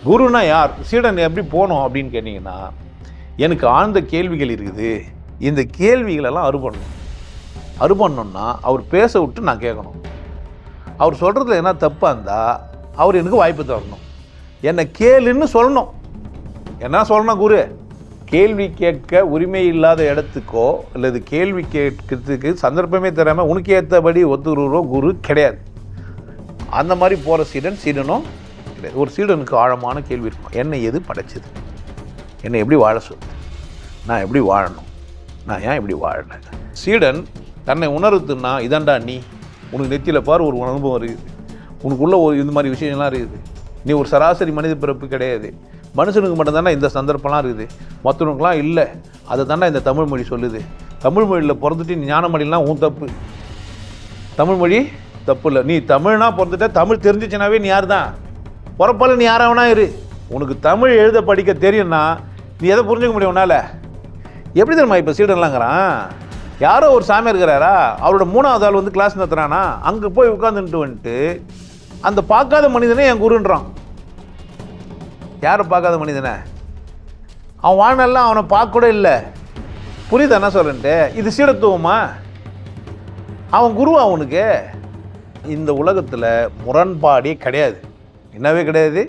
குருனா யார், சீடன் எப்படி போகணும் அப்படின்னு கேட்டிங்கன்னா, எனக்கு ஆழ்ந்த கேள்விகள் இருக்குது. இந்த கேள்விகளெல்லாம் அறுபண்ணணும்னா அவர் பேச விட்டு நான் கேட்கணும். அவர் சொல்கிறதுல என்ன தப்பாக இருந்தால் அவர் எனக்கு வாய்ப்பு தரணும். என்னை கேளுன்னு சொல்லணும். என்ன சொல்லணும் குரு? கேள்வி கேட்க உரிமை இல்லாத இடத்துக்கோ அல்லது கேள்வி கேட்கறதுக்கு சந்தர்ப்பமே தராமல் உனக்கு ஏற்றபடி ஒத்துருவோ குரு கிடையாது. அந்த மாதிரி போகிற சீடனும் கிடையாது. ஒரு சீடனுக்கு ஆழமான கேள்வி இருக்கும். என்னை எது படைச்சது? என்னை எப்படி வாழ சொல்லுது? நான் எப்படி வாழணும்? நான் ஏன் இப்படி வாழறேன்? சீடன் தன்னை உணர்த்துன்னா, இதாண்டா நீ, உனக்கு நெத்தியில் பார் ஒரு அனுபவம் இருக்குது, உனக்குள்ள ஒரு இந்த மாதிரி விஷயம்லாம் இருக்குது, நீ ஒரு சராசரி மனித பிறப்பு கிடையாது, மனுஷனுக்கு மட்டும்தானே இந்த சந்தர்ப்பம்லாம் இருக்குது, மற்றவனுக்குலாம் இல்லை. அதை தானே இந்த தமிழ் மொழி சொல்லுது. தமிழ் மொழியில் பிறந்துட்டு நீ ஞானமொழிலாம் உன் தப்பு. தமிழ் மொழி தப்பு இல்லை. நீ தமிழ்னா பிறந்துட்ட, தமிழ் தெரிஞ்சிச்சுனாவே நீ யார் தான்? பிறப்பால் நீ யாராவனா இரு. உனக்கு தமிழ் எழுத படிக்க தெரியும்னா நீ எதை புரிஞ்சுக்க முடியும் உன்னால்? எப்படி தெரியுமா இப்போ சீடன்லாங்கிறான்? யாரோ ஒரு சாமியார் இருக்கிறாரா, அவரோட 3வது ஆள் வந்து கிளாஸ் நடத்துறானா, அங்கே போய் உட்காந்துட்டு அந்த பார்க்காத மனிதனே என் குருன்றான். யாரை பார்க்காத மனிதனை? அவன் வாழ்நாள்லாம் அவனை பார்க்க கூட இல்லை. புரியுது என்ன சொல்கிறேன்ட்டு? இது சீடத்துவமா? அவன் குருவா அவனுக்கு? இந்த உலகத்தில் முரண்பாடே கிடையாது. என்னவே கிடையாது,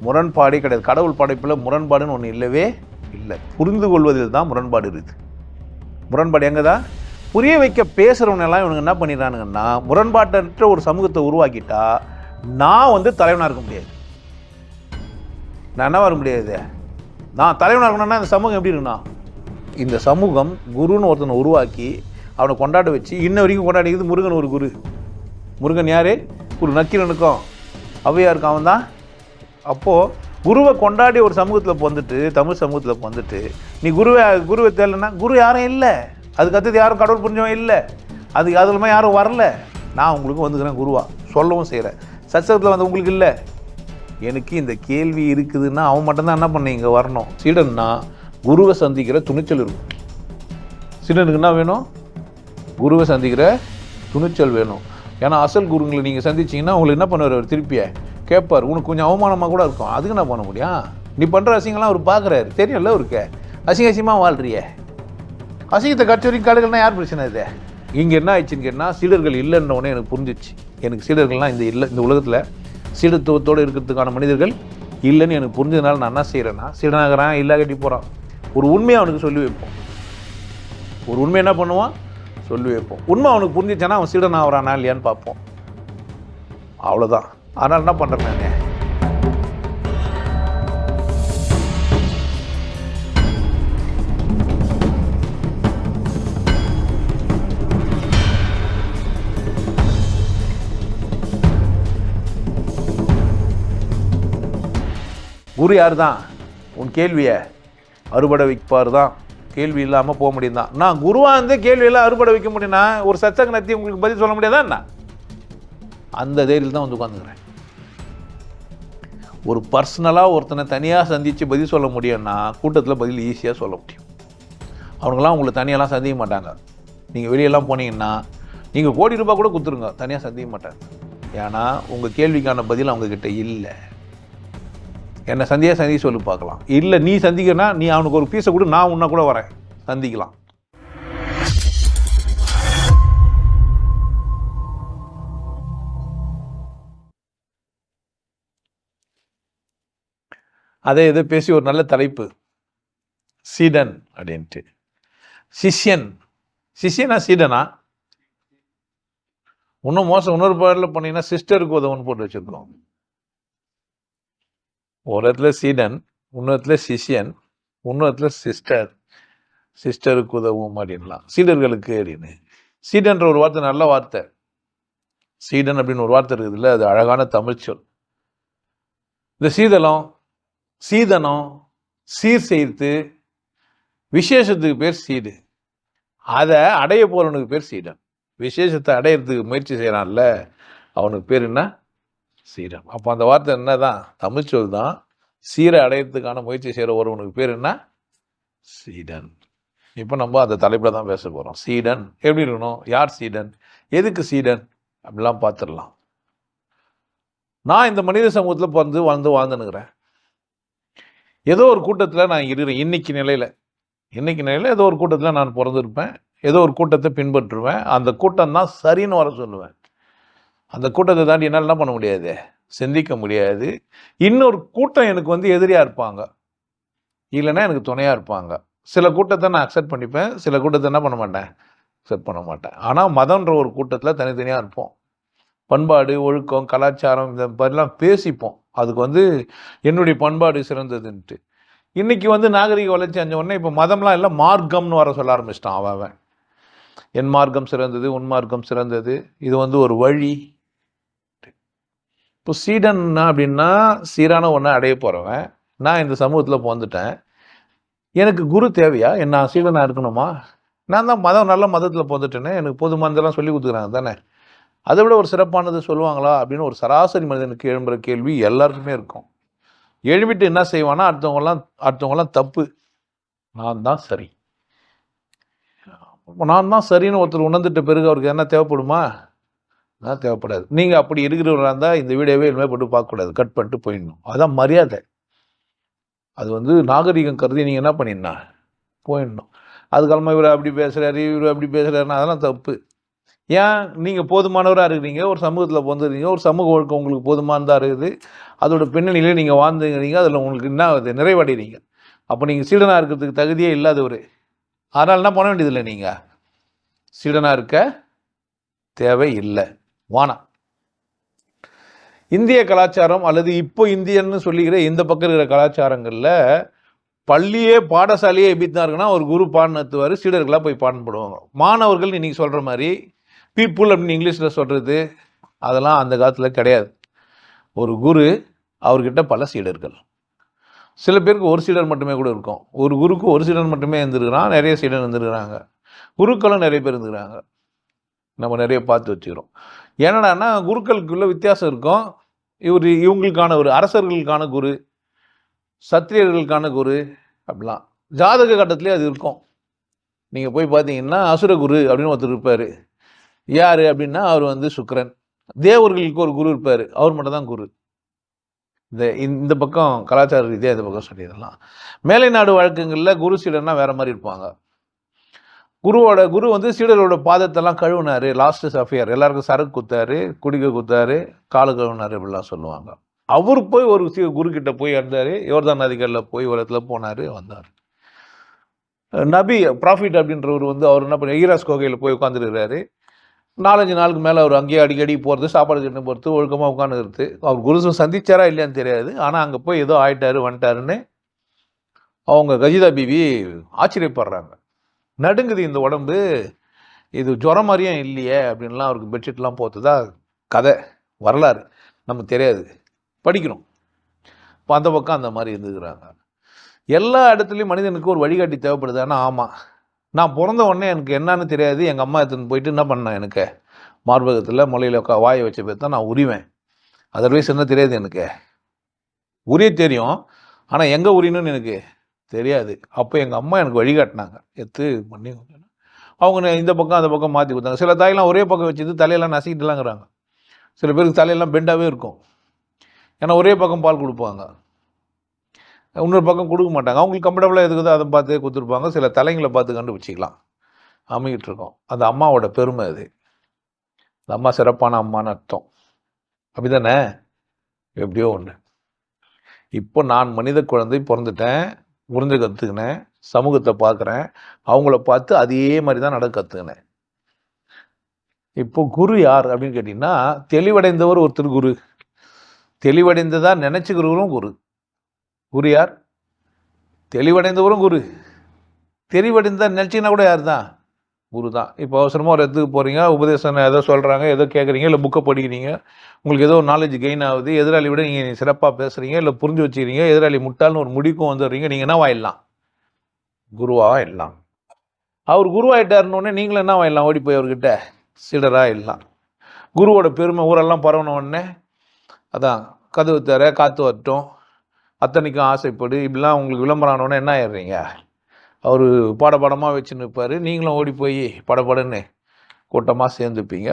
முரண்பாடே கிடையாது. கடவுள் படைப்பில் முரண்பாடுன்னு ஒன்று இல்லவே இல்லை. புரிந்து கொள்வதில் தான் முரண்பாடு இருக்குது. முரண்பாடு எங்கே தான்? புரிய வைக்க பேசுகிறவனெல்லாம் இவனுங்க என்ன பண்ணிடுறானுங்கன்னா, முரண்பாட்டற்ற ஒரு சமூகத்தை உருவாக்கிட்டா நான் வந்து தலைவனாக இருக்க முடியாது. நான் என்னவா இருக்க முடியாது? நான் தலைவனாக இருக்கணும்னா இந்த சமூகம் எப்படி இருக்குண்ணா? இந்த சமூகம் குருன்னு ஒருத்தனை உருவாக்கி அவனை கொண்டாட வச்சு இன்ன வரைக்கும் கொண்டாடிக்கிறது முருகன். ஒரு குரு. முருகன் யார்? ஒரு நக்கீரனுக்கும் ஔவையாருக்கும் அவன் தான். அப்போது குருவை கொண்டாடி ஒரு சமூகத்தில் வந்துட்டு, தமிழ் சமூகத்தில் வந்துட்டு நீ குருவை தேடலைன்னா குரு யாரும் இல்லை. அதுக்கு அடுத்தது யாரும் கடவுள் புரிஞ்சவன் இல்லை. அதுக்கு அதுலமா யாரும் வரல. நான் உங்களுக்கு வந்துக்கிறேன் குருவா, சொல்லவும் செய்கிறேன். சச்சகத்தில் வந்து உங்களுக்கு இல்லை. எனக்கு இந்த கேள்வி இருக்குதுன்னா அவன் மட்டும்தான் என்ன பண்ண இங்கே வரணும். சீடன்னா குருவை சந்திக்கிற துணிச்சல் இருக்கும். சீடனுக்கு என்ன வேணும்? குருவை சந்திக்கிற துணிச்சல் வேணும். ஏன்னா அசல் குருங்களை நீங்கள் சந்திச்சிங்கன்னா உங்களுக்கு என்ன பண்ணுவார்? அவர் திருப்பிய கேட்பார். உனக்கு கொஞ்சம் அவமானமாக கூட இருக்கும். அதுக்கு என்ன பண்ண முடியும்? நீ பண்ணுற அசிங்கம்லாம் அவர் பார்க்குறாரு, தெரியும்ல அவருக்கு. அசிங்கமாக வாழ்றிய, அசிங்கத்தை கட்சி வரைக்கும் காடுகள்னா யார் பிரச்சனை? இது இங்கே என்ன ஆயிடுச்சுன்னு கேட்டால், சீடர்கள் இல்லைன்னொடனே எனக்கு புரிஞ்சிச்சு. எனக்கு சீடர்கள்லாம் இந்த உலகத்தில் சீடத்துவத்தோடு இருக்கிறதுக்கான மனிதர்கள் இல்லைன்னு எனக்கு புரிஞ்சதுனால நான் என்ன செய்கிறேன்னா, சீடனாகிறான் இல்லை கட்டி போகிறான், ஒரு உண்மையை அவனுக்கு சொல்லி வைப்போம். ஒரு உண்மை என்ன பண்ணுவான்? சொல்லி வைப்போம். உண்மை அவனுக்கு புரிஞ்சிச்சானா அவன் சீடன் ஆகிறானா இல்லையான்னு பார்ப்போம். அவ்வளோதான். அதனால் என்ன பண்ணுறேன் நான்? குரு யார் தான்? உன் கேள்வியை அறுபடை வைப்பார் தான். கேள்வி இல்லாமல் போக முடியும் தான். நான் குருவாக இருந்து கேள்வியெல்லாம் அறுபடை வைக்க முடியும்னா ஒரு சச்சங்க நத்தி உங்களுக்கு பதில் சொல்ல முடியாதா என்ன? அந்த தைரியத்தில் தான் வந்து உட்காந்துக்கிறேன். ஒரு பர்சனலாக ஒருத்தனை தனியாக சந்தித்து பதில் சொல்ல முடியும்னா கூட்டத்தில் பதில் ஈஸியாக சொல்ல முடியும். அவங்களாம் உங்களை தனியெல்லாம் சந்திக்க மாட்டாங்க. நீங்கள் வெளியெல்லாம் போனீங்கன்னா நீங்கள் கோடி ரூபாய் கூட கொடுத்துருங்க, தனியாக சந்திக்க மாட்டாங்க. ஏன்னா உங்கள் கேள்விக்கான பதில் அவங்கக்கிட்ட இல்லை. என்னை சந்திக்க சொல்லி பார்க்கலாம். இல்லை நீ சந்திக்கிறனா நீ அவனுக்கு ஒரு பீஸை கூட நான் உன்ன கூட வரேன், சந்திக்கலாம். அதே இதை பேசி ஒரு நல்ல தலைப்பு, சீடன் அப்படின்ட்டு. சிஷ்யனா சீடனா? இன்னும் மோசம். இன்னொரு பாடலில் போனீங்கன்னா சிஸ்டருக்கு உதவுன்னு போட்டு வச்சிருக்கோம். ஒரு இடத்துல சீடன், இன்னொருத்துல சிஷ்யன், இன்னொருத்துல சிஸ்டருக்கு உதவும் அப்படின்லாம். சீடர்களுக்கு அப்படின்னு சீடன்ற ஒரு வார்த்தை நல்ல வார்த்தை. சீடன் அப்படின்னு ஒரு வார்த்தை இருக்குது இல்லை, அது அழகான தமிழ் சொல். இந்த சீதனம் சீர் செய்து விசேஷத்துக்கு பேர் சீடு. அதை அடைய போறவனுக்கு பேர் சீடன். விசேஷத்தை அடையிறதுக்கு முயற்சி செய்யறான்ல அவனுக்கு பேர் என்ன? சீடன். அப்போ அந்த வார்த்தை என்னதான்? தமிழ் சொல் தான். சீரை அடையிறதுக்கான முயற்சி செய்கிற ஒருவனுக்கு பேர் என்ன? சீடன். இப்போ நம்ம அந்த தலைப்பில் தான் பேச போகிறோம். சீடன் எப்படி இருக்கணும்? யார் சீடன்? எதுக்கு சீடன்? அப்படிலாம் பார்த்துடலாம். நான் இந்த மனித சமூகத்தில் வாழ்ந்துன்னுக்கிறேன். ஏதோ ஒரு கூட்டத்தில் நான் இருக்கிறேன். இன்னைக்கு நிலையில் ஏதோ ஒரு கூட்டத்தில் நான் பிறந்திருப்பேன். ஏதோ ஒரு கூட்டத்தை பின்பற்றுவேன். அந்த கூட்டம் தான் சரின்னு வர சொல்லுவேன். அந்த கூட்டத்தை தாண்டி என்னால் என்ன பண்ண முடியாது, சிந்திக்க முடியாது. இன்னொரு கூட்டம் எனக்கு வந்து எதிரியாக இருப்பாங்க, இல்லைன்னா எனக்கு துணையாக இருப்பாங்க. சில கூட்டத்தை நான் அக்செப்ட் பண்ணிப்பேன், சில கூட்டத்தை என்ன பண்ண மாட்டேன், அக்செப்ட் பண்ண மாட்டேன். ஆனால் மதம்ன்ற ஒரு கூட்டத்தில் தனித்தனியாக இருப்போம். பண்பாடு, ஒழுக்கம், கலாச்சாரம் இந்த மாதிரிலாம் பேசிப்போம். அதுக்கு வந்து என்னுடைய பண்பாடு சிறந்ததுன்ட்டு. இன்னைக்கு வந்து நாகரிக வளர்ச்சி அஞ்ச உடனே இப்போ மதம்லாம் எல்லாம் மார்க்கம்னு வர சொல்ல ஆரம்பிச்சிட்டான். அவன் என் மார்க்கம் சிறந்தது, உன் மார்க்கம் சிறந்தது, இது வந்து ஒரு வழி. இப்போ சீடன்னா அப்படின்னா சீரான ஒன்றை அடைய போகிறவன். நான் இந்த சமூகத்தில் பிறந்துட்டேன், எனக்கு குரு தேவையா? நான் சீடனாக இருக்கணுமா? நான் தான் நல்ல மதத்தில் பிறந்துட்டேனே, எனக்கு போதுமானதெல்லாம் சொல்லி கொடுத்துக்கிறாங்க தானே, அதை விட ஒரு சிறப்பானது சொல்லுவாங்களா அப்படின்னு ஒரு சராசரி மனிதனுக்கு எழும்புற கேள்வி எல்லாருக்குமே இருக்கும். எழுப்பிட்டு என்ன செய்வானா, அடுத்தவங்களாம் தப்பு, நான் தான் சரி, நான் தான் சரின்னு ஒருத்தர் உணர்ந்துட்ட பிறகு அவருக்கு என்ன தேவைப்படுமா? நான் தேவைப்படாது. நீங்கள் அப்படி இருக்கிறவராக இருந்தால் இந்த வீடியோவே இனிமேல் போட்டு பார்க்கக்கூடாது, கட் பண்ணிட்டு போயிடணும். அதுதான் மரியாதை. அது வந்து நாகரிகம் கருதி நீங்கள் என்ன பண்ணிடணும், போயிடணும். அதுக்காலமாக இவர் அப்படி பேசுகிறாரு, இவர் அப்படி பேசுகிறாருன்னா அதெல்லாம் தப்பு. ஏன் நீங்கள் போதுமானவராக இருக்கிறீங்க, ஒரு சமூகத்தில் பிறந்துருக்கீங்க, ஒரு சமூக ஒழுக்கம் உங்களுக்கு போதுமானதாக இருக்குது, அதோட பின்னணியிலே நீங்கள் வாழ்ந்துக்கிறீங்க, அதில் உங்களுக்கு என்ன ஆகுது, நிறைவடைகிறீங்க. அப்போ நீங்கள் சீடனாக இருக்கிறதுக்கு தகுதியே இல்லாதவர். அதனால் என்ன பண்ண வேண்டியதில்லை, நீங்கள் சீடனாக இருக்க தேவை இல்லை, வானா. இந்திய கலாச்சாரம் அல்லது இப்போ இந்தியன்னு சொல்லிக்கிற இந்த பக்கம் இருக்கிற கலாச்சாரங்களில் பள்ளியே பாடசாலையே எப்படி தான் இருக்குன்னா, ஒரு குரு பாடம் நடத்துவார், சீடர்களாக போய் பாடம் போடுவாங்க. மாணவர்கள் இன்றைக்கி சொல்கிற மாதிரி பீப்புள் அப்படின்னு இங்கிலீஷில் சொல்கிறது அதெல்லாம் அந்த காலத்தில் கிடையாது. ஒரு குரு, அவர்கிட்ட பல சீடர்கள். சில பேருக்கு ஒரு சீடர் மட்டுமே கூட இருக்கும். ஒரு குருக்கு ஒரு சீடர் மட்டுமே இருந்துருக்கிறான், நிறைய சீடர் இருந்துருக்கிறாங்க. குருக்களும் நிறைய பேர் இருந்துக்கிறாங்க. நம்ம நிறைய பார்த்து வச்சுக்கிறோம். என்னடான்னா குருக்களுக்குள்ள வித்தியாசம் இருக்கும். இவங்களுக்கான ஒரு அரசர்களுக்கான குரு, சத்திரியர்களுக்கான குரு அப்படிலாம் ஜாதக கட்டத்திலே அது இருக்கும். நீங்கள் போய் பார்த்தீங்கன்னா அசுரகுரு அப்படின்னு ஒருத்தர் இருப்பார். யார் அப்படின்னா அவர் வந்து சுக்கிரன். தேவர்களுக்கு ஒரு குரு இருப்பார், அவர் மட்டும் தான் குரு. இந்த பக்கம் கலாச்சார ரீதியாக இந்த பக்கம் சொல்லிடலாம். மேலை நாடு வழக்கங்களில் குரு சீடர்னா வேற மாதிரி இருப்பாங்க. குரு வந்து சீடரோட பாதத்தெல்லாம் கழுவினாரு, லாஸ்ட் சஃபியர், எல்லாருக்கும் சரக்கு குத்தாரு, குடிக்க குத்தாரு, காலு கழுவினாரு இப்படிலாம் சொல்லுவாங்க. அவர் போய் ஒரு குரு கிட்ட போய் இருந்தார், யோர்தான் நதிகளில் போய் ஒரு இடத்துல போனார், வந்தார். நபி ப்ராஃபிட் அப்படின்றவர் வந்து அவர் என்ன பண்ணி ஈராஸ் கோகையில் போய் உட்காந்துருக்கிறாரு. 4-5 நாளுக்கு மேலே அவர் அங்கேயே அடிக்கடி போகிறது, சாப்பாடு கிட்ட போகிறது, ஒழுக்கமாக உட்காந்துருது. அவர் குரு சந்திச்சாரா இல்லையான்னு தெரியாது. ஆனால் அங்கே போய் ஏதோ ஆயிட்டாரு வந்துட்டாருன்னு அவங்க கஜிதா பிவி ஆச்சரியப்படுறாங்க. நடுங்குது இந்த உடம்பு, இது ஜுரம் மாதிரியும் இல்லையே அப்படின்லாம் அவருக்கு பெட்ஷீட்லாம் போத்துதா கதை, வரலாறு நமக்கு தெரியாது, படிக்கணும். இப்போ அந்த பக்கம் அந்த மாதிரி இருந்துக்கிறாங்க. எல்லா இடத்துலையும் மனிதனுக்கு ஒரு வழிகாட்டி தேவைப்படுது. ஆனால் ஆமாம், நான் பிறந்த உடனே எனக்கு என்னன்னு தெரியாது, எங்கள் அம்மா எடுத்துன்னு போயிட்டு என்ன பண்ணேன், எனக்கு மார்பகத்தில் முளையில் வாயை வச்ச பேர் தான் நான் உரிவேன். அதர்வைஸ் என்ன தெரியாது எனக்கு. உரிய தெரியும், ஆனால் எங்கே உரியணும்னு எனக்கு தெரியாது. அப்போ எங்கள் அம்மா எனக்கு வழிகாட்டினாங்க, எடுத்து பண்ணி அவங்க இந்த பக்கம் அந்த பக்கம் மாற்றி கொடுத்தாங்க. சில தாயெல்லாம் ஒரே பக்கம் வச்சுட்டு தலையெல்லாம் நசிக்கிட்டுலாங்கிறாங்க. சில பேருக்கு தலையெல்லாம் பெண்டாகவே இருக்கும், ஏன்னா ஒரே பக்கம் பால் கொடுப்பாங்க, இன்னொரு பக்கம் கொடுக்க மாட்டாங்க. அவங்களுக்கு கம்ஃபர்டபுளாக எதுக்குதோ அதை பார்த்து கொடுத்துருப்பாங்க. சில தலைங்களை பார்த்து கண்டுபிடிச்சிக்கலாம், அமைக்கிட்டு இருக்கோம். அந்த அம்மாவோட பெருமை அது. அந்த அம்மா சிறப்பான அம்மான்னு அர்த்தம், அப்படிதானே? எப்படியோ ஒன்று. இப்போ நான் மனித குழந்தை பிறந்துட்டேன், புரிஞ்சு கற்றுக்கினேன், சமூகத்தை பார்க்குறேன், அவங்கள பார்த்து அதே மாதிரி தான் நடக்க கற்றுக்கினேன். இப்போ குரு யார் அப்படின்னு கேட்டிங்கன்னா, தெளிவடைந்தவர் ஒருத்தர் குரு, தெளிவடைந்ததாக நினச்சிக்கிறவரும் குரு. குரு யார்? தெளிவடைந்தவரும் குரு, தெளிவடைந்த நினச்சிங்கன்னா கூட யார் தான்? குரு தான். இப்போ அவசரமாக ஒரு இடத்துக்கு போகிறீங்க, உபதேசம் ஏதோ சொல்கிறாங்க, ஏதோ கேட்குறீங்க, இல்லை புக்கை படிக்கிறீங்க, உங்களுக்கு ஏதோ ஒரு நாலேஜ் கெயின் ஆகுது, எதிராளி விட நீங்கள் சிறப்பாக பேசுகிறீங்க, இல்லை புரிஞ்சு வச்சுக்கிறீங்க, எதிராளி முட்டாள்னு ஒரு முடிக்கும் வந்துடுறீங்க, நீங்கள் என்ன வாயிடலாம்? குருவாக ஆயிடலாம். அவர் குருவாயிட்டாருன்னொடனே நீங்களும் என்ன வாயிடலாம்? ஓடி போய் அவர்கிட்ட சீடராக ஆயிடலாம். குருவோட பெருமை ஊரெல்லாம் பரவன உடனே அதான் கதவு தர காற்று வரட்டும், அத்தனைக்கும் ஆசைப்படு, இப்படிலாம் உங்களுக்கு விளம்பரம் ஆனோடனே என்ன ஆயிடுறீங்க? அவர் பாடமாக வச்சு நிற்பார், நீங்களும் ஓடி போய் படப்படன்னு கூட்டமாக சேர்ந்துப்பீங்க.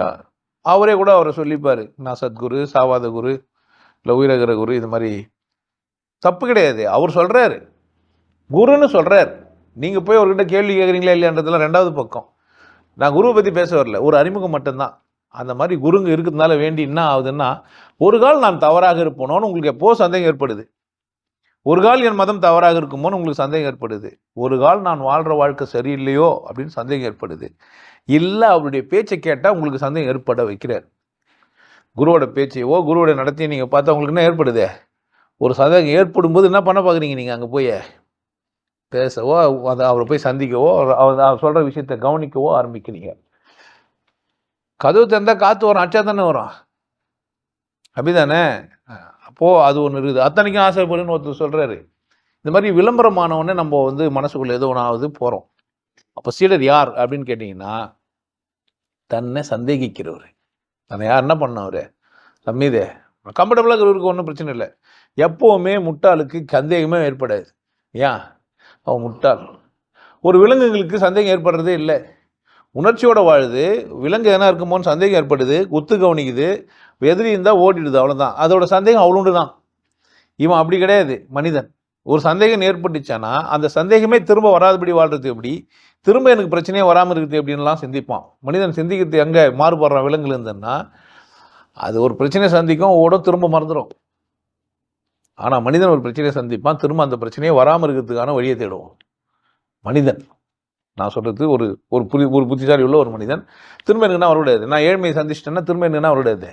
அவரே கூட அவரை சொல்லிப்பார், நான் சத்குரு, சாவாத குரு, இல்லை உயிரகிற குரு, இது மாதிரி தப்பு கிடையாது. அவர் சொல்கிறாரு, குருன்னு சொல்கிறார். நீங்கள் போய் அவர்கிட்ட கேள்வி கேட்குறீங்களா இல்லையான்றதுலாம் ரெண்டாவது பக்கம். நான் குருவை பற்றி பேச வரல, ஒரு அறிமுகம் மட்டும்தான். அந்த மாதிரி குருங்க இருக்கிறதுனால வேண்டி என்ன ஆகுதுன்னா, ஒரு கால் நான் தவறாக இருப்போனோன்னு உங்களுக்கு எப்போ சந்தேகம் ஏற்படுது. ஒரு கால் என் மதம் தவறாக இருக்குமோன்னு உங்களுக்கு சந்தேகம் ஏற்படுது. ஒரு கால் நான் வாழ்கிற வாழ்க்கை சரியில்லையோ அப்படின்னு சந்தேகம் ஏற்படுது. இல்லை அவருடைய பேச்சை கேட்டால் உங்களுக்கு சந்தேகம் ஏற்பட வைக்கிறார். குருவோட பேச்சையோ குருவோட நடத்தையை நீங்கள் பார்த்தா உங்களுக்கு என்ன ஏற்படுது? ஒரு சந்தேகம் ஏற்படும் போது என்ன பண்ண பார்க்குறீங்க? நீங்கள் அங்கே போய் பேசவோ, அதை அவரை போய் சந்திக்கவோ, அவர் சொல்கிற விஷயத்தை கவனிக்கவோ ஆரம்பிக்கிறீங்க. கதவு திறந்தால் காற்று வரும், அச்சா தானே வரும், அப்படிதானே? அப்போது அது ஒன்று இருக்குது. அத்தனைக்கும் ஆசைப்படுன்னு ஒருத்தர் சொல்கிறாரு. இந்த மாதிரி விளம்பரமானவொடனே நம்ம மனசுக்குள்ளே ஏதோ ஒன்று ஆகுது போகிறோம். அப்போ சீடர் யார் அப்படின்னு கேட்டிங்கன்னா, தன்னை சந்தேகிக்கிறவர். தன்னை யார் என்ன பண்ணவர்? தம்மீதே கம்ஃபர்டபுளாக இருக்கிறவருக்கு ஒன்றும் பிரச்சனை இல்லை. எப்போவுமே முட்டாளுக்கு சந்தேகமே ஏற்படாது. ஏன்? அவன் முட்டாள். ஒரு விலங்குகளுக்கு சந்தேகம் ஏற்படுறதே இல்லை. உணர்ச்சியோட வாழுது. விலங்கு எதனா இருக்குமோன்னு சந்தேகம் ஏற்படுது, குத்து கவனிக்குது, எதிரி இருந்தால் ஓடிடுது, அவ்வளோதான். அதோட சந்தேகம் அவ்வளோண்டு தான். இவன் அப்படி கிடையாது. மனிதன் ஒரு சந்தேகம் ஏற்பட்டுச்சானா அந்த சந்தேகமே திரும்ப வராதபடி வாழ்றது எப்படி, திரும்ப எனக்கு பிரச்சனையே வராமல் இருக்குது அப்படின்லாம் சிந்திப்பான். மனிதன் சிந்திக்கிறது எங்கே மாறுபடுற விலங்குல இருந்ததுன்னா, அது ஒரு பிரச்சனையை சந்திக்கும், ஓடும், திரும்ப மறந்துடும். ஆனால் மனிதன் ஒரு பிரச்சனையை சந்திப்பான், திரும்ப அந்த பிரச்சனையை வராமல் இருக்கிறதுக்கான வழியை தேடுவோம். மனிதன் நான் சொல்கிறது ஒரு புத்திசாலி உள்ள ஒரு மனிதன் திரும்ப எனக்குன்னா வரக்கூடாது. நான் ஏழ்மையை சந்திச்சிட்டேன்னா திரும்ப எனக்குன்னா வரக்கூடாது.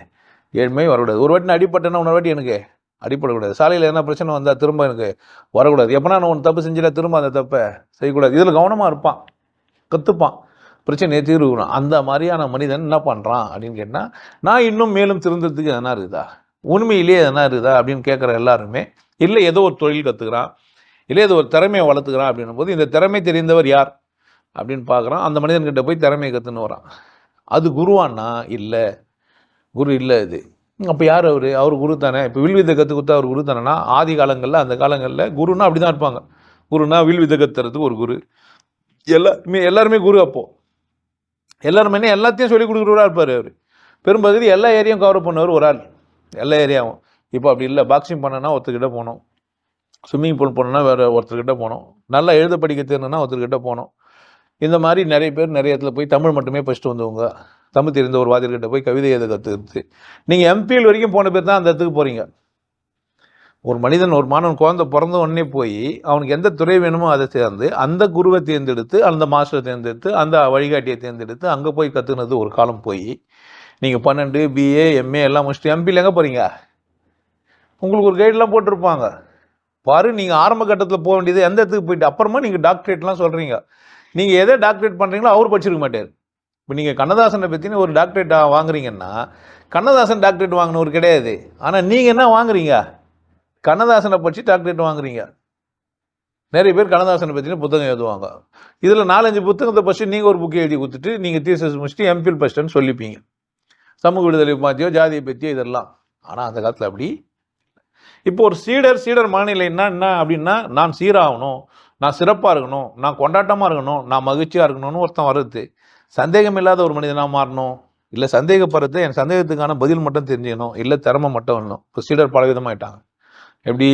ஏழ்மை வரக்கூடாது. ஒரு வாட்டி நான் அடிப்பட்டேன்னா இன்னொரு வாட்டி எனக்கு அடிப்படக்கூடாது. சாலையில் என்ன பிரச்சனை வந்தால் திரும்ப எனக்கு வரக்கூடாது. எப்போனா நான் ஒன்று தப்பு செஞ்சிட்டா திரும்ப அந்த தப்பை செய்யக்கூடாது. இதில் கவனமாக இருப்பான், கற்றுப்பான், பிரச்சனையை தீர்வுக்கணும். அந்த மாதிரியான மனிதன் என்ன பண்ணுறான் அப்படின்னு கேட்டால், நான் இன்னும் மேலும் திருந்ததுக்கு எதனா இருக்குதா, உண்மையிலேயே எதனா இருக்குதா அப்படின்னு கேட்குற எல்லாருமே, இல்லை ஏதோ ஒரு தொழில் கற்றுக்கிறான், இல்லை ஏதோ ஒரு திறமையை வளர்த்துக்கிறான் அப்படின்னும் போது, இந்த திறமை தெரிந்தவர் யார் அப்படின்னு பார்க்குறான். அந்த மனிதன்கிட்ட போய் திறமையை கற்றுன்னு வரான். அது குருவானா? இல்லை, குரு இல்லை. இது அப்போ யார் அவர் குரு தானே. இப்போ வில்வித்தை கற்று கொடுத்தா அவர் குரு தானேனா? ஆதி காலங்களில், அந்த காலங்களில் குருன்னா அப்படி தான் இருப்பாங்க. குருனா வில்வித்தை கற்றுறதுக்கு ஒரு குரு, எல்லாருமே குரு. அப்போது எல்லாருமே எல்லாத்தையும் சொல்லிக் கொடுக்குறவராக இருப்பார் அவர். பெரும்பகுதி எல்லா ஏரியாவும் கவர் பண்ணவர் ஒரு ஆள், எல்லா ஏரியாவும். இப்போ அப்படி இல்லை. பாக்ஸிங் பண்ணனா ஒருத்தர்கிட்ட போனோம், ஸ்விம்மிங் பூல் போனோன்னா வேறு ஒருத்தர்கிட்ட போனோம், நல்லா எழுத படிக்க தெரியணுன்னா ஒருத்தர்கிட்ட போனோம். இந்த மாதிரி நிறைய பேர் நிறைய இடத்துல போய் தமிழ் மட்டுமே படிச்சுட்டு வந்தவங்க, தமிழ் தெரிந்த ஒரு வாதியர்கிட்ட போய் கவிதை எழுத கற்றுக்கிறது. நீங்கள் எம்பிஎல் வரைக்கும் போன பேர் தான் அந்த இடத்துக்கு போகிறீங்க. ஒரு மனிதன், ஒரு மாணவன் குழந்தை பிறந்த உடனே போய் அவனுக்கு எந்த துறை வேணுமோ அதை சேர்ந்து அந்த குருவை தேர்ந்தெடுத்து, அந்த மாஸ்டரை தேர்ந்தெடுத்து, அந்த வழிகாட்டியை தேர்ந்தெடுத்து அங்கே போய் கற்றுனது ஒரு காலம். போய் நீங்கள் 12 பிஏ எம்ஏ எல்லாம் முடிச்சுட்டு எம்பியில் எங்கே போகிறீங்க? உங்களுக்கு ஒரு கைடெலாம் போட்டிருப்பாங்க பாரு. நீங்கள் ஆரம்ப கட்டத்தில் போக வேண்டியது எந்த இடத்துக்கு போயிட்டு அப்புறமா நீங்கள் டாக்டரேட்லாம் சொல்கிறீங்க. நீங்கள் எதை டாக்டரேட் பண்ணுறீங்களோ அவர் படிச்சிருக்க மாட்டார். இப்போ நீங்கள் கண்ணதாசனை பற்றின ஒரு டாக்டரேட் வாங்குறீங்கன்னா, கண்ணதாசன் டாக்டரேட் வாங்கினவர் கிடையாது. ஆனால் நீங்கள் என்ன வாங்குறீங்க? கண்ணதாசனை படித்து டாக்டரேட் வாங்குறீங்க. நிறைய பேர் கண்ணதாசனை பற்றின புத்தகம் எழுதுவாங்க. இதில் 4-5 புத்தகத்தை படிச்சுட்டு நீங்கள் ஒரு புக்கை எழுதி கொடுத்துட்டு நீங்கள் தீசஸ் முடிச்சுட்டு எம்பிஎல் படிச்சிட்டேன்னு சொல்லிப்பீங்க. சமூக விடுதலை பற்றியோ ஜாதியை பற்றியோ இதெல்லாம். ஆனால் அந்த காலத்தில் அப்படி. இப்போ ஒரு சீடர் மனநிலைன்னா என்ன அப்படின்னா, நான் சீராகணும், நான் சிறப்பாக இருக்கணும், நான் கொண்டாட்டமாக இருக்கணும், நான் மகிழ்ச்சியாக இருக்கணும்னு ஒருத்தன் வருது. சந்தேகம் இல்லாத ஒரு மனிதனாக மாறணும், இல்லை சந்தேகப்படுறது என் சந்தேகத்துக்கான பதில் மட்டும் தெரிஞ்சுக்கணும், இல்லை திறமை மட்டும் வேணும். இப்போ சீடர் பலவிதமாயிட்டாங்க. எப்படி?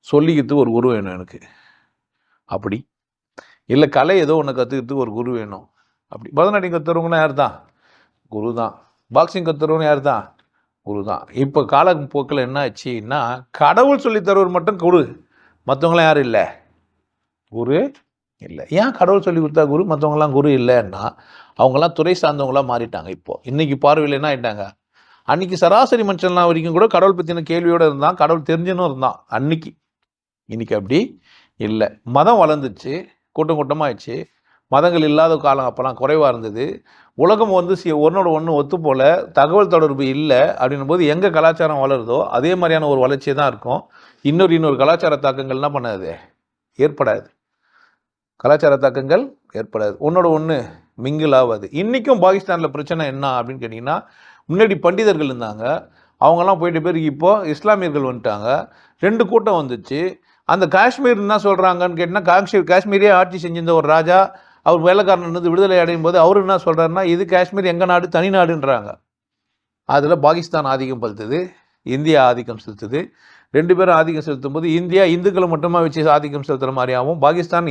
சொல்லிக்கிறதுக்கு ஒரு குரு வேணும் எனக்கு, அப்படி இல்லை கலை ஏதோ ஒன்று கற்றுக்கிறதுக்கு ஒரு குரு வேணும், அப்படி. பரதநாட்டியம் கற்றுறவங்கன்னா யார் தான்? குரு தான். பாக்ஸிங் கற்றுறவங்க யார் தான்? குரு தான். இப்போ காலப்போக்கில் என்ன ஆச்சுன்னா, கடவுள் சொல்லித்தரவர் மட்டும் குரு, மற்றவங்களாம் யாரும் இல்லை, குரு இல்லை. ஏன் கடவுள் சொல்லி கொடுத்தா குரு, மற்றவங்களாம் குரு இல்லைன்னா, அவங்களாம் துறை சார்ந்தவங்களாம் மாறிட்டாங்க. இப்போது இன்றைக்கி பார்வையில் என்ன ஆகிட்டாங்க? அன்றைக்கி சராசரி மனுஷன்லாம் வரைக்கும் கூட கடவுள் பற்றின கேள்வியோடு இருந்தான், கடவுள் தெரிஞ்சுன்னு இருந்தான் அன்றைக்கி. இன்றைக்கி அப்படி இல்லை. மதம் வளர்ந்துச்சு, கூட்டம் கூட்டமாகிடுச்சு. மதங்கள் இல்லாத காலம் அப்போலாம் குறைவாக இருந்தது. உலகம் ஒன்னோட ஒன்று ஒத்து போல, தகவல் தொடர்பு இல்லை. அப்படின்னும் போது எங்கே கலாச்சாரம் வளருதோ அதே மாதிரியான ஒரு வளர்ச்சியை தான் இருக்கும். இன்னொரு கலாச்சார தாக்கங்கள் என்ன பண்ணாது? ஏற்படாது. கலாச்சார தாக்கங்கள் ஏற்படாது. ஒன்னோட ஒன்று மிங்கிள் ஆகாது. இன்றைக்கும் பாகிஸ்தானில் பிரச்சனை என்ன அப்படின்னு கேட்டிங்கன்னா, முன்னாடி பண்டிதர்கள் இருந்தாங்க, அவங்கெல்லாம் போயிட்டு பேருக்கு இப்போது இஸ்லாமியர்கள் வந்துட்டாங்க. 2 கூட்டம் வந்துச்சு. அந்த காஷ்மீர் என்ன சொல்கிறாங்கன்னு கேட்டிங்கன்னா, காஷ்மீரே ஆட்சி செஞ்சிருந்த ஒரு ராஜா, அவர் வேலைக்காரன் இருந்து விடுதலை அடையும் போது அவர் என்ன சொல்கிறாருன்னா, இது காஷ்மீர் எங்கள் நாடு, தனி நாடுன்றாங்க. அதில் பாகிஸ்தான் ஆதிக்கம் படுத்துது. இந்தியா ஆதிக்கம் செலுத்துது. 2 பேரும் ஆதிக்கம் செலுத்தும் போது இந்தியா இந்துக்களை மட்டுமா வச்சு ஆதிக்கம் செலுத்துகிற மாதிரியாகவும், பாகிஸ்தான்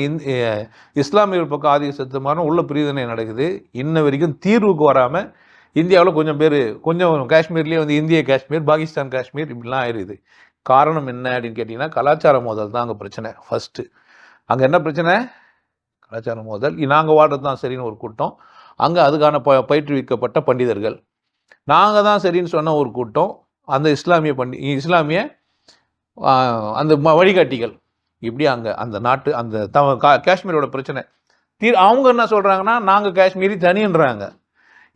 இஸ்லாமியர்கள் பக்கம் ஆதிக்கம் செலுத்துற மாதிரி உள்ள பிரிவினை நடக்குது. இன்ன வரைக்கும் தீர்வுக்கு வராமல் இந்தியாவில் கொஞ்சம் காஷ்மீர்லேயே வந்து இந்திய காஷ்மீர், பாகிஸ்தான் காஷ்மீர் இப்படிலாம் ஆயிடுது. காரணம் என்ன அப்படின்னு கேட்டிங்கன்னா, கலாச்சார மோதல் தான் அங்கே பிரச்சனை. ஃபஸ்ட்டு அங்கே என்ன பிரச்சனை? கலாச்சார மோதல். நாங்கள் வாடுறது தான் சரின்னு ஒரு கூட்டம், அங்கே அதுக்கான பயிற்றுவிக்கப்பட்ட பண்டிதர்கள். நாங்கள் தான் சரின்னு சொன்ன ஒரு கூட்டம், அந்த இஸ்லாமிய அந்த வழிகாட்டிகள். இப்படி அங்கே அந்த நாட்டு அந்த காஷ்மீரோட பிரச்சனை அவங்க என்ன சொல்கிறாங்கன்னா, நாங்கள் காஷ்மீரி தனின்றாங்க.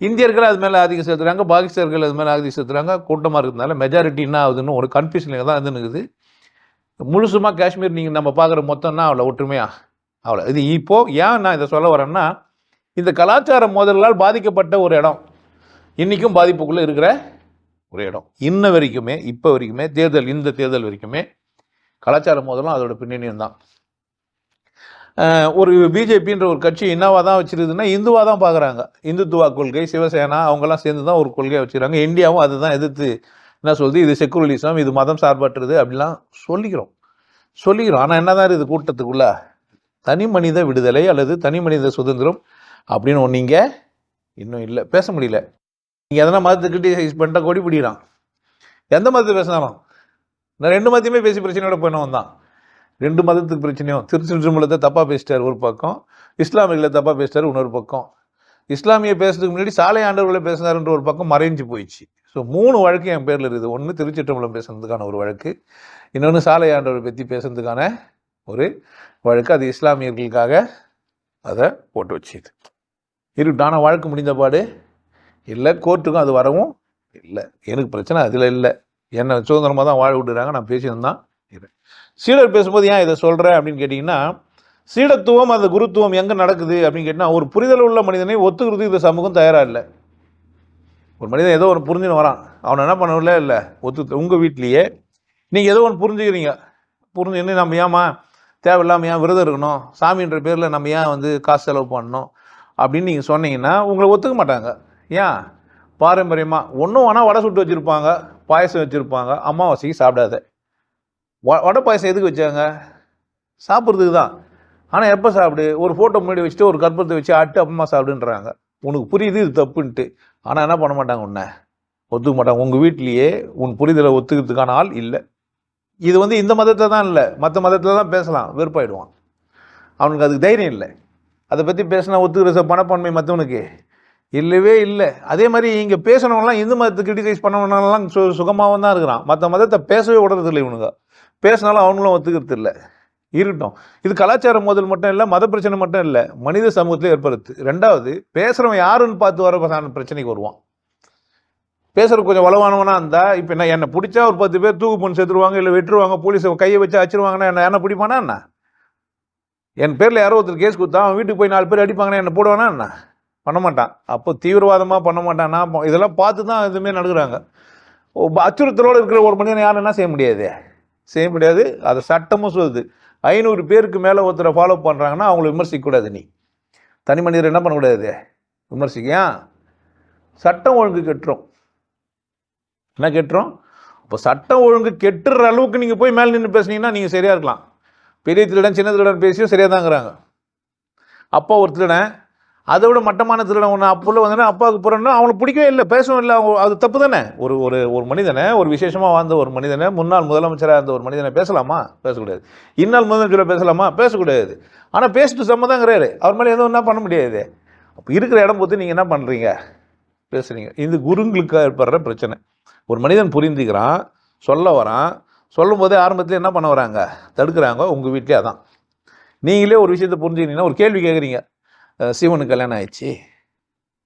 இந்தியர்கள் அது மேலே அதிகம் செலுத்துறாங்க, பாகிஸ்தான்கள் அது மேலே அதிகம் செலுத்துறாங்க. கூட்டமாக இருக்கிறதுனால மெஜாரிட்டி என்ன ஆகுதுன்னு ஒரு கன்ஃபியூஷனில் தான் இருந்துனுக்குது. முழுசுமாக காஷ்மீர் நீங்கள் நம்ம பார்க்குற மொத்தம்னா அவ்வளோ ஒற்றுமையா அவ்வளோ இது. இப்போது ஏன் நான் இதை சொல்ல வரேன்னா, இந்த கலாச்சார மோதல்களால் பாதிக்கப்பட்ட ஒரு இடம், இன்றைக்கும் பாதிப்புக்குள்ளே இருக்கிற ஒரு இடம். இன்ன வரைக்குமே இப்போ வரைக்குமே இந்த தேர்தல் வரைக்குமே கலாச்சார மோதலும் அதோட பின்னணியும் தான். ஒரு பிஜேபின்ற ஒரு கட்சி என்னவாக தான் வச்சுருக்குதுன்னா, இந்துவாக தான் பார்க்குறாங்க. இந்துத்துவா கொள்கை, சிவசேனா அவங்கெல்லாம் சேர்ந்து தான் ஒரு கொள்கையை வச்சுக்கிறாங்க. இந்தியாவும் அதை தான் எதிர்த்து என்ன சொல்லுது, இது செக்குலரிசம், இது மதம் சார்பற்றது அப்படிலாம் சொல்லிக்கிறோம். ஆனால் என்ன தான் இது கூட்டத்துக்குள்ள தனி மனித விடுதலை அல்லது தனி மனித சுதந்திரம் அப்படின்னு ஒன்று இங்கே இன்னும் இல்லை, பேச முடியல. நீங்கள் எதனா மதத்தை கிரிட்டிசைஸ் பண்ணிட்டா கொடி பிடிக்கிறான். எந்த மதத்தை பேசினாலும் நான் 2 மதத்தையுமே பேசி பிரச்சனையோட போயினவன் தான். 2 மதத்துக்கு பிரச்சனையும், திருச்சிற்றம்பலத்தை தப்பாக பேசிட்டார் ஒரு பக்கம், இஸ்லாமியர்களை தப்பாக பேசிட்டார் இன்னொரு பக்கம். இஸ்லாமிய பேசுறதுக்கு முன்னாடி சாலை ஆண்டவர்களை பேசினார்ன்ற ஒரு பக்கம் மறைஞ்சு போயிடுச்சு. ஸோ 3 வழக்கு என் பேரில் இருக்குது. ஒன்று திருச்சிற்றம்பலம் பேசுறதுக்கான ஒரு வழக்கு, இன்னொன்று சாலை ஆண்டவரை பற்றி பேசுறதுக்கான ஒரு வழக்கு. அது இஸ்லாமியர்களுக்காக அதை போட்டு வச்சுது இருட்டான வழக்கு முடிந்த பாடு இல்லை, கோர்ட்டுக்கும் அது வரவும் இல்லை. எனக்கு பிரச்சனை அதில் இல்லை, என்னை சுதந்திரமாக தான் வாழ விட்டுறாங்க, நான் பேசியிருந்தான். சீடர் பேசும்போது ஏன் இதை சொல்கிறேன் அப்படின்னு கேட்டிங்கன்னா, சீடத்துவம் அந்த குருத்துவம் எங்கே நடக்குது அப்படின்னு கேட்டிங்கன்னா, ஒரு புரிதல் உள்ள மனிதனை ஒத்துக்கிறதுக்கு இந்த சமூகம் தயாராக இல்லை. ஒரு மனிதன் ஏதோ ஒன்று புரிஞ்சுன்னு வரான், அவனை என்ன பண்ணவில்லை இல்லை உங்கள் வீட்லேயே நீங்கள் ஏதோ ஒன்று புரிஞ்சுன்னு நம்ம ஏமா தேவையில்லாமல் ஏன் விரதம் இருக்கணும், சாமின்ற பேரில் நம்ம ஏன் வந்து காசு செலவு பண்ணணும் அப்படின்னு நீங்கள் சொன்னீங்கன்னா உங்களை ஒத்துக்க மாட்டாங்க. ஏன்? பாரம்பரியமாக ஒன்றும் வேணால் வடை சுட்டு வச்சுருப்பாங்க, பாயசம் வச்சுருப்பாங்க, அமாவாசைக்கு சாப்பிடாத. வடை பாயசம் எதுக்கு வச்சாங்க? சாப்பிட்றதுக்கு தான். ஆனால் எப்போ சாப்பிடு, ஒரு ஃபோட்டோ முன்னாடி வச்சுட்டு ஒரு கற்பூரத்தை வச்சு ஆட்டு அப்பமா சாப்பிடுன்றாங்க. உனக்கு புரியுது இது தப்புன்ட்டு, ஆனால் என்ன பண்ண மாட்டாங்க, உன்னை ஒத்துக்க மாட்டாங்க. உங்கள் வீட்லேயே உன் புரிதலை ஒத்துக்கிறதுக்கான ஆள் இல்லை. இது வந்து இந்த மதத்தை தான் இல்லை, மற்ற மதத்தில் தான் பேசலாம், வெறுப்பாயிடுவான். அவனுக்கு அதுக்கு தைரியம் இல்லை. அதை பற்றி பேசினா ஒத்துக்கிற பணப்பன்மை மற்றவனுக்கு இல்லவே இல்லை. அதே மாதிரி இங்கே பேசினவங்களாம் இந்து மதத்தை கிரிட்டிசைஸ் பண்ணவனாலாம் சுகமாகவும் தான் இருக்கிறான். மற்ற மதத்தை பேசவே விடுறது இல்லை இவனுங்க. பேசினாலும் அவங்களும் ஒத்துக்கிறது இல்லை. இருக்கட்டும், இது கலாச்சார மோதல் மட்டும் இல்லை, மத பிரச்சனை மட்டும் இல்லை, மனித சமூகத்தில் ஏற்படுத்து. 2வது, பேசுகிறவன் யாருன்னு பார்த்து வர பிரச்சனைக்கு வருவான். பேசுகிற கொஞ்சம் வளவானவனா இருந்தால், இப்போ என்னை பிடிச்சா ஒரு 10 பேர் தூக்கு பொண்ணு சேர்த்துருவாங்க, இல்லை வெட்டுருவாங்க, போலீஸை கையை வச்சு அச்சிருவாங்கன்னா என்ன பிடிப்பானா என்ன? என் பேரில் யாரோ ஒருத்தர் கேஸ் கொடுத்தா அவன் வீட்டுக்கு போய் 4 பேர் அடிப்பாங்கன்னா என்ன போடுவானா என்ன? பண்ண மாட்டான். அப்போ தீவிரவாதமாக பண்ண மாட்டான்னா, இதெல்லாம் பார்த்து தான் இதுமாரி நடக்கிறாங்க. அச்சுறுத்தலோடு இருக்கிற ஒரு மனிதனை யாரும் என்ன செய்ய முடியாது. அதை சட்டமும் சொல்லுது. 500 பேருக்கு மேலே ஒருத்தரை ஃபாலோ பண்ணுறாங்கன்னா அவங்கள விமர்சிக்கக்கூடாது. நீ தனி மனிதர் என்ன பண்ணக்கூடாது, விமர்சிக்க. சட்டம் ஒழுங்கு கெட்டுரும். என்ன கெட்டுரும்? இப்போ சட்டம் ஒழுங்கு கெட்டுற அளவுக்கு நீங்கள் போய் மேலே நின்று பேசுனீங்கன்னா நீங்கள் சரியாக இருக்கலாம். பெரிய திருடன் சின்ன திருடன் பேசியும் சரியாக தாங்கிறாங்க. அப்பா ஒரு திருடன், அதை விட மட்டமான திருடன் ஒன்று அப்போ வந்தோன்னா அப்பாவுக்கு புறன்னா அவனுக்கு பிடிக்கவே இல்லை, பேசவும் இல்லை. அவங்க அது தப்பு தானே. ஒரு மனிதனை, ஒரு விசேஷமாக வாழ்ந்த ஒரு மனிதனை, முன்னாள் முதலமைச்சராக இருந்த ஒரு மனிதனை பேசலாமா? பேசக்கூடாது. இந்நாள் முதலமைச்சராக பேசலாமா? பேசக்கூடாது. ஆனால் பேசிட்டு சம்மதாங்கிறாரு, அவர் மேலே எதுவும் என்ன பண்ண முடியாது. அப்போ இருக்கிற இடம் பொறுத்து நீங்கள் என்ன பண்ணுறீங்க, பேசுகிறீங்க. இது குருங்களுக்கு ஏற்படுற பிரச்சனை. ஒரு மனிதன் புரிந்துக்கிறான், சொல்ல வரான், சொல்லும் போதே ஆரம்பத்தில் என்ன பண்ண வராங்க, தடுக்கிறாங்க. உங்கள் வீட்டிலே அதான். நீங்களே ஒரு விஷயத்தை புரிஞ்சுக்கிட்டீங்கன்னா, ஒரு கேள்வி கேட்குறீங்க. சிவனுக்கு கல்யாணம் ஆயிடுச்சு,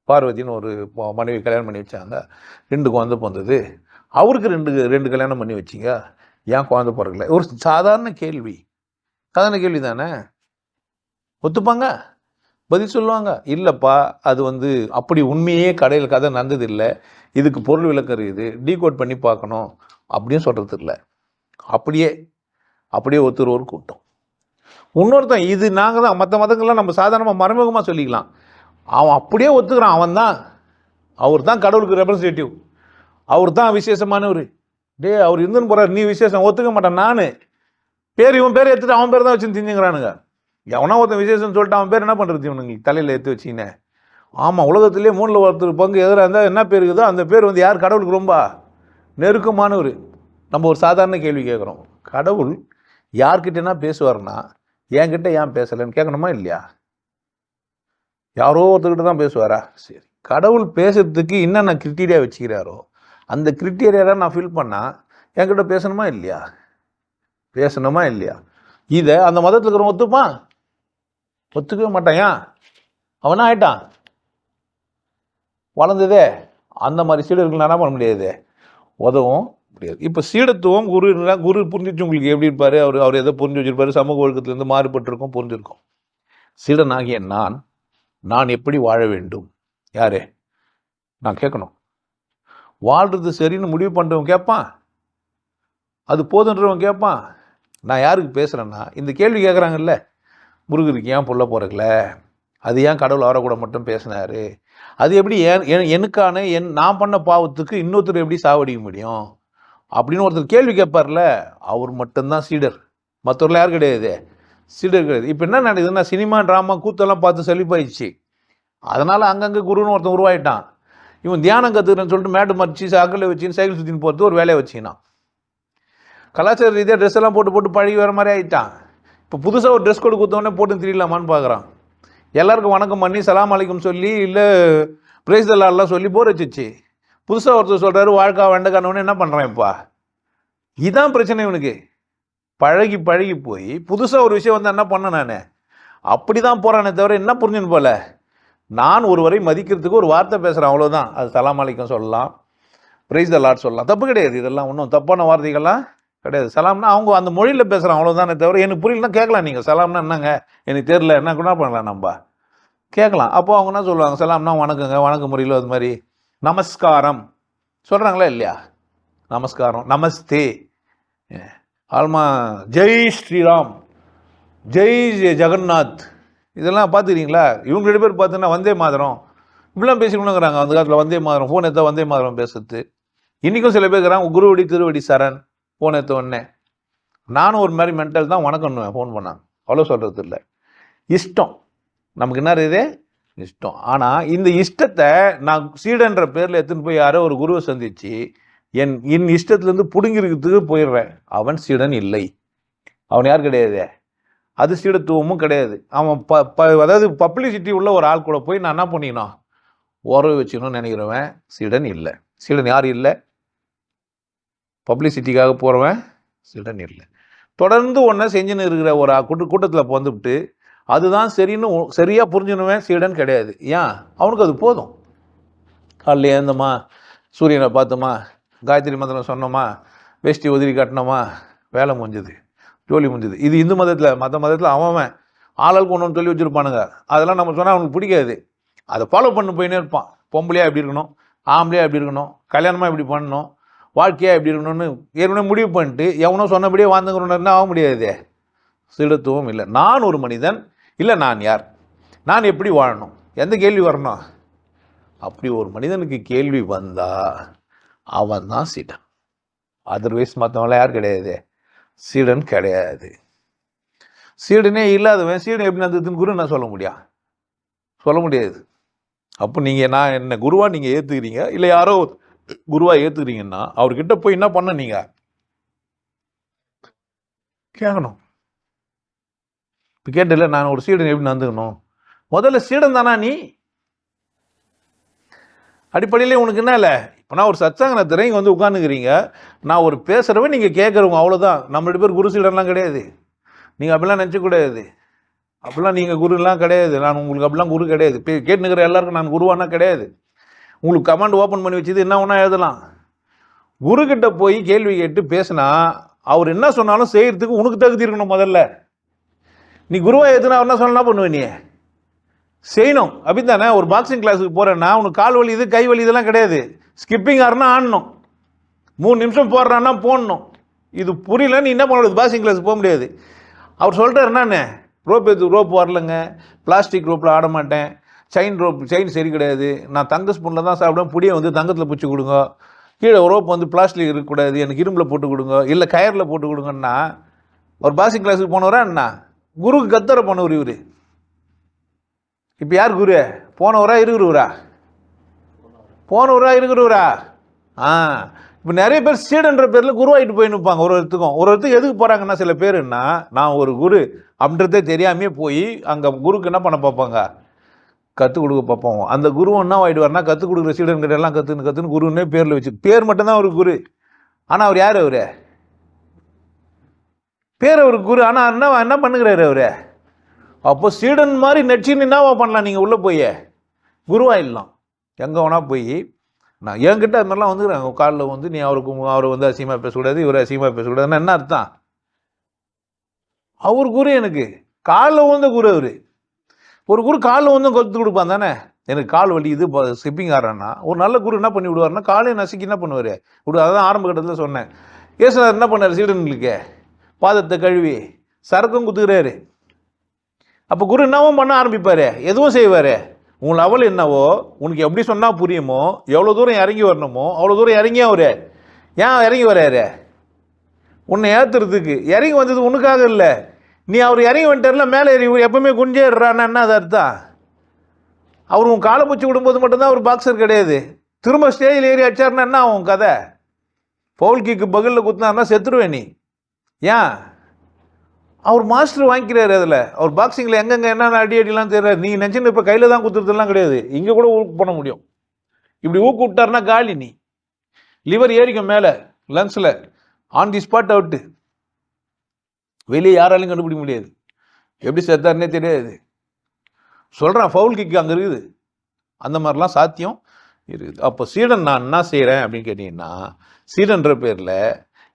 பார்வதின்னு ஒரு மனைவி கல்யாணம் பண்ணி வச்சாங்க, 2 குழந்தை பிறந்தது, அவருக்கு 2 கல்யாணம் பண்ணி வச்சிங்க, ஏன் குழந்தை பிறக்கல? ஒரு சாதாரண கேள்வி தானே. ஒத்துப்பாங்க? பதில் சொல்லுவாங்க, இல்லைப்பா அது வந்து அப்படி உண்மையே கடையில் கதை நடந்ததில்லை, இதுக்கு பொருள் விளக்கம் இருக்குது, டீகோட் பண்ணி பார்க்கணும் அப்படின்னு சொல்கிறது இல்லை. அப்படியே ஒருத்தர் ஒரு கூட்டம். இன்னொருத்தன், இது நாங்கள் தான், மற்ற மதங்கள்லாம் நம்ம சாதாரணமாக மறைமுகமாக சொல்லிக்கலாம். அவன் அப்படியே ஒத்துக்கிறான். அவர் தான் கடவுளுக்கு ரெப்ரசன்டேட்டிவ், அவர் தான் விசேஷமானவர், டே அவர் இருந்துன்னு போகிறார், நீ விசேஷம் ஒத்துக்க மாட்டேன். நான் இவன் பேர் எடுத்துட்டு அவன் பேர் தான் வச்சு திஞ்சுங்கிறானுங்க. எவனா ஒருத்தன் விசேஷம்னு சொல்லிட்டு அவன் பேர் என்ன பண்ணுறது இவனுங்களுக்கு தலையில் எடுத்து வச்சிங்கன்னு? ஆமாம், உலகத்திலே 3 பங்கு எதிராக இருந்தால் என்ன பேர் இருக்குதோ அந்த பேர் யார் கடவுளுக்கு ரொம்ப நெருக்கமானவர். நம்ம ஒரு சாதாரண கேள்வி கேட்குறோம், கடவுள் யார்கிட்டனா பேசுவார்னா என்கிட்ட ஏன் பேசலைன்னு கேட்கணுமா இல்லையா? யாரோ ஒருத்தர்கிட்ட தான் பேசுவாரா? சரி, கடவுள் பேசுறதுக்கு என்னென்ன கிரிட்டீரியா வச்சுக்கிறாரோ அந்த கிரிட்டீரியாவை நான் ஃபில் பண்ணால் என்கிட்ட பேசணுமா இல்லையா? பேசணுமா இல்லையா? இதை அந்த மதத்தில் இருக்கிறவன் ஒத்துப்பான்? ஒத்துக்கவே மாட்டான். ஏன்? அவனா ஆயிட்டான், வளர்ந்ததே. அந்த மாதிரி சீடர்கள் என்ன பண்ண முடியாது, உதவும் முடியாது. இப்போ சீடத்துவம் குரு புரிஞ்சிச்சு உங்களுக்கு எப்படி இருப்பார், அவர் எதை புரிஞ்சு வச்சிருப்பாரு, சமூக ஒழுக்கத்திலேருந்து மாறுபட்டிருக்கும், புரிஞ்சிருக்கும். சீடனாகிய நான் எப்படி வாழ வேண்டும், யாரு நான் கேட்கணும். வாழ்றது சரின்னு முடிவு பண்ணுறவன் கேட்பான், அது போதுன்றவன் கேட்பான். நான் யாருக்கு பேசுகிறேன்னா, இந்த கேள்வி கேட்குறாங்கல்ல, முருகருக்கு ஏன் புள்ள போகிறக்கல, அது ஏன் கடவுள் அவரை கூட மட்டும் பேசினார், அது எப்படி எனக்கான நான் பண்ண பாவத்துக்கு இன்னொருத்தர் எப்படி சாவடிக்க முடியும் அப்படின்னு ஒருத்தர் கேள்வி கேட்பார்ல, அவர் மட்டும்தான் சீடர். மற்றவர்கள் யாரும் கிடையாது, சீடர் கிடையாது. இப்போ என்ன நடக்குதுன்னா, சினிமா ட்ராமா கூத்தெல்லாம் பார்த்து செழிப்பாயிடுச்சு. அதனால் அங்கங்கே குருன்னு ஒருத்தன் உருவாயிட்டான். இவன் தியானம் கற்றுக்கிறேன்னு சொல்லிட்டு மேட்டு மறிச்சு அக்கலை வச்சுன்னு சைக்கிள் சுற்றின்னு போகிறது ஒரு வேலையை வச்சுக்கினான். கலாச்சார ரீதியாக ட்ரெஸ் எல்லாம் போட்டு பழகி வர மாதிரி ஆகிட்டான். இப்போ புதுசாக ஒரு ட்ரெஸ் கோடு கொடுத்தோடனே போட்டு தெரியலாமான்னு பார்க்குறான். எல்லாருக்கும் வணக்கம் பண்ணி சலாம் அலைக்கும் சொல்லி இல்லை பிரைஸ் எல்லாம் சொல்லி போர் வச்சிச்சு. புதுசாக ஒருத்தர் சொல்கிறாரு வாழ்க்கை வெண்டக்கானவனு என்ன பண்ணுறான்? இப்போ இதுதான் பிரச்சனை இவனுக்கு. பழகி போய் புதுசாக ஒரு விஷயம் என்ன பண்ணேன் நான் அப்படி தான் போகிறானே தவிர என்ன புரிஞ்சுன்னு போல, நான் ஒருவரை மதிக்கிறதுக்கு ஒரு வார்த்தை பேசுகிறேன், அவ்வளோதான். அது சலாம் அலைக்கும் சொல்லலாம், பிரைஸ் த லார்ட் சொல்லலாம், தப்பு கிடையாது. இதெல்லாம் ஒன்றும் தப்பான வார்த்தைகள்லாம் கிடையாது. சலாம்னா அவங்க அந்த மொழியில் பேசுகிறான், அவ்வளோதானே தவிர எனக்கு புரியலன்னா கேட்கலாம். நீங்கள் சலாம்னா என்னங்க எனக்கு தெரியல என்ன கூட பண்ணலாம், நம்ம கேட்கலாம். அப்போது அவங்க என்ன சொல்லுவாங்க, சலாம்னா வணக்கங்க, வணக்க முறையில் அது மாதிரி நமஸ்காரம் சொல்கிறாங்களா இல்லையா? நமஸ்காரம், நமஸ்தே, ஆல்மா ஜெய் ஸ்ரீராம், ஜெய் ஜெகநாத், இதெல்லாம் பார்த்துக்கிறீங்களா? இவங்க 2 பேர் பார்த்தீங்கன்னா வந்தே மாதரம் இப்படிலாம் பேசிக்கணுங்கிறாங்க. அந்த காலத்தில் வந்தே மாதரம் ஃபோன் எடுத்தால் வந்தே மாதரம் பேசுறது. இன்றைக்கும் சில பேர் இருக்கிறாங்க குருவடி திருவடி சரண் ஃபோன் எடுத்த உடனே. நானும் ஒரு மாதிரி மென்டல் தான் வணக்கம்னுவேன் ஃபோன் பண்ணாங்க, அவ்வளோ சொல்கிறது இல்லை. இஷ்டம் நமக்கு என்ன இருக்குது, இஷ்டம். ஆனால் இந்த இஷ்டத்தை நான் சீடன்ற பேரில் எடுத்துன்னு போய் யாரோ ஒரு குருவை சந்தித்து என் இஷ்டத்துலேருந்து பிடுங்கிருக்கிறதுக்கு போயிடுறேன். அவன் சீடன் இல்லை, அவன் யார் கிடையாது, அது சீடத்துவமும் கிடையாது. அவன் அதாவது பப்ளிசிட்டி உள்ள ஒரு ஆள் கூட போய் நான் என்ன பண்ணிக்கணும், உறவு வச்சுக்கணும்னு நினைக்கிறவன் சீடன் இல்லை. சீடன் யார் இல்லை? பப்ளிசிட்டிக்காக போகிறவன் சீடன் இல்லை. தொடர்ந்து ஒன்றை செஞ்சுன்னு இருக்கிற ஒரு கூட்டத்தில் வந்துவிட்டு அதுதான் சரின்னு சரியாக புரிஞ்சுனுவேன் சீடன் கிடையாது. ஏன்? அவனுக்கு அது போதும். காலையில் ஏந்தோமா, சூரியனை பார்த்தோமா, காயத்ரி மந்திரம் சொன்னோமா, வேஷ்டி உதிரி கட்டினோமா, வேலை முடிஞ்சுது, ஜோலி முடிஞ்சுது. இது இந்து மதத்தில். மற்ற மதத்தில் அவன் ஆளுக்கு ஒன்று சொல்லி வச்சுருப்பானுங்க. அதெல்லாம் நம்ம சொன்னால் அவனுக்கு பிடிக்காது. அதை ஃபாலோ பண்ணி போயினே இருப்பான். பொம்பளையாக எப்படி இருக்கணும், ஆம்பளையாக எப்படி இருக்கணும், கல்யாணமாக எப்படி பண்ணணும், வாழ்க்கையாக எப்படி இருக்கணும்னு ஏற்கனவே முடிவு பண்ணிட்டு எவனோ சொன்னபடியே வாழ்ந்துக்கணும்னா ஆக முடியாது. சீடத்துவம் இல்லை. நான் ஒரு மனிதன் இல்லை, நான் யார், நான் எப்படி வாழணும், எந்த கேள்வி வரணும்? அப்படி ஒரு மனிதனுக்கு கேள்வி வந்தால் அவன் தான் சீடன். அதர்வைஸ் மற்றவங்களாம் யார் கிடையாது, சீடன் கிடையாது. சீடனே இல்லாதவன் சீடன் எப்படி நடந்ததுன்னு குரு நான் சொல்ல முடியாது. அப்போ நீங்கள் நான் என்ன குருவாக நீங்கள் ஏற்றுக்கிறீங்க இல்லை யாரோ குருவாக ஏற்றுக்கிறீங்கன்னா அவர்கிட்ட போய் என்ன பண்ண நீங்கள் கேட்கணும். இப்போ கேட்டல நான் ஒரு சீடன் எப்படி நடந்துக்கணும், முதல்ல சீடன் தானா நீ? அடிப்படையிலே உனக்கு என்ன இல்லை, இப்போ நான் ஒரு சத்சங்க திரைங்க வந்து உட்காந்துக்கிறீங்க, நான் ஒரு பேசுகிறவன் நீங்கள் கேட்குறவங்க, அவ்வளோதான். நம்ம 2 பேர் குரு சீடன்லாம் கிடையாது. நீங்கள் அப்படிலாம் நினச்சக்கூடாது. அப்படிலாம் நீங்கள் குருலாம் கிடையாது. நான் உங்களுக்கு அப்படிலாம் குரு கிடையாது. கேட்டுனுக்கிற எல்லாருக்கும் நான் குருவானா கிடையாது. உங்களுக்கு கமாண்ட் ஓப்பன் பண்ணி வச்சுது என்ன ஒன்றா எழுதலாம். குருக்கிட்ட போய் கேள்வி கேட்டு பேசினா அவர் என்ன சொன்னாலும் செய்கிறதுக்கு உனக்கு தகுதி இருக்கணும். முதல்ல நீ குருவாக எதுனா அவர் என்ன சொன்னா பண்ணுவேன், நீ செய்யணும். அப்படி தானே? ஒரு பாக்ஸிங் கிளாஸுக்கு போகிறேன்னா உனக்கு கால் வலி இது கை வலி இதெல்லாம் கிடையாது. ஸ்கிப்பிங் ஆறுனா ஆடணும், 3 நிமிஷம் போடுறான்னா போடணும். இது புரியல, நீ என்ன பண்ண பாக்ஸிங் கிளாஸுக்கு போக முடியாது. அவர் சொல்கிறார் என்னன்னு, ரோப் வரலைங்க, பிளாஸ்டிக் ரோப்பில் ஆட மாட்டேன், செயின் சரி கிடையாது, நான் தங்க ஸ்பூனில் தான் சாப்பிடுவேன், புடியை வந்து தங்கத்தில் பிடிச்சி கொடுங்க, கீழே ரோப் வந்து பிளாஸ்டிக் இருக்கக்கூடாது, எனக்கு இரும்பில் போட்டு கொடுங்க, இல்லை கயரில் போட்டு கொடுங்கன்னா ஒரு பாக்ஸிங் கிளாஸுக்கு போனவரா என்ன? குருக்கு கத்தரை போனவர் இவர். இப்போ யார் குரு? போனவரா இருக்கிறவரா? போனவரா இருக்கிறவரா? இப்போ நிறைய பேர் சீடன்ற பேரில் குருவாயிட்டு போய் நிற்பாங்க. ஒரு ஒருத்துக்கு எதுக்கு போகிறாங்கன்னா, சில பேருன்னா நான் ஒரு குரு அப்படின்றதே தெரியாமே போய் அங்கே குருக்கு என்ன பண்ண பார்ப்பாங்க, கற்றுக் கொடுக்க பார்ப்போம். அந்த குரு என்ன ஆகிடுவார்னா, கற்றுக் கொடுக்குற சீடன்கிட்ட எல்லாம் கற்றுன்னு குருன்னே பேரில் வச்சு, பேர் மட்டும்தான் ஒரு குரு. ஆனால் அவர் யார்? அவர் பேர் அவருக்கு குரு, ஆனால் என்ன பண்ணுகிறாரு அவர்? அப்போ சீடன் மாதிரி நெச்சின்னு என்னவா பண்ணலாம்? நீங்கள் உள்ளே போய் குருவாயிடலாம். எங்கே வேணா போய் நான் என்கிட்ட அது மாதிரிலாம் வந்துக்கிறாங்க. காலில் வந்து நீ அவரை வந்து அசிங்கமாக பேசக்கூடாது, இவரை அசிங்கமாக பேசக்கூடாதுன்னா என்ன அர்த்தம்? அவர் குரு எனக்கு காலில் வந்து குரு. அவர் ஒரு குரு காலில் வந்து கற்றுக் கொடுப்பான் தானே. எனக்கு கால் வலி இது ஸ்கிப்பிங் ஆடுறேன்னா ஒரு நல்ல குரு என்ன பண்ணி விடுவார்னா, காலையை நசுக்கி என்ன பண்ணுவார் விடு. அதான் ஆரம்ப கட்டத்தில் சொன்னேன். ஏசுனார் என்ன பண்ணார்? சீடனுக்கு பாதத்தை கழுவி சரக்கும் குத்துக்கிறாரு. அப்போ குரு என்னவும் பண்ண ஆரம்பிப்பார், எதுவும் செய்வார். உன் லெவல் என்னவோ, உனக்கு எப்படி சொன்னால் புரியுமோ, எவ்வளோ தூரம் இறங்கி வரணுமோ அவ்வளோ தூரம் இறங்கி அவர் ஏன் இறங்கி வர்றாரு? உன்னை ஏற்றுறதுக்கு இறங்கி வந்தது உனக்காக இல்லை. நீ அவர் இறங்கி வந்துட்டார்ல, மேலே ஏறி எப்பவுமே குஞ்சேறான்னா என்ன அது அர்த்தம்? அவர் உன் காலை பூச்சி விடும்போது மட்டும்தான் அவர் பாக்ஸர் கிடையாது. திரும்ப ஸ்டேஜில் ஏறி அடிச்சாருன்னா என்ன ஆகும் கதை? பவுல் கிக்கு பகலில் குத்தினார்னா செத்துருவேன் நீ. ஏன்? அவர் மாஸ்டர் வாங்கிக்கிறாரு. அதில் அவர் பாக்ஸிங்கில் எங்கெங்கே என்னென்ன அடிலாம் தெரியாது. நீங்கள் நினச்சின்னு இப்போ கையில் தான் குத்துறதுலாம் கிடையாது, இங்கே கூட ஊக்கு பண்ண முடியும். இப்படி ஊக்கு விட்டார்னா காலி. நீ லிவர் ஏறிக்கும் மேலே லங்ஸில், ஆன் தி ஸ்பாட் அவுட்டு. வெளியே யாராலையும் கண்டுபிடிக்க முடியாது, எப்படி செத்தாருன்னே தெரியாது. சொல்கிறேன், ஃபவுல் கிக்கு அங்கே இருக்குது. அந்த மாதிரிலாம் சாத்தியம் இருக்குது. அப்போ சீடன் நான் என்ன செய்கிறேன் அப்படின்னு கேட்டிங்கன்னா, சீடன்ற பேரில்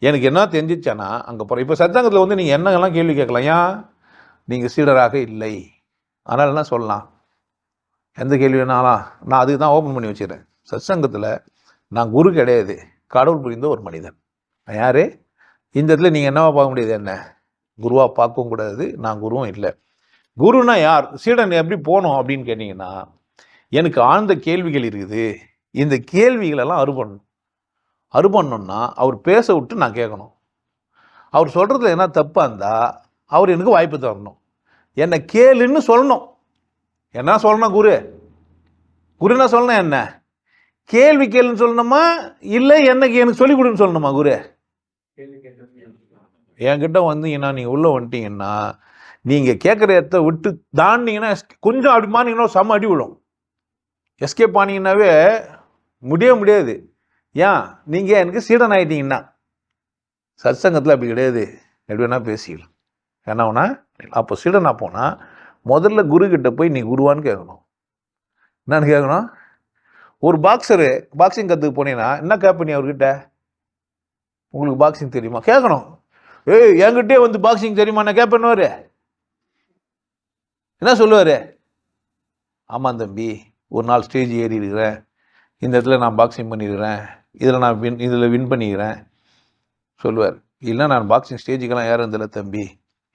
எனக்கு என்ன தெரிஞ்சிச்சானா அங்கே போகிறேன். இப்போ சத்சங்கத்தில் வந்து நீங்கள் என்னெல்லாம் கேள்வி கேட்கலாம். ஏன் நீங்கள் சீடராக இல்லை, அதனால் என்ன சொல்லலாம், எந்த கேள்வி வேணாலும் நான் அதுக்கு தான் ஓப்பன் பண்ணி வச்சுக்கிறேன். சத்சங்கத்தில் நான் குரு கிடையாது, கடவுள் புரிந்த ஒரு மனிதன். நான் யார்? இந்த இடத்துல நீங்கள் என்னவா பார்க்க முடியாது, என்ன குருவாக பார்க்கவும் கூடாது, நான் குருவும் இல்லை. குருனா யார்? சீடன் எப்படி போகணும் அப்படின்னு கேட்டிங்கன்னா, எனக்கு ஆழ்ந்த கேள்விகள் இருக்குது, இந்த கேள்விகளெல்லாம் அறுபண்ணணும்னா அவர் பேச விட்டு நான் கேட்கணும். அவர் சொல்கிறதுல என்ன தப்பாக இருந்தால் அவர் எனக்கு வாய்ப்பு தரணும், என்னை கேளுன்னு சொல்லணும். என்ன சொல்லணும்? குருன்னா சொல்லணும், என்ன கேள்வி கேளுன்னு சொல்லணுமா, இல்லை எனக்கு சொல்லிக் கொடுன்னு சொல்லணுமா? குரு என்கிட்ட வந்தீங்கன்னா, நீங்கள் உள்ளே வந்துட்டீங்கன்னா, நீங்கள் கேட்குற இடத்த விட்டு தாண்டிங்கன்னா கொஞ்சம் அப்படி மாறிங்கன்னா செம்ம அடி விடும். எஸ்கேப் ஆனீங்கன்னாவே முடியாது. ஏன்? நீங்கள் எனக்கு சீடன் ஆகிட்டீங்கன்னா. சத்சங்கத்தில் அப்படி கிடையாது, எப்படி வேணா பேசிக்கலாம். என்னன்னா அப்போ சீடனா போனால் முதல்ல குருக்கிட்ட போய் நீ குருவான்னு கேட்கணும். என்னன்னு கேட்கணும்? ஒரு பாக்ஸரு பாக்ஸிங் கற்றுக்கு போனீங்கன்னா என்ன கேட்ப நீ அவர்கிட்ட? உங்களுக்கு பாக்ஸிங் தெரியுமா கேட்கணும். என்கிட்டே வந்து பாக்ஸிங் தெரியுமா நான் கேட்பேன்னுவார். என்ன சொல்லுவார்? ஆமாம் தம்பி, ஒரு நாள் ஸ்டேஜ் ஏறி இருக்கிறேன், இந்த இடத்துல நான் பாக்ஸிங் பண்ணியிருக்கிறேன், இதில் வின் பண்ணிக்கிறேன் சொல்லுவார். இல்லை நான் பாக்ஸிங் ஸ்டேஜுக்கெல்லாம் ஏறதில்லை தம்பி,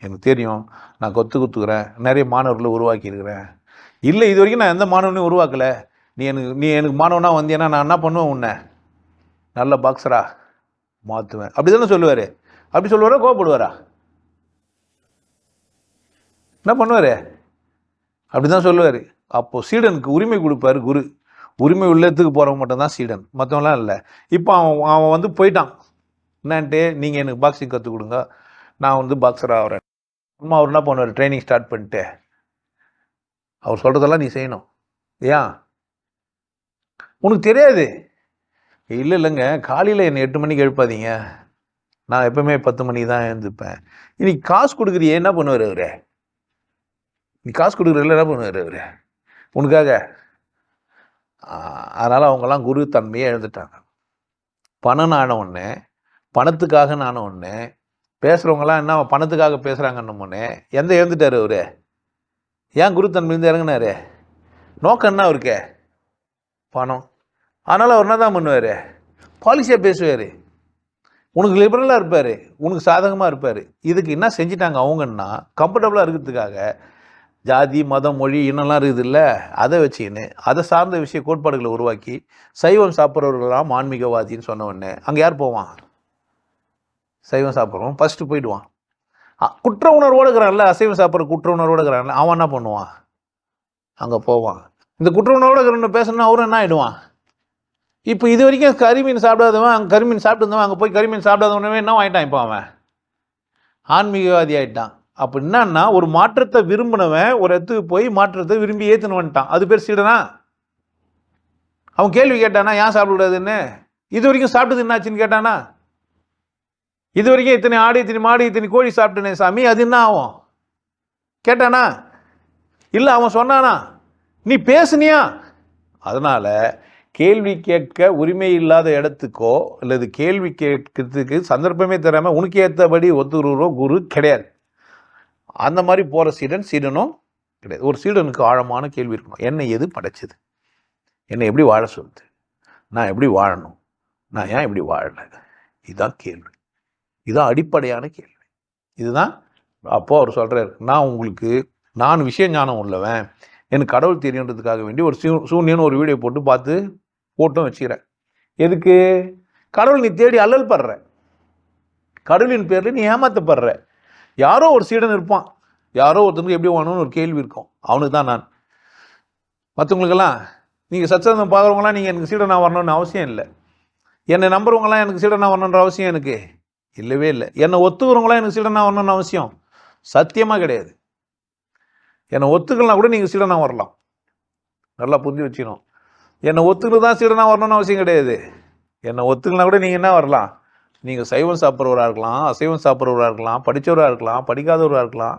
எனக்கு தெரியும், நான் குத்துக்கிறேன், நிறைய மாணவர்களை உருவாக்கியிருக்கிறேன். இல்லை இது வரைக்கும் நான் எந்த மாணவனையும் உருவாக்கலை, நீ எனக்கு மாணவனாக வந்தீங்கன்னா நான் என்ன பண்ணுவேன், உன்னை நல்ல பாக்ஸரா மாற்றுவேன் அப்படி தானே சொல்லுவார். அப்படி சொல்லுவாரா கோவப்படுவாரா? என்ன பண்ணுவார்? அப்படி தான் சொல்லுவார். அப்போது சீடனுக்கு உரிமை கொடுப்பார் குரு. உரிமை உள்ளத்துக்கு போகிறவங்க மட்டும்தான் சீடன், மற்றவங்களாம் இல்லை. இப்போ அவன் வந்து போயிட்டான். என்னான்ட்டு, நீங்கள் எனக்கு பாக்ஸிங் கற்றுக் கொடுங்க, நான் வந்து பாக்ஸராக ஆகிறேன். அம்மா அவர் என்ன பண்ணுவார்? ட்ரைனிங் ஸ்டார்ட் பண்ணிட்டு அவர் சொல்கிறதெல்லாம் நீ செய்யணும். ஏன்? உனக்கு தெரியாது. இல்லைங்க, காலையில் என்னை 8 மணிக்கு எழுப்பாதீங்க, நான் எப்பவுமே 10 மணிக்கு தான் எழுந்துப்பேன். இன்னைக்கு காசு கொடுக்குறியே, என்ன பண்ணுவார் அவர்? நீ காசு கொடுக்குறதுல என்ன பண்ணுவார் அவர் உனக்காக? அதனால் அவங்கெல்லாம் குரு தன்மையே எழுந்துட்டாங்க. பணம் ஆன ஒன்று, பணத்துக்காக ஆன ஒன்று, பேசுகிறவங்களாம் என்ன பணத்துக்காக பேசுகிறாங்கன்னு ஒன்று, எந்த எழுந்துட்டார் அவர்? ஏன் குருத்தன்மையிலேருந்து இறங்கினார்? நோக்கம் என்ன அவருக்கு? பணம். அதனால் அவர் என்ன தான் பண்ணுவார்? பாலிசியாக பேசுவார், உனக்கு லிபரலாக இருப்பார், உனக்கு சாதகமாக இருப்பார். இதுக்கு என்ன செஞ்சிட்டாங்க அவங்கன்னா, கம்ஃபர்டபுளாக இருக்கிறதுக்காக ஜாதி மதம் மொழி இன்னெல்லாம் இருக்குது இல்லை, அதை வச்சுக்கின்னு அதை சார்ந்த விஷய கோட்பாடுகளை உருவாக்கி சைவம் சாப்பிட்றவர்களாம் ஆன்மீகவாதின்னு சொன்ன உடனே அங்கே யார் போவான்? சைவம் சாப்பிட்றவன் ஃபஸ்ட்டு போயிடுவான். குற்ற உணர்வோடு இருக்கிறான்ல, அசைவம் சாப்பிட்ற குற்ற உணர்வோடு இருக்கிறான்ல, அவன் என்ன பண்ணுவான்? அங்கே போவான். இந்த குற்ற உணர்வோடு இருக்கிறவன் பேசணும்னா அவரும் என்ன ஆகிடுவான்? இப்போ இது வரைக்கும் கறிமீன் சாப்பிடாதவன் அங்கே கறிமீன் சாப்பிட்டு இருந்தவன் அங்கே போய் கறிமீன் சாப்பிடாதவனவே என்ன ஆகிட்டான்? இப்போ அவன் ஆன்மீகவாதி ஆகிட்டான். அப்போ என்னன்னா, ஒரு மாற்றத்தை விரும்பினவன் ஒரு இடத்துக்கு போய் மாற்றத்தை விரும்பி ஏற்றுன்னு வந்துட்டான். அது பேர் சீடனா? அவன் கேள்வி கேட்டானா ஏன் சாப்பிடக்கூடாதுன்னு? இது வரைக்கும் சாப்பிட்டது என்னாச்சுன்னு கேட்டானா? இது வரைக்கும் இத்தனை ஆடு இத்தனை மாடு இத்தனை கோழி சாப்பிட்டேனே சாமி, அது என்ன ஆகும் கேட்டானா? இல்லை, அவன் சொன்னானா? நீ பேசுனியா? அதனால கேள்வி கேட்க உரிமை இல்லாத இடத்துக்கோ அல்லது கேள்வி கேட்கறதுக்கு சந்தர்ப்பமே தராமல் உனக்கு ஏற்றபடி ஒத்துருவோ குரு கிடையாது. அந்த மாதிரி போகிற சீடனும் கிடையாது. ஒரு சீடனுக்கு ஆழமான கேள்வி இருக்கணும். என்னை எது படைச்சது? என்னை எப்படி வாழ சொல்லுது? நான் எப்படி வாழணும்? நான் ஏன் இப்படி வாழலை? இதுதான் கேள்வி. இதுதான் அடிப்படையான கேள்வி. இதுதான் அப்போ அவர் சொல்கிறார், நான் விஷய ஞானம் உள்ளவன், எனக்கு கடவுள் தெரியுன்றதுக்காக வேண்டி ஒரு சூன்யன்னு ஒரு வீடியோ போட்டும் வச்சுக்கிறேன். எதுக்கு? கடவுள் நீ தேடி அல்லல் படுற, கடவுளின் பேரில் நீ ஏமாத்தப்படுற. யாரோ ஒரு சீடன் இருப்பான், யாரோ ஒருத்தனுக்கு எப்படி வாழணும்னு ஒரு கேள்வி இருக்கும், அவனுக்கு தான் நான். மற்றவங்களுக்கெல்லாம் நீங்கள் சத்சங்கம் பார்க்குறவங்களாம் நீங்கள் எனக்கு சீடனாக வரணும்னு அவசியம் இல்லை. என்னை நம்புறவங்களாம் எனக்கு சீடனாக வரணுன்ற அவசியம் எனக்கு இல்லவே இல்லை. என்னை ஒத்துக்கிறவங்களாம் எனக்கு சீடனாக வரணும்னு அவசியம் சத்தியமாக கிடையாது. என்னை ஒத்துக்கலாம் கூட நீங்கள் சீடனாக வரலாம். நல்லா புரிஞ்சு வச்சுக்கணும். என்னை ஒத்துக்கிறது தான் சீடனாக வரணும்னு அவசியம் கிடையாது. என்னை ஒத்துக்கலாம் கூட நீங்கள் என்ன வரலாம்? நீங்கள் சைவம் சாப்பிட்றவராக இருக்கலாம், அசைவம் சாப்பிட்றவராக இருக்கலாம், படித்தவராக இருக்கலாம், படிக்காதவராக இருக்கலாம்,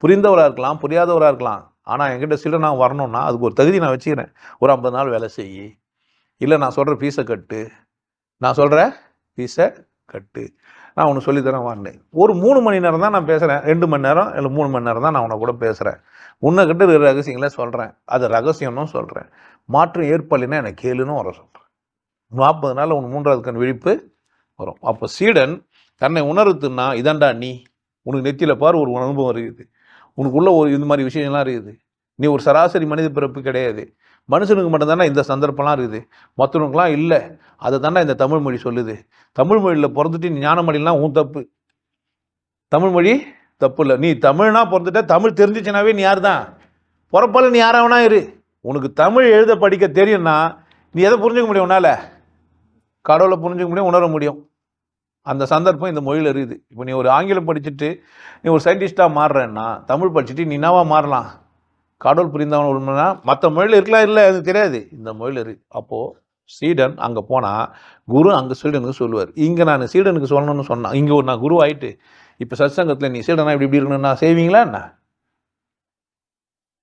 புரிந்தவராக இருக்கலாம், புரியாதவராக இருக்கலாம். ஆனால் என்கிட்ட சீடனாக வரணும்னா அதுக்கு ஒரு தகுதி நான் வச்சுக்கிறேன். ஒரு 50 நாள் வேலை செய்யி, இல்லை நான் சொல்கிற ஃபீஸை கட்டு, நான் உனக்கு சொல்லித்தரேன் வான்னு. ஒரு 3 மணி நேரம் தான் நான் பேசுகிறேன், 2 மணி நேரம் இல்லை 3 மணி நேரம் தான் நான் உன்னை கூட பேசுகிறேன். உன்னைக்கிட்ட இருக்கிற ரகசியங்களே சொல்கிறேன், அது ரகசியம்னு சொல்கிறேன். மாற்றம் ஏற்படலைன்னா எனக்கு கேளுன்னு வர சொல்கிறேன். 40 நாள் உனக்கு 3வது கண் விழிப்பு வரும். அப்போ சீடன் தன்னை உணர்த்துன்னா, இதாண்டா நீ, உனக்கு நெத்தியில் பாரு ஒரு அனுபவம் இருக்குது, உனக்குள்ள ஒரு இந்த மாதிரி விஷயம்லாம் இருக்குது, நீ ஒரு சராசரி மனித பிறப்பு கிடையாது, மனுஷனுக்கு மட்டும்தானே இந்த சந்தர்ப்பம்லாம் இருக்குது, மற்றவனுக்குலாம் இல்லை. அதை தானே இந்த தமிழ் மொழி சொல்லுது. தமிழ் மொழியில் பிறந்துட்டு நீ ஞானமொழிலாம் உன் தப்பு, தமிழ் மொழி தப்பு இல்லை. நீ தமிழ்னா பிறந்துட்ட, தமிழ் தெரிஞ்சிச்சுனாவே நீ யார் தான்? பிறப்பால நீ யாராவனா இரு. உனக்கு தமிழ் எழுத படிக்க தெரியும்னா நீ எதை புரிஞ்சுக்க முடியும்? உன்னால் கடவுளை புரிஞ்சுக்க முடியும், உணர முடியும். அந்த சந்தர்ப்பம் இந்த மொழியில் இருக்குது. இப்போ நீ ஒரு ஆங்கிலம் படிச்சுட்டு நீ ஒரு சயின்டிஸ்டாக மாறுறேன்னா, தமிழ் படிச்சுட்டு நீ என்னவா மாறலாம்? கடவுள் புரிந்தவன் உண்மைனா மற்ற மொழியில் இருக்கலாம், இல்லை அது தெரியாது, இந்த மொழியில் இருக்குது. அப்போது சீடன் அங்கே போனால் குரு அங்கே சீடனுக்கு சொல்லுவார். இங்கே நான் சீடனுக்கு சொல்லணும்னு சொன்னான், இங்கே நான் குரு ஆகிட்டு இப்போ சத்சங்கத்தில் நீ சீடனா இப்படி இருக்கணும்னா செய்வீங்களா என்ன?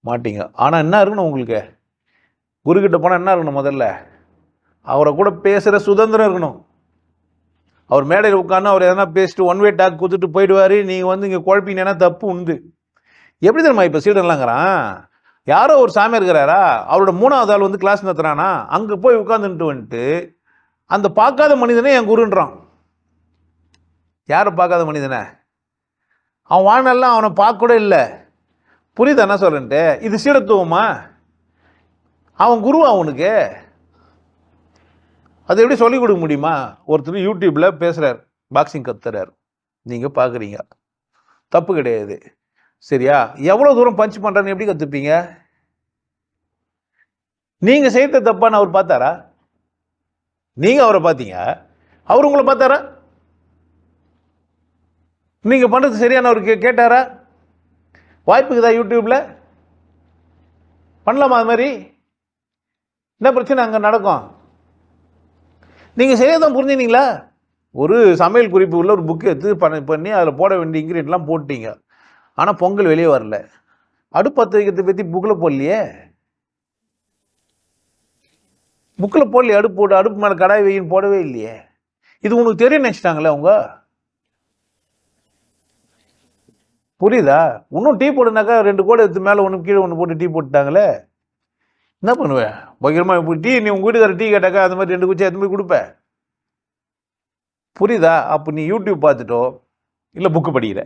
மாட்டீங்க. ஆனால் என்ன இருக்கணும் உங்களுக்கு? குருக்கிட்ட போனால் என்ன இருக்கணும்? முதல்ல அவரை கூட பேசுகிற சுதந்திரம் இருக்கணும். அவர் மேடையில் உட்காந்து அவர் எதனா பேசிட்டு ஒன் வே டாக் கொடுத்துட்டு போயிடுவார். நீங்கள் இங்கே குழப்பிங்கன்னா தப்பு உண்டு. எப்படி தெரியுமா இப்போ சீடன்லாங்கிறான்? யாரோ ஒரு சாமி இருக்கிறாரா, அவரோட 3வது ஆள் கிளாஸ் நடத்துறானா, அங்கே போய் உட்காந்துட்டு அந்த பார்க்காத மனிதனே என் குருன்றான். யாரை பார்க்காத மனிதனை? அவன் வாழ்நாள்லாம் அவனை பார்க்க கூட இல்லை. புரியுது என்ன சொல்றேன்ட்டு? இது சீடத்துவமா? அவன் குரு அவனுக்கு அது எப்படி சொல்லிக் கொடுக்க முடியுமா? ஒருத்தர் யூடியூப்ல பேசுறார், பாக்ஸிங் கத்துறார், நீங்க பார்க்குறீங்க, தப்பு கிடையாது, சரியா? எவ்வளோ தூரம் பஞ்ச் பண்ணுறான்னு எப்படி கற்றுப்பீங்க? நீங்கள் செய்த தப்பான்னு அவர் பார்த்தாரா? நீங்கள் அவரை பார்த்தீங்க, அவர் உங்களை பார்த்தாரா? நீங்கள் பண்ணுறது சரியான அவருக்கு கேட்டாரா? வாய்ப்புக்குதா யூடியூப்பில்? பண்ணலாமா? அது மாதிரி என்ன பிரச்சனை அங்கே நடக்கும்? நீங்கள் சரியாக தான் புரிஞ்சுனீங்களா? ஒரு சமையல் குறிப்பு உள்ள ஒரு புக்கு எடுத்து பண்ணி அதில் போட வேண்டிய இன்க்ரீடியன்ட்லாம் போட்டிங்க. ஆனால் பொங்கல் வெளியே வரல. அடுப்பு பற்ற வைக்கிறத பற்றி புக்கில் போடலையே. புக்கில் போடலையே. அடுப்பு மேலே கடாய் வையின்னு போடவே இல்லையே. இது உனக்கு தெரியும் நினச்சிட்டாங்களே அவங்க. புரியுதா? இன்னும் டீ போடுனாக்கா 2 கோடை எடுத்து மேலே ஒன்று கீழே ஒன்று போட்டு டீ போட்டுட்டாங்களே. என்ன பண்ணுவேன்? பகிரமா இப்போ டீ நீ உங்கள் வீட்டுக்கார டீ கேட்டாக்கா அந்த மாதிரி 2 குச்சி எடுத்து போய் கொடுப்பேன். புரியுதா? அப்போ நீ யூடியூப் பார்த்துட்டோ இல்லை புக்கு படிக்கிற,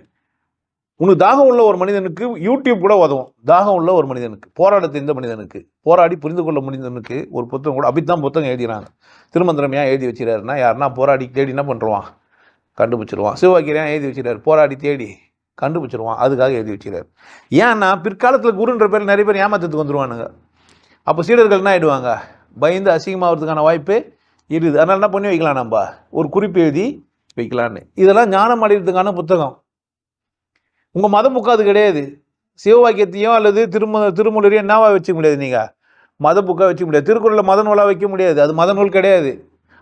உனக்கு தாகம் உள்ள ஒரு மனிதனுக்கு யூடியூப் கூட உதவும். தாகம் உள்ள ஒரு மனிதனுக்கு, போராட தெரிந்த மனிதனுக்கு, போராடி புரிந்து கொள்ள மனிதனுக்கு ஒரு புத்தகம் கூட அப்படித்தான் புத்தகம் எழுதினாங்க. திருமந்திரம் ஏன் எழுதி வச்சுறாருன்னா, யாருன்னா போராடி தேடி என்ன பண்ணுறான், கண்டுபிடிச்சிருவான். சிவவாக்கியம் எழுதி வச்சுறாரு, போராடி தேடி கண்டுபிடிச்சிருவான், அதுக்காக எழுதி வச்சுறாரு. ஏன்னா பிற்காலத்தில் குருன்ற பேர் நிறைய பேர் ஏமாத்தத்துக்கு வந்துடுவானுங்க. அப்போ சீடர்கள் என்ன ஆகிடுவாங்க, பயந்து அசிங்கமாகிறதுக்கான வாய்ப்பு இருக்குது. அதனால் என்ன பண்ணி வைக்கலாம், நம்ம ஒரு குறிப்பு எழுதி வைக்கலான்னு. இதெல்லாம் ஞானம் அடைகிறதுக்கான புத்தகம். உங்கள் மத புக்கு அது கிடையாது. சிவவாக்கியத்தையும் அல்லது திருமூலரையும் என்னவா வச்சுக்க முடியாது, நீங்கள் மத புக்காக வச்சுக்க முடியாது. திருக்குறளில் மத நூலாக வைக்க முடியாது, அது மத நூல் கிடையாது.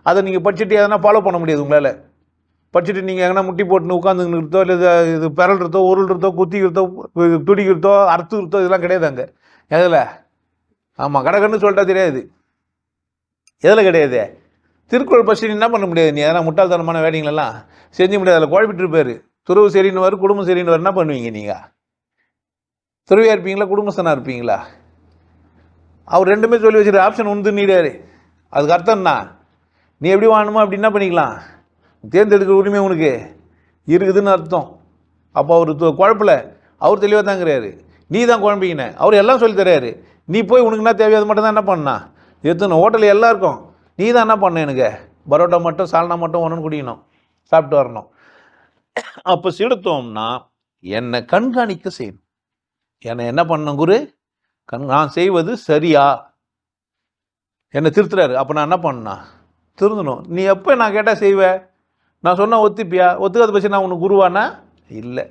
அதை நீங்கள் படிச்சுட்டு எதனா ஃபாலோ பண்ண முடியாது. உங்களால் படிச்சுட்டு நீங்கள் எங்கன்னா முட்டி போட்டுன்னு உட்காந்துங்கிறதோ இல்லை இது பிறல்றதோ உருள்றதோ குத்திக்கிறதோ துடிக்கிறதோ அறுத்துக்கிறதோ இதெல்லாம் கிடையாது அங்கே. எதில்? ஆமாம், கடகன்னு சொல்லிட்டா தெரியாது. எதில் கிடையாது? திருக்குறள் படிச்சுட்டு என்ன பண்ண முடியாது. நீ எதனா முட்டாள்தனமான வேலைங்களெல்லாம் செஞ்சு முடியாது. அதில் குழப்பிட்டு இருப்பார். துறவு சரின்னு வரும், குடும்பம் சரின்னு வரும். என்ன பண்ணுவீங்க நீங்கள்? துறவியாக இருப்பீங்களா, குடும்பஸ்தனாக இருப்பீங்களா? அவர் ரெண்டுமே சொல்லி வச்சுரு, ஆப்ஷன் உண்டு நீடாரு. அதுக்கு அர்த்தம்னா நீ எப்படி வாழணுமோ அப்படி என்ன பண்ணிக்கலாம், தேர்ந்தெடுக்கிற உரிமை உனக்கு இருக்குதுன்னு அர்த்தம். அப்போ அவர் குழப்பில் அவர் தெளிவாக தாங்கிறாரு, நீ தான் குழம்பிக்கின. அவர் எல்லாம் சொல்லி தர்றாரு. நீ போய் உனக்கு என்ன தேவையோ அது மட்டும் தான் என்ன பண்ணா எடுத்துணும். ஹோட்டலில் எல்லாம் இருக்கும், நீ தான் என்ன பண்ண, எனக்கு பரோட்டா மட்டும் சால்னா மட்டும் ஒன்றுன்னு குடிக்கணும், சாப்பிட்டு வரணும். அப்போ சீடத்துவம்னா என்னை கண்காணிக்க செய்யணும். என்னை என்ன பண்ணணும் குரு, நான் செய்வது சரியா, என்னை திருத்துறாரு. அப்போ நான் என்ன பண்ணா திருந்தணும். நீ எப்போ நான் கேட்டால் செய்வேன், நான் சொன்னால் ஒத்துப்பியா? ஒத்துக்காத பட்சம் நான் உனக்கு குருவானா? இல்லை.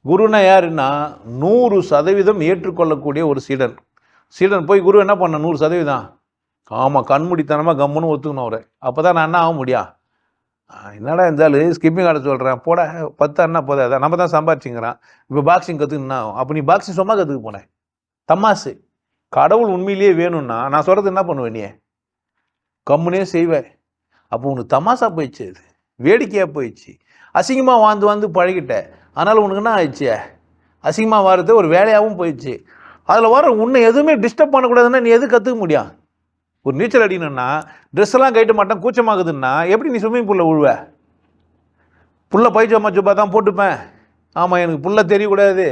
குருனா யாருன்னா 100% ஏற்றுக்கொள்ளக்கூடிய ஒரு சீடன். சீடன் போய் குரு என்ன பண்ண 100%? ஆமாம், கண்மூடித்தனமாக கம்முன்னு ஒத்துக்கணும் அவரை. அப்போ தான் நான் என்ன ஆக முடியும். என்னடா இருந்தாலும் ஸ்கிப்பிங் ஆட சொல்கிறேன், போட 10 அண்ணா போதா, அதான் நம்ம தான் சம்பாரிச்சிங்கிறான். இப்போ பாக்ஸிங் கற்றுக்குன்னா அப்போ நீ பாக்ஸிங் சும்மா கற்றுக்க போனேன், தமாசு. கடவுள் உண்மையிலேயே வேணும்னா நான் சொல்கிறது என்ன பண்ணுவேன், நீ கம்முனே செய்வேன். அப்போ உனக்கு தமாசா போயிடுச்சு, அது வேடிக்கையாக போயிடுச்சு. அசிங்கமாக வாழ்ந்து பழகிட்ட. அதனால் உனக்கு என்ன ஆயிடுச்சு, அசிங்கமாக வாரது ஒரு வேலையாகவும் போயிடுச்சு. அதில் வர உன்னை எதுவுமே டிஸ்டர்ப் பண்ணக்கூடாதுன்னா நீ எது கற்றுக்க முடியும்? ஒரு நீச்சல் அடிக்கணும்னா ட்ரெஸ்ஸெல்லாம் கட்ட மாட்டேன், கூச்சமாகுதுன்னா எப்படி நீ ஸ்விம்மிங் பூலில் விழுவ? புல்லை பைஜாமா சுப்பா தான் போட்டுப்பேன், ஆமாம் எனக்கு புல்லை தெரியக்கூடாது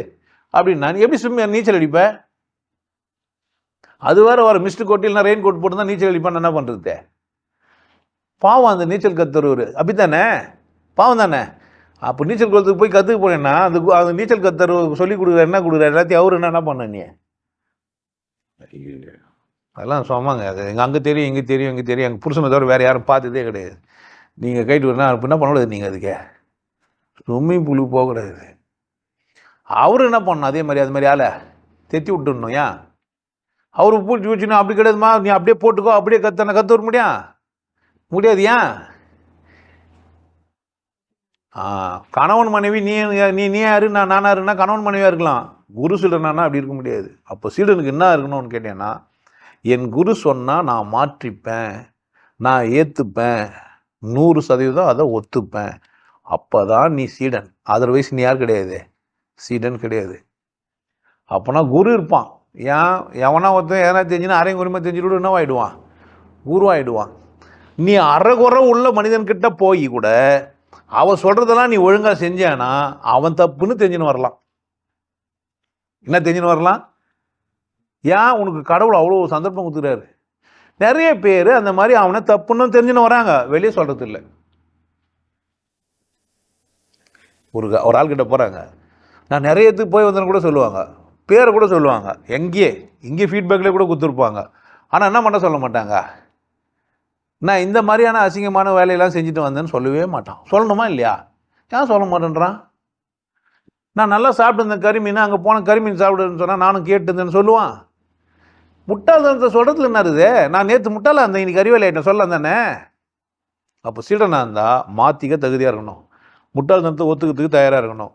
அப்படின்னு நான் எப்படி நீச்சல் அடிப்பேன்? அது வேறு வர மிஸ்டு கோட்டில் ரெயின் கோட் போட்டு தான் நீச்சல் அடிப்பேன். என்ன பண்ணுறது? பாவம் அந்த நீச்சல் கத்துறவர், அப்படித்தானே? பாவம் தானே? அப்போ நீச்சல் குளத்துக்கு போய் கற்றுக்க போனேன்னா அந்த நீச்சல் கத்துற சொல்லி கொடுக்குற என்ன கொடுக்குற எல்லாத்தையும் அவர் என்ன பண்ண நீ? அதெல்லாம் சொன்னாங்க. அது எங்கள் அங்கே தெரியும், இங்கே தெரியும், இங்கே தெரியும். எங்கள் புருஷனை தவிர வேறு யாரும் பார்த்ததே கிடையாது. நீங்கள் கைட்டு வரணும் அப்போ என்ன பண்ணக்கூடாது, நீங்கள் அதுக்கு ஸ்விம்மிங் பூலுக்கு போகக்கூடாது. அவர் என்ன பண்ணணும், அதே மாதிரி அது மாதிரி ஆளை தெத்தி விட்டுடணும். ஏன் அவருக்கு பூச்சி வச்சுன்னா அப்படி கிடையாதுமா, நீ அப்படியே போட்டுக்கோ, அப்படியே கற்று வர முடியாது. ஏன்? கணவன் மனைவி நீ யாரு நான் யாருன்னா கணவன் மனைவியாக இருக்கலாம். குரு சீடனானா அப்படி இருக்க முடியாது. அப்போ சீடனுக்கு என்ன இருக்கணும்னு கேட்டேன்னா, என் குரு சொன்னால் நான் மாற்றிப்பேன், நான் ஏற்றுப்பேன், 100% அதை ஒத்துப்பேன். அப்போ தான் நீ சீடன். அதர்வைஸ் நீ யார் கிடையாது, சீடன் கிடையாது. அப்போனா குரு இருப்பான். ஏன் எவனா ஒருத்தன் எதனா தெரிஞ்சுன்னா அரையும் உரிமை தெரிஞ்சுட்டு என்ன ஆகிடுவான், குரு ஆகிடுவான். நீ அறகுறை உள்ள மனிதன்கிட்ட போய் கூட அவன் சொல்கிறதெல்லாம் நீ ஒழுங்காக செஞ்சானா அவன் தப்புன்னு தெரிஞ்சுன்னு வரலாம். என்ன தெரிஞ்சுன்னு வரலாம்? ஏன் உனக்கு கடவுள் அவ்வளோ சந்தர்ப்பம் கொடுத்துக்கிறாரு. நிறைய பேர் அந்த மாதிரி அவனை தப்புன்னு தெரிஞ்சுன்னு வராங்க, வெளியே சொல்கிறது இல்லை. ஒரு ஆள்கிட்ட போகிறாங்க, நான் நிறைய இடத்துக்கு போய் வந்தேன்னு கூட சொல்லுவாங்க, பேரை கூட சொல்லுவாங்க, இங்கே ஃபீட்பேக்கில் கூட கொடுத்துருப்பாங்க. ஆனால் என்ன பண்ண சொல்ல மாட்டாங்க, நான் இந்த மாதிரியான அசிங்கமான வேலையெல்லாம் செஞ்சுட்டு வந்தேன்னு சொல்லவே மாட்டான். சொல்லணுமா இல்லையா? ஏன் சொல்ல மாட்டேன்றான்? நான் நல்லா சாப்பிட்டு கறிமீன், அங்கே போன கறிமீன் சாப்பிடுன்னு சொன்னால் நானும் கேட்டுருந்தேன்னு சொல்லுவான். முட்டாள்தனத்தை சொல்கிறதுல என்ன இருக்குது? நான் நேற்று முட்டாளாக இருந்தேன், இன்னைக்கு அறிவேலை ஆகிட்டேன் சொல்ல தானே. அப்போ சீடனாக இருந்தால் மாற்றிக்க தகுதியாக இருக்கணும், முட்டாள்தனத்தை ஒத்துக்கிறதுக்கு தயாராக இருக்கணும்.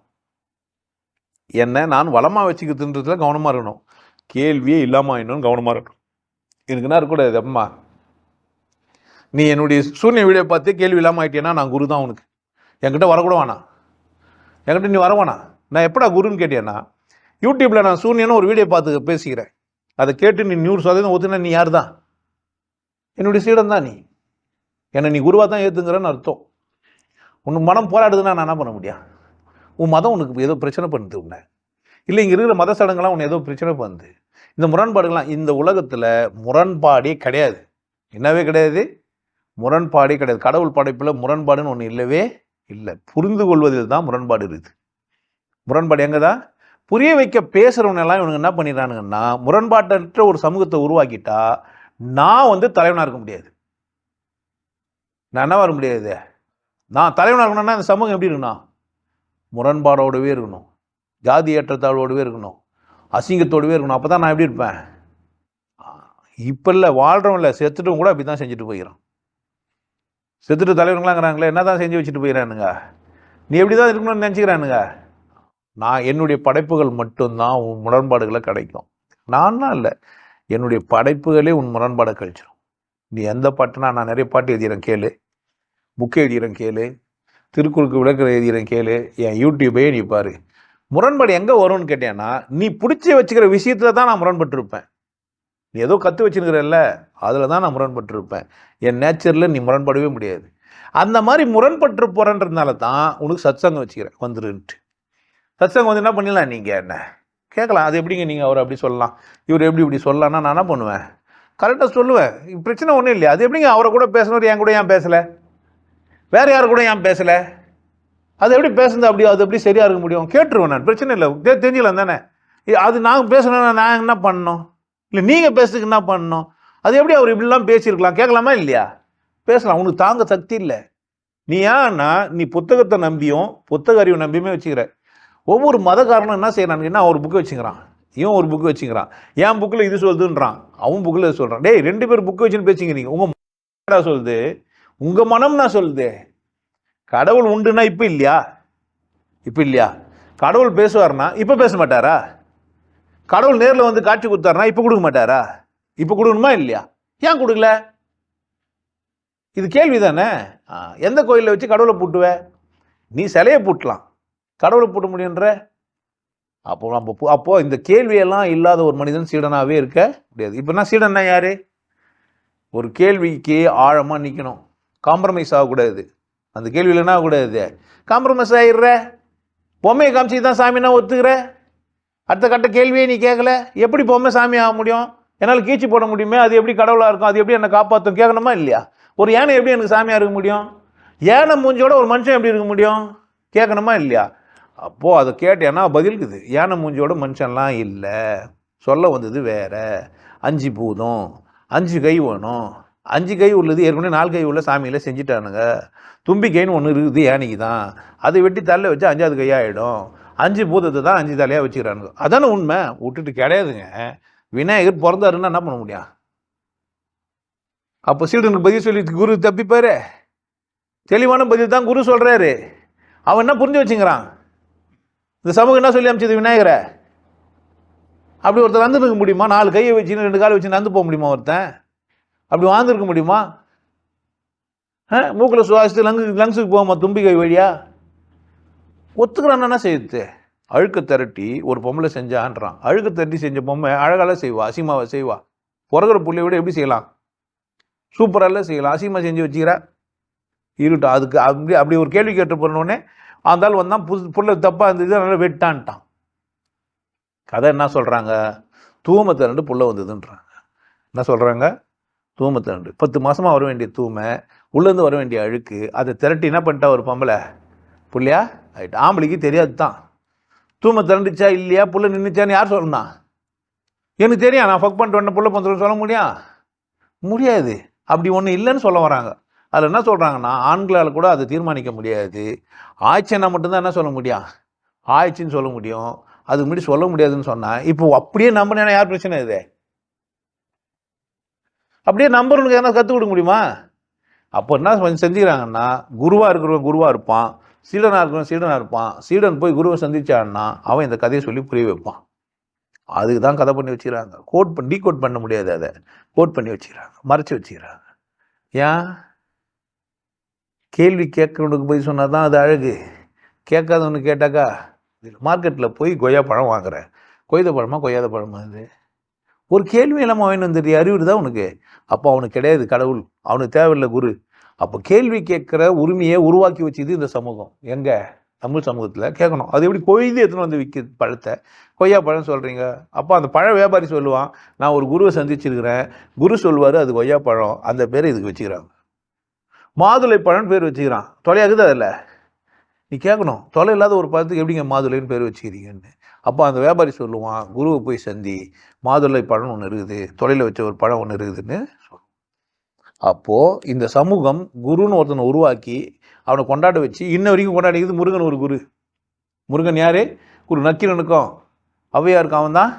என்ன நான் வளமாக வச்சுக்கிறதுன்றதுல கவனமாக இருக்கணும், கேள்வியே இல்லாமல் ஆயிடணும்னு கவனமாக இருக்கணும். எனக்கு என்ன இருக்கக்கூடாது, அம்மா நீ என்னுடைய சூன்ய வீடியோ பார்த்து கேள்வி இல்லாமல் ஆகிட்டேன்னா நான் குரு தான் உனக்கு. என்கிட்ட வரக்கூட வேணாம், என்கிட்ட நீ வரவேணாம். நான் எப்படா குருன்னு கேட்டேன்னா, யூடியூப்பில் நான் சூன்யன்னு ஒரு வீடியோ பார்த்து பேசிக்கிறேன், அதை கேட்டு நீ 100% ஒத்துனா நீ யார் தான்? என்னுடைய சீடன் தான் நீ. என்னை நீ குருவாக தான் ஏற்றுங்கிறன்னு அர்த்தம். உன் மனம் போராடுதுன்னா நான் என்ன பண்ண முடியும்? உன் மதம் உனக்கு ஏதோ பிரச்சனை பண்ணுது உன்னை, இல்லை இங்கே இருக்கிற மத சடங்கெல்லாம் உன்னை ஏதோ பிரச்சனை பண்ணுது. இந்த முரண்பாடுகள்லாம் இந்த உலகத்தில் முரண்பாடே கிடையாது. என்னவே கிடையாது, முரண்பாடே கிடையாது. கடவுள் படைப்பில் முரண்பாடுன்னு ஒன்று இல்லவே இல்லை. புரிந்து கொள்வதில் தான் முரண்பாடு இருக்குது. முரண்பாடு எங்கே தான் புரிய வைக்க பேசுகிறவனெல்லாம் இவனுங்க என்ன பண்ணிடுறானுங்கன்னா, முரண்பாட்டற்ற ஒரு சமூகத்தை உருவாக்கிட்டா நான் தலைவனாக இருக்க முடியாது. நான் என்ன வர முடியாது, நான் தலைவனாக இருக்கணும்னா இந்த சமூகம் எப்படி இருக்கணும், முரண்பாடோடவே இருக்கணும், ஜாதி ஏற்றத்தாழ்வோடவே இருக்கணும், அசிங்கத்தோடவே இருக்கணும். அப்போ தான் நான் எப்படி இருப்பேன். இப்போ இல்லை, வாழ்கிறவன் இல்லை, செத்துட்டும் கூட அப்படி தான் செஞ்சுட்டு போயிடறான். செத்துட்டு தலைவர்களாங்கிறாங்களே, என்ன தான் செஞ்சு வச்சுட்டு போயிடறானுங்க. நீ எப்படி தான் இருக்கணும்னு நினச்சிக்கிறானுங்க. நான் என்னுடைய படைப்புகள் மட்டும்தான் உன் முரண்பாடுகளை கிடைக்கும். நான்லாம் இல்லை, என்னுடைய படைப்புகளே உன் முரண்பாடை கழிச்சிடும். நீ எந்த பாட்டுனா, நான் நிறைய பாட்டு எழுதிறேன் கேளு, புக்கு எழுதிறேன் கேளு, திருக்குறளுக்கு விளக்கம் எழுதிறேன் கேளு, என் யூடியூபே நீ பாரு. முரண்பாடு எங்கே வரும்னு கேட்டேன்னா, நீ பிடிச்சி வச்சுக்கிற விஷயத்தில் தான் நான் முரண்பட்டுருப்பேன். நீ ஏதோ கற்று வச்சுருக்கிறல்ல, அதில் தான் நான் முரண்பட்டுருப்பேன். என் நேச்சரில் நீ முரண்படவே முடியாது. அந்த மாதிரி முரண்பட்டு போகிறன்றதுனால தான் உனக்கு சத்சங்கம் வச்சுக்கிறேன் வந்துருன்ட்டு. சத்சங்கம் என்ன பண்ணிடலாம், நீங்கள் என்ன கேட்கலாம், அது எப்படிங்க நீங்கள் அவர் அப்படி சொல்லலாம், இவர் எப்படி இப்படி சொல்லலாம்னா நான் என்ன பண்ணுவேன், கரெக்டாக சொல்லுவேன். பிரச்சனை ஒன்றும் இல்லையா. அது எப்படிங்க அவரை கூட பேசணும், என் கூட ஏன் பேசலை, வேறு யார் கூட ஏன் பேசலை, அது எப்படி பேசுறது, அப்படி அது எப்படி சரியாக இருக்க முடியும், கேட்டுருவேன் நான். பிரச்சனை இல்லை, தெரிஞ்சுக்கலாம் தானே. அது நாங்கள் பேசணும்னா நான் என்ன பண்ணணும், இல்லை நீங்கள் பேசுறதுக்கு என்ன பண்ணணும், அது எப்படி அவர் இப்படிலாம் பேசியிருக்கலாம், கேட்கலாமா இல்லையா, பேசலாம். உனக்கு தாங்க சக்தி இல்லை. நீ ஏன்னா நீ புத்தகத்தை நம்பியும் புத்தக அறிவை நம்பியுமே வச்சுக்கிற. ஒவ்வொரு மதக்காரனும் என்ன செய்யறானுங்கன்னா, ஒரு புக்கு வச்சுக்கிறான், இவன் ஒரு புக்கு வச்சுக்கிறான், என் புக்கில் இது சொல்லுதுன்றான், அவன் புக்கில் இது சொல்கிறான். டேய், 2 பேர் புக்கு வச்சுன்னு பேசிங்க. நீங்கள் உங்கள் சொல்லுது, உங்கள் மனம்னா சொல்லுது. கடவுள் உண்டுன்னா இப்போ இல்லையா, இப்போ இல்லையா, கடவுள் பேசுவார்னா இப்போ பேச மாட்டாரா, கடவுள் நேரில் வந்து காட்சி கொடுத்தாருனா இப்போ கொடுக்க மாட்டாரா, இப்போ கொடுக்கணுமா இல்லையா, ஏன் கொடுக்கல, இது கேள்வி தானே. எந்த கோயிலில் வச்சு கடவுளை பூட்டுவ, நீ சிலையை பூட்டலாம், கடவுளை பூட்ட முடியுன்ற. அப்போ இந்த கேள்வியெல்லாம் இல்லாத ஒரு மனிதன் சீடனாகவே இருக்க முடியாது. இப்போனா சீடன்னா யாரு, ஒரு கேள்விக்கு ஆழமாக நிற்கணும், காம்ப்ரமைஸ் ஆகக்கூடாது. அந்த கேள்வியில் என்ன ஆகக்கூடாது, காம்ப்ரமைஸ் ஆகிடுற, பொம்மையை காமிச்சு தான் சாமின்னா ஒத்துக்கிற, அடுத்த கட்ட கேள்வியே நீ கேட்கல, எப்படி பொம்மை சாமி ஆக முடியும், என்னால் கீழ்ச்சி போட முடியுமே, அது எப்படி கடவுளாக இருக்கும், அது எப்படி என்னை காப்பாற்றும் கேட்கணுமா இல்லையா. ஒரு யானை எப்படி எனக்கு சாமியாக இருக்க முடியும், யானை மூஞ்சோட ஒரு மனுஷன் எப்படி இருக்க முடியும், கேட்கணுமா இல்லையா. அப்போது அதை கேட்டேன்னா பதிலுக்குது, யானை மூஞ்சியோட மனுஷன்லாம் இல்லை, சொல்ல வந்தது வேற. 5 பூதம், 5 கை வேணும், 5 கை உள்ளது ஏற்கனவே 4 கை உள்ள சாமியில் செஞ்சுட்டானுங்க. தும்பிக்கைன்னு ஒன்று இருக்குது யானைக்கு தான், அதை வெட்டி தள்ள வச்சு 5வது கையாகிடும். 5 பூதத்தை தான் 5 தலையாக வச்சுக்கிறானுங்க. அதானே உண்மை, விட்டுட்டு கிடையாதுங்க. விநாயகர் பிறந்தாருன்னா என்ன பண்ண முடியும். அப்போ சீடனுக்கு பதில் சொல்லி குரு தப்பிப்பாரு, தெளிவான பதில் தான் குரு சொல்கிறாரு. அவன் என்ன புரிஞ்சு வச்சுங்கிறான், இந்த சமூகம் என்ன சொல்லி அமைச்சது விநாயகரை, அப்படி ஒருத்தர் வந்துருக்க முடியுமா, 4 கையை வச்சுன்னு 2 காலை வச்சு நடந்து போக முடியுமா, ஒருத்தன் அப்படி வாழ்ந்துருக்க முடியுமா, மூக்கில் சுவாசித்து லங்ஸுக்கு போகாமா தும்பிக்கை வழியா, ஒத்துக்கிறான். என்ன செய்யுது, அழுக்க திரட்டி ஒரு பொம்பளை செஞ்சான்றான். அழுக்க திரட்டி செஞ்ச பொம்மை அழகால செய்வா, அசிமாவை செய்வா, பிறகுற புள்ளைய விட எப்படி செய்யலாம், சூப்பராக செய்யலாம், அசிமா செஞ்சு வச்சுக்கிறா இருக்கட்டும். அதுக்கு அப்படி ஒரு கேள்வி கேட்டு போனோடனே அந்த வந்தான், புள்ள தப்பாக இருந்தது, அதனால வெட்டான்ட்டான். கதை என்ன சொல்கிறாங்க, தூமத்தை 2 புள்ள வந்ததுன்றாங்க. என்ன சொல்கிறாங்க, தூமத்தை 2 10 மாதமாக வர வேண்டிய தூமை, உள்ளேருந்து வர வேண்டிய அழுக்கு, அதை திரட்டி என்ன பண்ணிட்டா ஒரு பொம்பளை புள்ளையா ஆகிட்டு. ஆம்பளைக்கு தெரியாது தான் தூமை திரண்டுச்சா இல்லையா, புள்ள நின்றுச்சான்னு யார் சொல்லணும், எனக்கு தெரியும், நான் ஃபக் பண்ணிட்டு வந்த புள்ள பந்துன்னு சொல்ல முடியாது. அப்படி ஒன்று இல்லைன்னு சொல்ல வராங்க. அதில் என்ன சொல்கிறாங்கன்னா, ஆண்களால் கூட அதை தீர்மானிக்க முடியாது, ஆய்ச்சின்னா மட்டும்தான் என்ன சொல்ல முடியும், ஆய்ச்சின்னு சொல்ல முடியும், அதுக்கு முன்னாடி சொல்ல முடியாதுன்னு சொன்னால், இப்போ அப்படியே நம்பினா யார் பிரச்சனை இது, அப்படியே நம்புறவனுக்கு எதனா கற்றுக் கொடுக்க முடியுமா. அப்போ என்ன செஞ்சுக்கிறாங்கன்னா, குருவாக இருக்கிறவன் குருவாக இருப்பான், சீடனாக இருக்கிறவன் சீடனாக இருப்பான். சீடன் போய் குருவை சந்திச்சான்னா அவன் இந்த கதையை சொல்லி புரிய வைப்பான். அதுக்கு தான் கதை பண்ணி வச்சுக்கிறாங்க. டீகோட் பண்ண முடியாது, அதை கோட் பண்ணி வச்சுக்கிறாங்க, மறைச்சி வச்சுக்கிறாங்க. ஏன், கேள்வி கேட்குறவனுக்கு போய் சொன்னால் தான் அது அழகு, கேட்காதவனு கேட்டாக்கா. மார்க்கெட்டில் போய் கொய்யா பழம் வாங்குறேன், கொய்த பழமா கொய்யாத பழமா, அது ஒரு கேள்வி இல்லாமல் அவன் வந்துட்டு அறிவுறு தான் உனக்கு. அப்போ அவனுக்கு கிடையாது கடவுள், அவனுக்கு தேவையில்லை குரு. அப்போ கேள்வி கேட்குற உரிமையை உருவாக்கி வச்சுது இந்த சமூகம். எங்கே, தமிழ் சமூகத்தில் கேட்கணும். அது எப்படி கொய்து எடுத்துன்னு வந்து விற்கிது பழத்தை, கொய்யா பழம் சொல்கிறீங்க. அப்போ அந்த பழ வியாபாரி சொல்லுவான், நான் ஒரு குருவை சந்திச்சிருக்கிறேன், குரு சொல்வார் அது கொய்யா பழம், அந்த பேரை இதுக்கு வச்சுக்கிறாங்க. மாதுளை பழம் பேர் வச்சுக்கிறான், தொலையாகுது அதில். நீ கேட்கணும், தொலை இல்லாத ஒரு பழத்துக்கு எப்படிங்க மாதுளைன்னு பேர் வச்சுக்கிறீங்கன்னு. அப்போ அந்த வியாபாரி சொல்லுவான், குருவை போய் சந்தி, மாதுளை பழம் ஒன்று இருக்குது, தொலையில் வச்ச ஒரு பழம் ஒன்று இருக்குதுன்னு சொல்லுவான். அப்போது இந்த சமூகம் குருன்னு ஒருத்தனை உருவாக்கி அவனை கொண்டாட வச்சு இன்ன வரைக்கும் கொண்டாடிக்கிறது. முருகன் ஒரு குரு. முருகன் யார்? குரு. நக்கீரனுக்கும் ஔவையாருக்கும் அவன் தான்.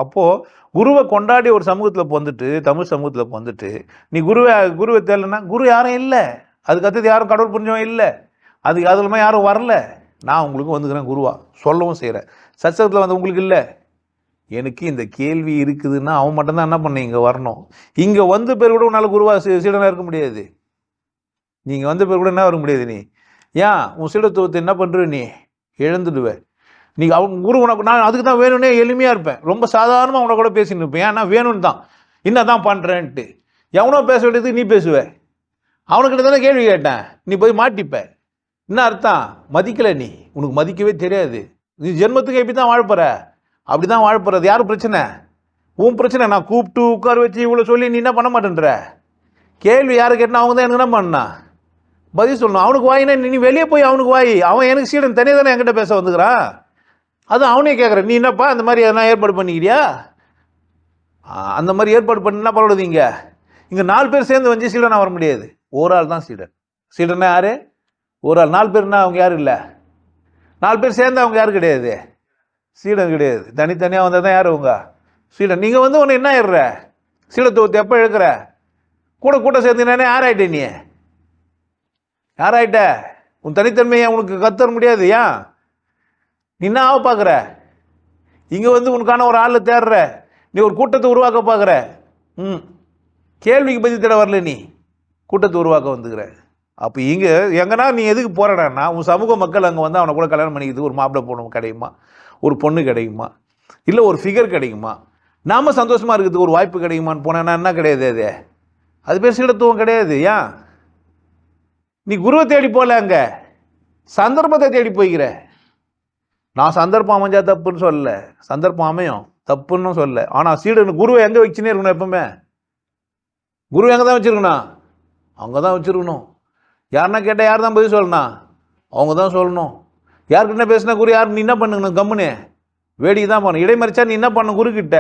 அப்போது குருவை கொண்டாடி ஒரு சமூகத்தில் வந்துட்டு, தமிழ் சமூகத்தில் வந்துட்டு, நீ குருவை தேடலைன்னா குரு யாரும் இல்லை, அதுக்கு அடுத்தது யாரும் கடவுள் புரிஞ்சவன் இல்லை, அதுக்கு அதுலமா யாரும் வரல. நான் உங்களுக்கு வந்துக்கிறேன் குருவா, சொல்லவும் செய்கிறேன். சச்சகத்தில் வந்து உங்களுக்கு இல்லை. எனக்கு இந்த கேள்வி இருக்குதுன்னா அவன் மட்டும்தான் என்ன பண்ண இங்கே வரணும். இங்கே வந்து பேர் கூட உன்னால் குருவா சீடனாக இருக்க முடியாது. நீங்கள் வந்த பேர் கூட என்ன வர முடியாது. நீ ஏன் உன் சீடத்துவத்தை என்ன பண்ணுற, நீ எழுந்துடுவேன். நீங்கள் அவங்க குரு உனக்கு நான் அதுக்கு தான் வேணும்னே எளிமையாக இருப்பேன், ரொம்ப சாதாரணமாக அவனை கூட பேசின்னு இருப்பேன். ஏன்னா வேணும்னு தான், என்ன தான் பண்ணுறேன்ட்டு. எவனோ பேச வேண்டியதுக்கு நீ பேசுவேன். அவனுக்கிட்ட தானே கேள்வி கேட்டேன், நீ போய் மாட்டிப்ப. என்ன அர்த்தம்? மதிக்கலை நீ, உனக்கு மதிக்கவே தெரியாது. நீ ஜென்மத்துக்கு எப்படி தான் வாழப்போற, அப்படி தான் வாழப்போறது. யாரும் பிரச்சனை? உன் பிரச்சனை. நான் கூப்பிட்டு உட்கார வச்சு இவ்வளோ சொல்லி நீ என்ன பண்ண மாட்டேன்ற. கேள்வி யாரை கேட்டால் அவங்க தான் எனக்கு என்ன பண்ணா பதில் சொல்லணும். அவனுக்கு வாயினா நீ வெளியே போய் அவனுக்கு வாய். அவன் எனக்கு சீடன் தனியாக தானே என்கிட்ட பேச வந்துக்கிறான். அது அவனே கேட்குறேன், நீ என்னப்பா அந்த மாதிரி எதனா ஏற்பாடு பண்ணிக்கிறியா? அந்த மாதிரி ஏற்பாடு பண்ணினா பரவாயில்ல. இங்கே 4 பேர் சேர்ந்து வந்து சீடனாக வர முடியாது. ஒரு ஆள் தான் சீடன். சீடனா யார்? ஒரு ஆள். 4 பேர்னா அவங்க யாரும் இல்லை. 4 பேர் சேர்ந்து அவங்க யாரும் கிடையாது, சீடன் கிடையாது. தனித்தனியாக வந்தால் தான் யார் அவங்க சீடன். நீங்கள் வந்து ஒன்று என்ன ஆயிடுற, சீடத்துவத்தை எப்போ இழுக்கிற? கூட்டம் சேர்ந்துனானே யாராயிட்ட நீ? யாராயிட்ட? உன் தனித்தன்மையை உனக்கு கத்தர முடியாது. ஏன் நீ என்ன ஆக பார்க்குற? இங்கே வந்து உனக்கான ஒரு ஆள் தேடுற, நீ ஒரு கூட்டத்தை உருவாக்க பார்க்குற. கேள்விக்கு பதில் தேட வரல, நீ கூட்டத்தை உருவாக்க வந்துக்கிற. அப்போ இங்கே எங்கன்னா நீ எதுக்கு போராடனா, உன் சமூக மக்கள் அங்கே வந்து அவனை கூட கல்யாணம் பண்ணிக்கிறது ஒரு மாப்பிள்ளை பொண்ணு கிடைக்குமா, ஒரு பொண்ணு கிடைக்குமா, இல்லை ஒரு ஃபிகர் கிடைக்குமா, நாம் சந்தோஷமாக இருக்கிறதுக்கு ஒரு வாய்ப்பு கிடைக்குமான்னு போனேன்னா என்ன கிடையாது. அது பேர் சீடத்துவம் கிடையாது. ஏன் நீ குருவை தேடி போகல, அங்கே சந்தர்ப்பத்தை தேடி போய்கிற. நான் சந்தர்ப்பம் அமைஞ்சா தப்புன்னு சொல்லல, சந்தர்ப்பம் அமையும் தப்புன்னு சொல்லல. ஆனால் சீடனு குருவை எங்கே வச்சுனே இருக்கணும்? எப்பவுமே குரு எங்கே தான் வச்சுருக்கணும்? அங்கே தான் வச்சுருக்கணும். யாருன்னா கேட்டால் யார் தான் பதில் சொல்லணும்? அவங்க தான் சொல்லணும். யாருக்கிட்ட பேசினா குரு யார்? நீ என்ன பண்ணுங்கண்ணு கம்முன்னு வேடிக்கை தான் போகணும். இடைமறிச்சா நீ என்ன பண்ணணும்? குருக்கிட்ட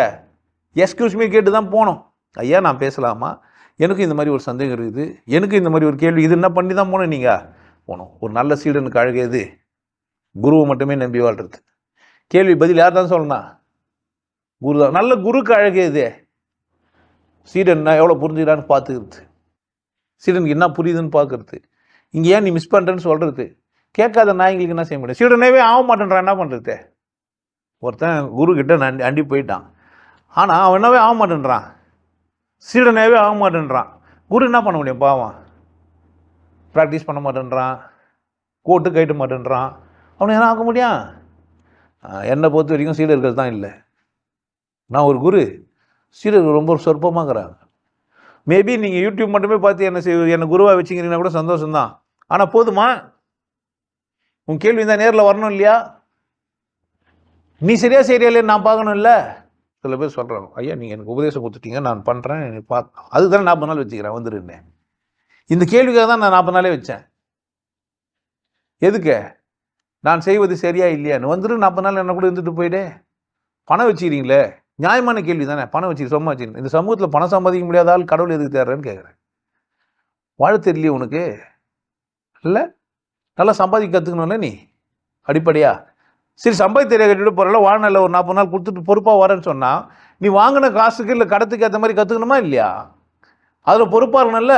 எக்ஸ்கியூஸ் மீ கேட்டு தான் போகணும். ஐயா நான் பேசலாமா, எனக்கு இந்த மாதிரி ஒரு சந்தேகம் இருக்குது, எனக்கு இந்த மாதிரி ஒரு கேள்வி, இது என்ன பண்ணி தான் போகணும். நீங்கள் போகணும். ஒரு நல்ல சீடனுக்கு அழகேது குருவை மட்டுமே நம்பி வாழ்றது. கேள்வி பதில் யார் தான் சொல்லணும்? குரு தான். நல்ல குருக்கு அழகேது சீடன் எவ்வளோ புரிஞ்சுக்கிறான்னு பார்த்துக்கிறது, சீடனுக்கு என்ன புரியுதுன்னு பார்க்கறது. இங்கே ஏன் நீ மிஸ் பண்ணுறேன்னு சொல்கிறது. கேட்காத நாய்களுக்கு என்ன செய்ய முடியும்? சீடனேவே ஆக மாட்டேன்றான், என்ன பண்ணுறது? ஒருத்தன் குரு கிட்ட அண்டி போயிட்டான், ஆனால் அவன் என்னவே ஆக மாட்டேன்றான், சீடனேவே ஆக மாட்டேன்றான். குரு என்ன பண்ண முடியும்? பாவம் ப்ராக்டிஸ் பண்ண மாட்டேன்றான், கோட்டு கைட்ட மாட்டேன்றான், அவனை என்ன ஆக முடியும்? என்னை பொறுத்த வரைக்கும் சீடர்கள் தான் இல்லை. நான் ஒரு குரு, சீடர்கள் ரொம்ப சொற்பமாகறாங்க. மேபி நீங்கள் யூடியூப் மட்டுமே பார்த்து என்னை குருவாக வச்சுக்கிறீங்கன்னா கூட சந்தோஷம்தான். ஆனால் போதுமா? உன் கேள்வி தான் நேரில் வரணும் இல்லையா? நீ சரியா இல்லைன்னு நான் பார்க்கணும் இல்லை? சில பேர் சொல்கிறாங்க, ஐயா நீங்கள் எனக்கு உபதேசம் கொடுத்துட்டீங்க, நான் பண்ணுறேன், எனக்கு பார்க்க. அதுதானே 40 நாள் வச்சுக்கிறேன் வந்துருன்னு. இந்த கேள்விக்காக தான் நான் 40 நாளே வச்சேன். எதுக்கு? நான் செய்வது சரியா இல்லையான்னு வந்துரு. 40 நாள் என்ன கூட இருந்துட்டு போயிட்டே. பணம் வச்சுக்கிறீங்களே, நியாயமான கேள்வி தானே. பணம் வச்சு சும்மா வச்சுக்கணும். இந்த சமூகத்தில் பணம் சம்பாதிக்க முடியாத ஆள் கடவுள் எதுக்கு தேடுறேன்னு கேட்குறேன். வாழ தெரியலையே உனக்கு? இல்லை நல்லா சம்பாதிக்க கற்றுக்கணும்ல நீ அடிப்படையா. சரி சம்பாதி தெரிய கட்டிட்டு போகிறல, வாழ்நாளில் ஒரு 40 நாள் கொடுத்துட்டு பொறுப்பாக வரேன்னு சொன்னால் நீ வாங்கின காசுக்கு இல்லை கடத்துக்கு ஏற்ற மாதிரி கற்றுக்கணுமா இல்லையா? அதில் பொறுப்பாக இருக்கணும்ல.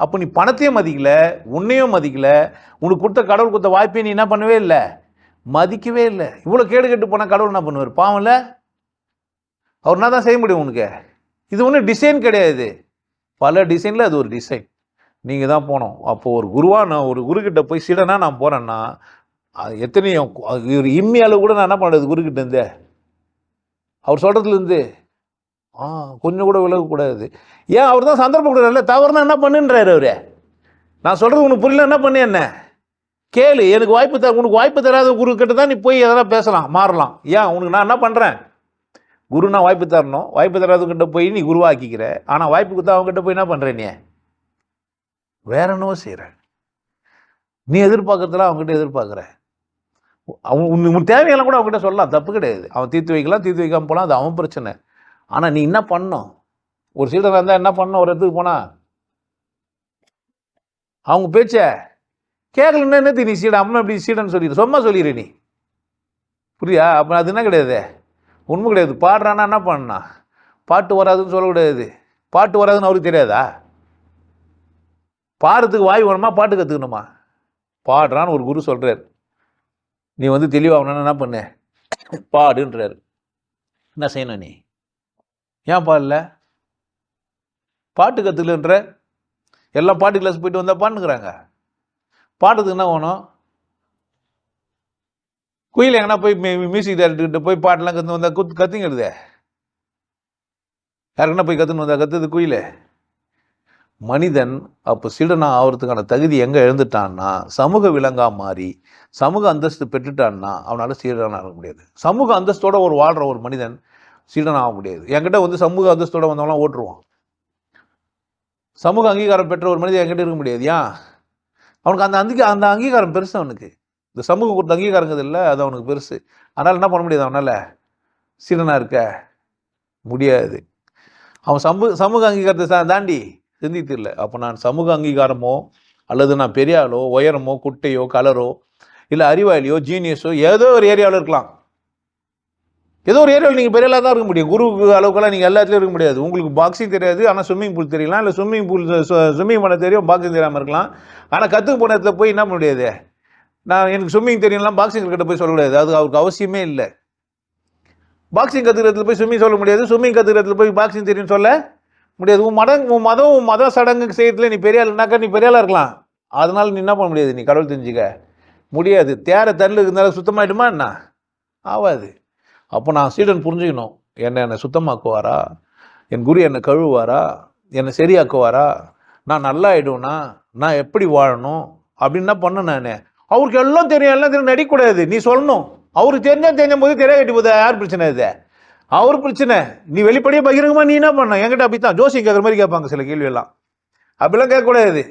அப்போ நீ பணத்தையும் மதிக்கலை, உன்னையும் மதிக்கலை, உனக்கு கொடுத்த கடவுள் கொடுத்த வாய்ப்பையும் நீ என்ன பண்ணவே இல்லை, மதிக்கவே இல்லை. இவ்வளோ கேடு கெட்டு போனால் கடவுள் என்ன பண்ணுவார்? பாவம்ல, அவர் என்ன தான் செய்ய முடியும் உனக்கு? இது ஒன்றும் டிசைன் கிடையாது, பல டிசைனில் அது ஒரு டிசைன். நீங்கள் தான் போனோம். அப்போது ஒரு குருவாக நான் ஒரு குருக்கிட்ட போய் சீடனா நான் போகிறேன்னா அது எத்தனையோ ஒரு இம்மி அளவு கூட நான் என்ன பண்ணுறது குருக்கிட்ட இருந்து, அவர் சொல்கிறதுலேருந்து கொஞ்சம் கூட விலகக்கூடாது. ஏன் அவர் தான் சந்தர்ப்பம் கொடுக்குறாருல, தவறுனா என்ன பண்ணுன்றாரு அவரு. நான் சொல்கிறது உனக்கு புரியல, என்ன பண்ணு என்ன கேளு, எனக்கு வாய்ப்பு தர. உனக்கு வாய்ப்பு தராத குரு கிட்ட தான் நீ போய் எதனா பேசலாம், மாறலாம். ஏன் உனக்கு நான் என்ன பண்ணுறேன்? குருனா வாய்ப்பு தரணும். வாய்ப்பு தராதவங்கிட்ட போய் நீ குருவாக்கிக்கிற. ஆனால் வாய்ப்பு கொடுத்தா அவங்ககிட்ட போய் என்ன பண்ணுற? நீ வேற என்னவோ செய்கிற. நீ எதிர்பார்க்கறதுலாம் அவங்ககிட்ட எதிர்பார்க்குற. உன் தேவையெல்லாம் கூட அவங்ககிட்ட சொல்லலாம், தப்பு கிடையாது. அவன் தீர்த்து வைக்கலாம், தீர்த்து வைக்காமல் போகலாம், அது அவன் பிரச்சனை. ஆனால் நீ என்ன பண்ணணும்? ஒரு சீடனாக இருந்தால் என்ன பண்ணணும்? ஒரு இடத்துக்கு போனால் அவங்க பேச்ச கேட்கலன்னா என்ன நீ சீடன், அம்மா இப்படி சீடன்னு சொல்லிடு, சும்மா சொல்லிடு நீ. புரியா? அப்போ அது என்ன கிடையாது, உண்மை கிடையாது. பாடுறான்னா என்ன பண்ணா? பாட்டு வராதுன்னு சொல்லக்கூடாது. பாட்டு வராதுன்னு அவருக்கு தெரியாதா? பாடுறதுக்கு வாய் வேணுமா, பாட்டு கற்றுக்கணுமா? பாடுறான்னு ஒரு குரு சொல்கிறார், நீ வந்து தெளிவாகணும்னா என்ன பண்ண? பாடுன்றார். என்ன செய்யணும் நீ? ஏன் பாடல? பாட்டு கற்றுக்கலன்ற. எல்லாம் பாட்டு கிளாஸ் போயிட்டு வந்தால் பாட்டுங்கிறாங்க. பாடுறதுக்கு என்ன வேணும்? குயில் எங்கன்னா போய் மியூசிக் டைரக்டர்கிட்ட போய் பாட்டெல்லாம் கற்றுன்னு வந்தால் கற்றுங்கிறது. யாருக்குன்னா போய் கற்றுன்னு வந்தா கற்றுது குயில். மனிதன் அப்போ சீடனா ஆகிறதுக்கான தகுதி எங்கே எழுந்துட்டான்னா, சமூக விலங்காக மாறி சமூக அந்தஸ்து பெற்றுட்டான்னா அவனால் சீடனாக ஆக முடியாது. சமூக அந்தஸ்தோட வாழ்கிற ஒரு மனிதன் சீடனாக ஆக முடியாது. என்கிட்ட வந்து சமூக அந்தஸ்தோட வந்தவங்களாம் ஓட்டுருவான். சமூக அங்கீகாரம் பெற்ற ஒரு மனிதன் என்கிட்ட இருக்க முடியாது. ஏன்? அவனுக்கு அந்த அங்கீகாரம் பெருசு. அவனுக்கு இந்த சமூகம் கொடுத்த அங்கீகாரங்கிறது இல்லை, அது அவனுக்கு பெருசு. அதனால் என்ன பண்ண முடியாது, அவனால் சீடனாக இருக்க முடியாது. அவன் சமூக அங்கீகாரத்தை தாண்டி சிந்தித்து இல்லை. அப்போ நான் சமூக அங்கீகாரமோ அல்லது நான் பெரிய ஆளோ உயரமோ குட்டையோ கலரோ இல்லை அறிவாளியோ ஜீனியஸோ ஏதோ ஒரு ஏரியாவில் இருக்கலாம். ஏதோ ஒரு ஏரியாவில் நீங்கள் பெரிய ஆளாக தான் இருக்க முடியும். குரு அளவுக்கெல்லாம் நீங்கள் எல்லாத்துலேயும் இருக்க முடியாது. உங்களுக்கு பாக்ஸிங் தெரியாது, ஆனால் ஸ்விம்மிங் பூல் தெரியலாம். இல்லை ஸ்விம்மிங் பண்ண தெரியும், பாக்ஸிங் தெரியாமல் இருக்கலாம். ஆனால் கற்றுக்க போன இடத்துல போய் என்ன பண்ண முடியாது? எனக்கு ஸ்விம்மிங் தெரியலாம் பாக்ஸிங் கிட்ட போய் சொல்ல முடியாது. அது அவருக்கு அவசியமே இல்லை. பாக்ஸிங் கற்றுக்கிறதுல போய் ஸ்விம்மிங் சொல்ல முடியாது, ஸ்விம்மிங் கற்றுக்கிறதுல போய் பாக்ஸிங் தெரியும்னு சொல்ல முடியாது. உன் மத சடங்கு செய்யறதுல நீ பெரிய ஆளுனாக்கா நீ பெரிய ஆளாக இருக்கலாம். அதனால நீ என்ன பண்ண முடியாது? நீ கடவுள் தெரிஞ்சுக்க முடியாது. தேர தண்ணி இருந்தாலும் சுத்தமாயிடுமா என்ன? ஆகாது. அப்போ நான் சீடன் புரிஞ்சுக்கணும், என்னை சுத்தமாக்குவாரா, என் குரு என்னை கழுவுவாரா, என்னை சரியாக்குவாரா, நான் நல்லா ஆயிடுவேனா, நான் எப்படி வாழணும் அப்படின்னு என்ன பண்ண. நான் அவருக்கு எல்லாம் தெரியும் நடிக்கூடாது. நீ சொல்லணும். அவருக்கு தெரிஞ்ச போது தெரிய கட்டி போதா? யார் பிரச்சனை? இது அவர் பிரச்சனை. நீ வெளிப்படையே பகிரங்கமா நீ என்ன பண்ண? என்கிட்ட அப்படித்தான் ஜோசியம் கேட்குற மாதிரி கேட்பாங்க சில கேள்வி எல்லாம். அப்படிலாம் கேட்கக்கூடாது.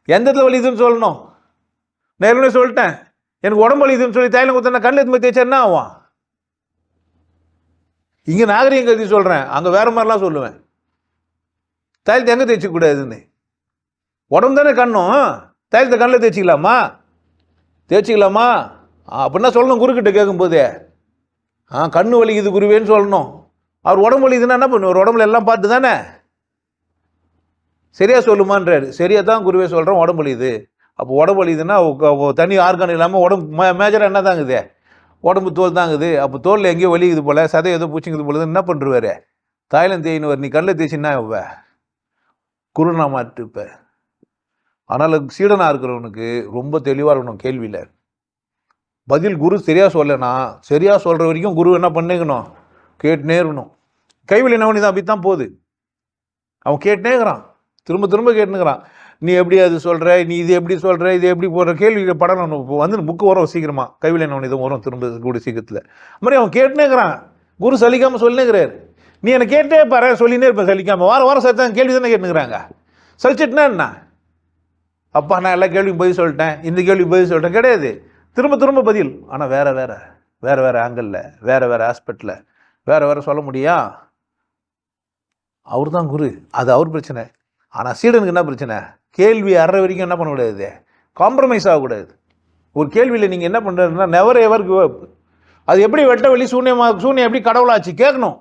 எந்த இடத்துல வலிதுன்னு சொல்லணும். நேர்ல சொல்லிட்டேன், எனக்கு உடம்பு வலிதுன்னு சொல்லி தைலம் கொடுத்தா கண்ணில் எதுவுமே தேய்ச்சா என்ன ஆகும்? இங்கே நாகரிகம் கருதி சொல்கிறேன், அங்கே வேற மாதிரிலாம் சொல்லுவேன். தைலத்தை எங்கே தேய்ச்சிக்கூடாதுன்னு. உடம்பு தானே கண்ணும், தைலத்தை கண்ணில் தேய்ச்சிக்கலாமா அப்படின்னா சொல்லணும். குருக்கிட்ட கேட்கும்போது கண்ணு வலிக்குது குருவேன்னு சொல்லணும். அவர் உடம்பு வலிக்குதுன்னா என்ன பண்ணுவார்? உடம்புல எல்லாம் பார்த்து தானே சரியா சொல்லுமான்றாரு. சரியா தான் குருவே சொல்கிறேன், உடம்பு வலிக்குது. அப்போ உடம்பு வலிக்குதுன்னா தனி ஆர்கான் இல்லாமல் உடம்பு மேஜராக என்ன தாங்குது? உடம்பு தோல் தாங்குது. அப்போ தோலில் எங்கேயோ வலிக்குது போல், சதை ஏதோ பூச்சிங்குது போல, என்ன பண்ணுருவார்? தைலம் தேயினுவார். நீ கண்ணில் தேய்ச்சின்னா குருனா மாட்டுப்ப. அதனால் சீடனாக இருக்கிறவனுக்கு ரொம்ப தெளிவாக இருக்கணும். கேள்வியில் பதில் குரு சரியாக சொல்லனா, சரியாக சொல்கிற வரைக்கும் குரு என்ன பண்ணிக்கணும்? கேட்டுனே இருக்கணும். கைவில் என்ன தான் அப்படி தான் போகுது. அவன் கேட்டுனே இருக்கிறான், திரும்ப திரும்ப கேட்டுனுக்கிறான். நீ எப்படி அது சொல்கிற, நீ இது எப்படி சொல்கிற, இது எப்படி போடுற கேள்வி படம் வந்து புக்கு வரும் சீக்கிரமாக. கைவில் என்ன இதுவும் வரும் திரும்ப கூடிய சீக்கிரத்தில். அது மாதிரி அவன் கேட்டுனே இருக்கிறான். குரு சலிக்காமல் சொல்லினேங்கிறார். நீ என்னை கேட்டே பாரு, சொல்லினே இருப்பேன் சலிக்காமல். வாரம் சத்தான் கேள்வி தானே கேட்டுனுக்கிறாங்க. சலிச்சிட்டுனா என்ன? அப்பா நான் எல்லா கேள்வியும் பதில் சொல்லிட்டேன், இந்த கேள்வி பதில் சொல்லிட்டேன் கிடையாது. திரும்ப திரும்ப பதில். ஆனால் வேறு ஆங்கிளில், வேறு ஆஸ்பெக்டில், வேறு சொல்ல முடியும். அவர் தான் குரு, அது அவர் பிரச்சனை. ஆனால் சீடனுக்கு என்ன பிரச்சனை? கேள்வி அற வரைக்கும் என்ன பண்ணக்கூடாது? காம்ப்ரமைஸ் ஆகக்கூடாது. ஒரு கேள்வியில் நீங்கள் என்ன பண்ணுறதுன்னா நெவர் எவர் கிவ் அப். அது எப்படி வெட்ட வெளி சூன்யம் எப்படி கடவுளாச்சு கேட்கணும்.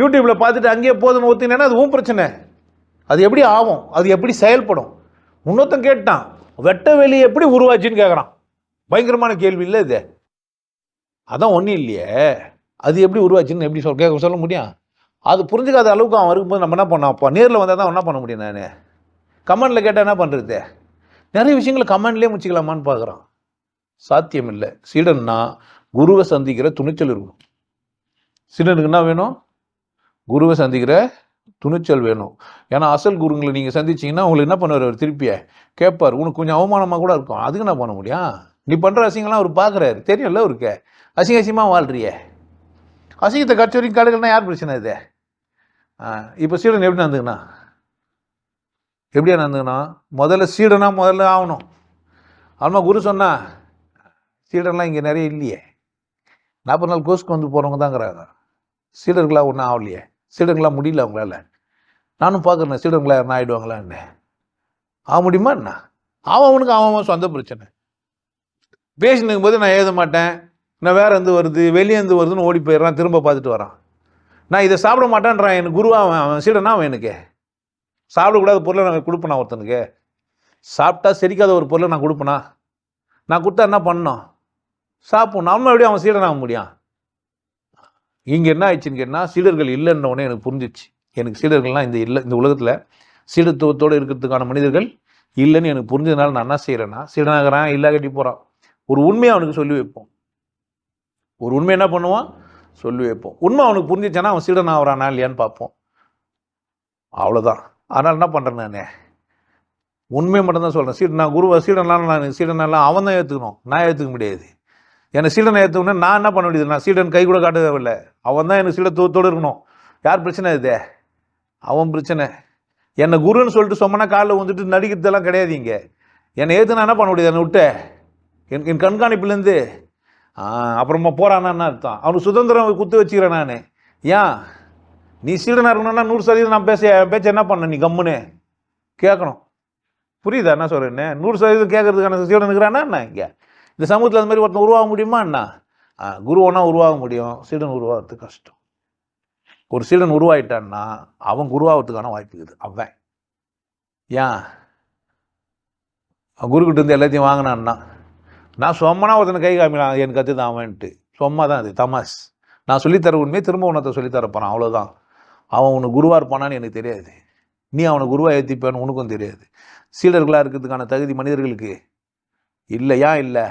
யூடியூப்பில் பார்த்துட்டு அங்கேயே போதுன்னு ஒத்துனா அது உன் பிரச்சனை. அது எப்படி ஆகும், அது எப்படி செயல்படும்? இன்னொருத்தன் கேட்டான், வெட்ட வெளி எப்படி உருவாச்சுன்னு கேட்குறான். பயங்கரமான கேள்வி இல்லை இது. அதான் ஒன்றும் இல்லையே, அது எப்படி உருவாச்சுன்னு எப்படி சொல்ல முடியும்? அது புரிஞ்சுக்காத அளவுக்கு அவன் இருக்கும்போது நம்ம என்ன பண்ணோம்? அப்போ நேரில் வந்தால் தான் என்ன பண்ண முடியும்? நான் கமெண்டில் கேட்டால் என்ன பண்ணுறது? நிறைய விஷயங்களை கமெண்ட்லேயே முடிச்சிக்கலாமான்னு பார்க்குறான். சாத்தியம் இல்லை. சீடன்னா குருவை சந்திக்கிற துணிச்சல் இருக்கணும். சீடனுக்கு என்ன வேணும்? குருவை சந்திக்கிற துணிச்சல் வேணும். ஏன்னா அசல் குருங்களை நீங்கள் சந்திச்சிங்கன்னா உங்களுக்கு என்ன பண்ணுவார், அவர் திருப்பிய கேட்பார். உனக்கு கொஞ்சம் அவமானமாக கூட இருக்கும். அதுக்கு என்ன பண்ண முடியும்? நீ பண்ணுற அசிங்கம்லாம் அவர் பார்க்குறாரு, தெரியும்ல அவருக்கு. அசிங்கமாக வாழ்றிய. அசிங்கத்தை கட்சி வரைக்கும் காடுகள்னா யார் பிரச்சனை இது? இப்போ சீடன் எப்படி நடந்துக்கணா, எப்படியா நடந்துக்கணா? முதல்ல சீடனா முதல்ல ஆகணும். ஆமாம், குரு சொன்னா சீடன்லாம் இங்கே நிறைய இல்லையே. 40 நாள் கோர்ஸ்க்கு வந்து போகிறவங்க தாங்கிறாங்க. சீடர்களாக ஒன்றும் ஆகலையே. சீடர்களாக முடியல அவங்களால. நானும் பார்க்குறேன் சீடர்களாக யாருன்னா ஆகிடுவாங்களா என்ன? ஆக முடியுமா என்ன? அவனுக்கு அவன் சொந்த பிரச்சனை. பேசினுக்கும் போது நான் எழுத மாட்டேன், நான் வேறு எந்த வருது வெளியேந்து வருதுன்னு ஓடி போயிடுறான், திரும்ப பார்த்துட்டு வரான். நான் இதை சாப்பிட மாட்டேன்றான். எனக்கு குருவாக அவன் சீடனா அவன் எனக்கு சாப்பிடக்கூடாத பொருளை நான் கொடுப்பேனா? ஒருத்தனுக்கு சாப்பிட்டா செரிக்காத ஒரு பொருளை நான் கொடுப்பேனா? நான் கொடுத்தா என்ன பண்ணணும்? சாப்பிடும். நம்ம எப்படி அவன் சீடனாக முடியும்? இங்கே என்ன ஆயிடுச்சுன்னு கேட்டால், சீடர்கள் இல்லைன்னொடனே எனக்கு புரிஞ்சிச்சு. எனக்கு சீடர்கள்லாம் இந்த உலகத்தில் சீடத்துவத்தோடு இருக்கிறதுக்கான மனிதர்கள் இல்லைன்னு எனக்கு புரிஞ்சதுனால நான் என்ன செய்கிறேன்னா, சீடனாகிறான் இல்லை கட்டி போகிறான். ஒரு உண்மையை அவனுக்கு சொல்லி வைப்போம். ஒரு உண்மை என்ன பண்ணுவான், சொல்லி வைப்போம். உண்மை அவனுக்கு புரிஞ்சிச்சானா அவன் சீடன் ஆகிறானா இல்லையான்னு பார்ப்போம். அவ்வளோதான். அதனால் என்ன பண்ணுறேன், நான் உண்மையை மட்டும்தான் சொல்கிறேன். நான் குருவை சீடனெல்லாம் அவன் தான் ஏற்றுக்கணும், நான் ஏற்றுக்க முடியாது. என்னை சீடனை ஏற்றுக்கணும்னா நான் என்ன பண்ண முடியுது? நான் சீடன் கை கூட காட்ட தேவையில்லை. அவன் தான் எனக்கு சீடத்துவத்தோடு இருக்கணும். யார் பிரச்சனை இது? அவன் பிரச்சனை. என்னை குருன்னு சொல்லிட்டு சொன்னா காலில் வந்துட்டு நடிக்கிறதெல்லாம் கிடையாது. இங்கே என்னை ஏற்று நான் என்ன பண்ண முடியாது? என்னை விட்டு என் கண்காணிப்புலேருந்து அப்புறமா போகிறான்னு அர்த்தம். அவனுக்கு சுதந்திரம் குத்து வச்சுக்கிறேன் நான். ஏன் நீ சீடனாக இருக்கணும்னா 100% நான் பேச்ச என்ன பண்ண, நீ கம்முன்னு கேட்கணும். புரியுதா என்ன சொல்கிறேன்னு? 100% கேட்கறதுக்கான சீடன் இருக்கிறான்னா என்ன? இங்கே இந்த சமூகத்தில் அந்த மாதிரி ஒருத்தன் உருவாக முடியுமா என்ன? குருவனா உருவாக முடியும், சீடன் உருவாகிறது கஷ்டம். ஒரு சீடன் உருவாயிட்டான்னா அவன் குருவாகிறதுக்கான வாய்ப்பு இருக்குது. அவன் ஏன் குருக்கிட்ட இருந்து எல்லாத்தையும் வாங்கினான்னா, நான் சொம்மனா ஒருத்தனை கை காமிக்கலாம், எனக்கு கற்று தான் அவன்ட்டு சொம்மா தான். அது தமாஸ். நான் சொல்லித்தர உண்மையை திரும்ப உனத்தை சொல்லித்தரப்போறான், அவ்வளோதான். அவன் உனக்கு குருவாக இருப்பானான்னு எனக்கு தெரியாது. நீ அவனை குருவாக ஏற்றிப்பான்னு உனக்கும் தெரியாது. சீடர்களாக இருக்கிறதுக்கான தகுதி மனிதர்களுக்கு இல்லையா? இல்லை.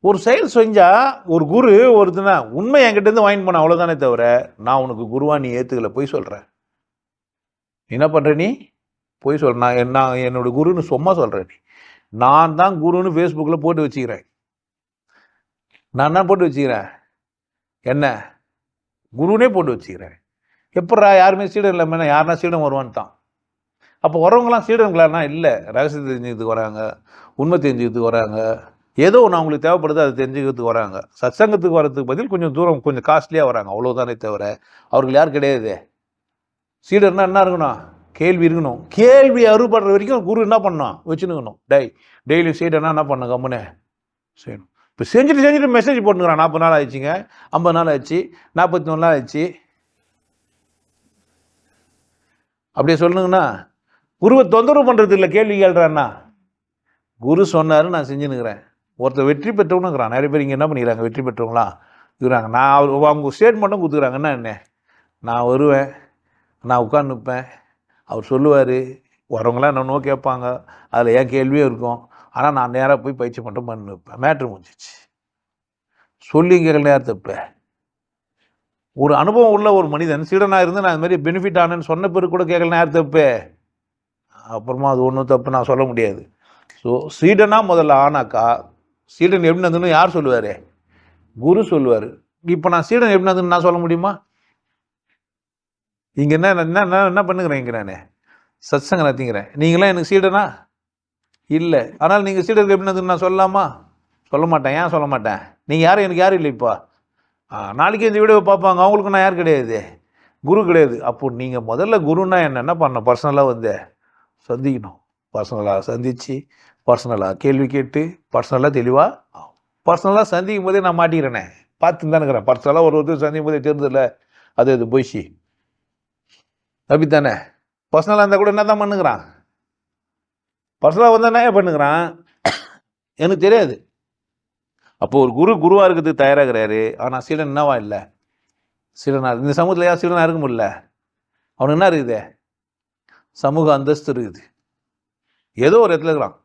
ஒரு செயல் செஞ்சால் ஒரு குரு ஒருத்தனா உண்மை என்கிட்டேருந்து வாங்கி போன, அவ்வளோதானே தவிர நான் உனக்கு குருவா நீ ஏற்றுக்கல, போய் சொல்கிறேன். என்ன பண்ணுற நீ? போய் சொல்கிறேன். நான் என்னோட குருன்னு சும்மா சொல்கிறேன். நீ நான் தான் குருன்னு ஃபேஸ்புக்கில் போட்டு வச்சுக்கிறேன். நான் தான் போட்டு வச்சுக்கிறேன். என்ன குருனே போட்டு வச்சுக்கிறேன். எப்படா யாருமே சீடன் இல்லாமல் யாருனா சீடன் வருவான்ட்டான். அப்போ வரவங்களாம் சீடன்களானா இல்லை, ரகசியம் தெரிஞ்சுக்கிறதுக்கு வராங்க, உண்மை தெரிஞ்சுக்கிறதுக்கு வராங்க, ஏதோ ஒன்று அவங்களுக்கு தேவைப்படுது அதை தெரிஞ்சுக்கிறதுக்கு வராங்க. சத்சங்கத்துக்கு வரதுக்கு பதில் கொஞ்சம் தூரம் கொஞ்சம் காஸ்ட்லியாக வராங்க, அவ்வளோதானே தவிர அவர்கள் யார் கிடையாது. சீடர்னா என்ன இருக்கணும்? கேள்வி இருக்கணும். கேள்வி அறுபடுற வரைக்கும் குரு என்ன பண்ணணும்? வச்சுருக்கணும். டெய்லி சீடர்னா என்ன பண்ணணும்? கம்முன்னு செய்யணும். இப்போ செஞ்சுட்டு மெசேஜ் போட்டுக்கிறான். 40 நாள் ஆயிடுச்சுங்க, 50 நாள் ஆயிடுச்சு, 41 நாள் ஆயிடுச்சு. அப்படியே சொல்லுங்கன்னா குருவை தொந்தரவு பண்ணுறது இல்லை, கேள்வி கேள்றான்னா. குரு சொன்னார், நான் செஞ்சுன்னுக்கிறேன். ஒருத்தர் வெற்றி பெற்றவனுங்கிறான். நிறைய பேர் இங்கே என்ன பண்ணிக்கிறாங்க, வெற்றி பெற்றவங்களாம் இருக்கிறாங்க. நான் அவங்க ஸ்டேட்மெண்ட்டும் கொடுத்துக்கிறாங்கன்னா என்ன, நான் வருவேன், நான் உட்காந்துப்பேன், அவர் சொல்லுவார், வரவங்களாம் என்னென்னோ கேட்பாங்க, அதில் ஏன் கேள்வியும் இருக்கும். ஆனால் நான் நேராக போய் பயிற்சி மட்டும் பண்ணி வைப்பேன். மேட்ரு முடிஞ்சிச்சு. சொல்லி கேட்கல நேரம் தப்பேன். ஒரு அனுபவம் உள்ள ஒரு மனிதன் சீடனாக இருந்து நான் இது மாதிரி பெனிஃபிட் ஆனேன்னு சொன்ன பிறகு கூட கேட்கல நேரம் தப்பு. அப்புறமா அது ஒன்றும் தப்பு நான் சொல்ல முடியாது. ஸோ சீடனாக முதல்ல ஆனாக்கா, சீடன் எப்படி நடந்துன்னு யார் சொல்லுவார்? குரு சொல்லுவார். இப்போ நான் சீடன் எப்படி நடந்துன்னு நான் சொல்ல முடியுமா? இங்கே என்ன பண்ணுங்கிறேன்? இங்கே நான் சத்சங்க நடத்திங்கிறேன். நீங்களாம் எனக்கு சீடனா இல்லை. ஆனால் நீங்கள் சீடருக்கு எப்படி நடந்துன்னு நான் சொல்லலாமா? சொல்ல மாட்டேன். ஏன் சொல்ல மாட்டேன்? நீங்கள் யாரும் எனக்கு யாரும் இல்லை. இப்போ நாளைக்கு இந்த வீடியோவை பார்ப்பாங்க, அவங்களுக்கு நான் யார் கிடையாது, குரு கிடையாது. அப்போ நீங்கள் முதல்ல குருன்னா என்ன பண்ணணும்? பர்சனலாக வந்து சந்திக்கணும். பர்சனலாக சந்தித்து பர்சனலாக கேள்வி கேட்டு பர்சனலாக தெளிவாக சந்திக்கும் போதே நான் மாட்டிக்கிறேனே, பார்த்துன்னு தான் இருக்கிறேன். பர்சனலாக ஒருத்தர் சந்திக்கும் போதே தெரிஞ்சதில்ல, அது போய்ச்சி அப்படித்தானே. பர்சனலாக இருந்தால் கூட என்ன தான் பண்ணுங்கிறான்? பர்சனலாக வந்தால் என்ன பண்ணுங்கிறான் எனக்கு தெரியாது. அப்போது ஒரு குருவாக இருக்கிறதுக்கு தயாராகிறாரு. ஆனால் சீடன் என்னவா இல்லை? சீடனாக இந்த சமூகத்தில் யார் சீடனாக இருக்க முடியல. அவனுக்கு என்ன இருக்குது? சமூக அந்தஸ்து இருக்குது. ஏதோ ஒரு இடத்துல இருக்கிறான்.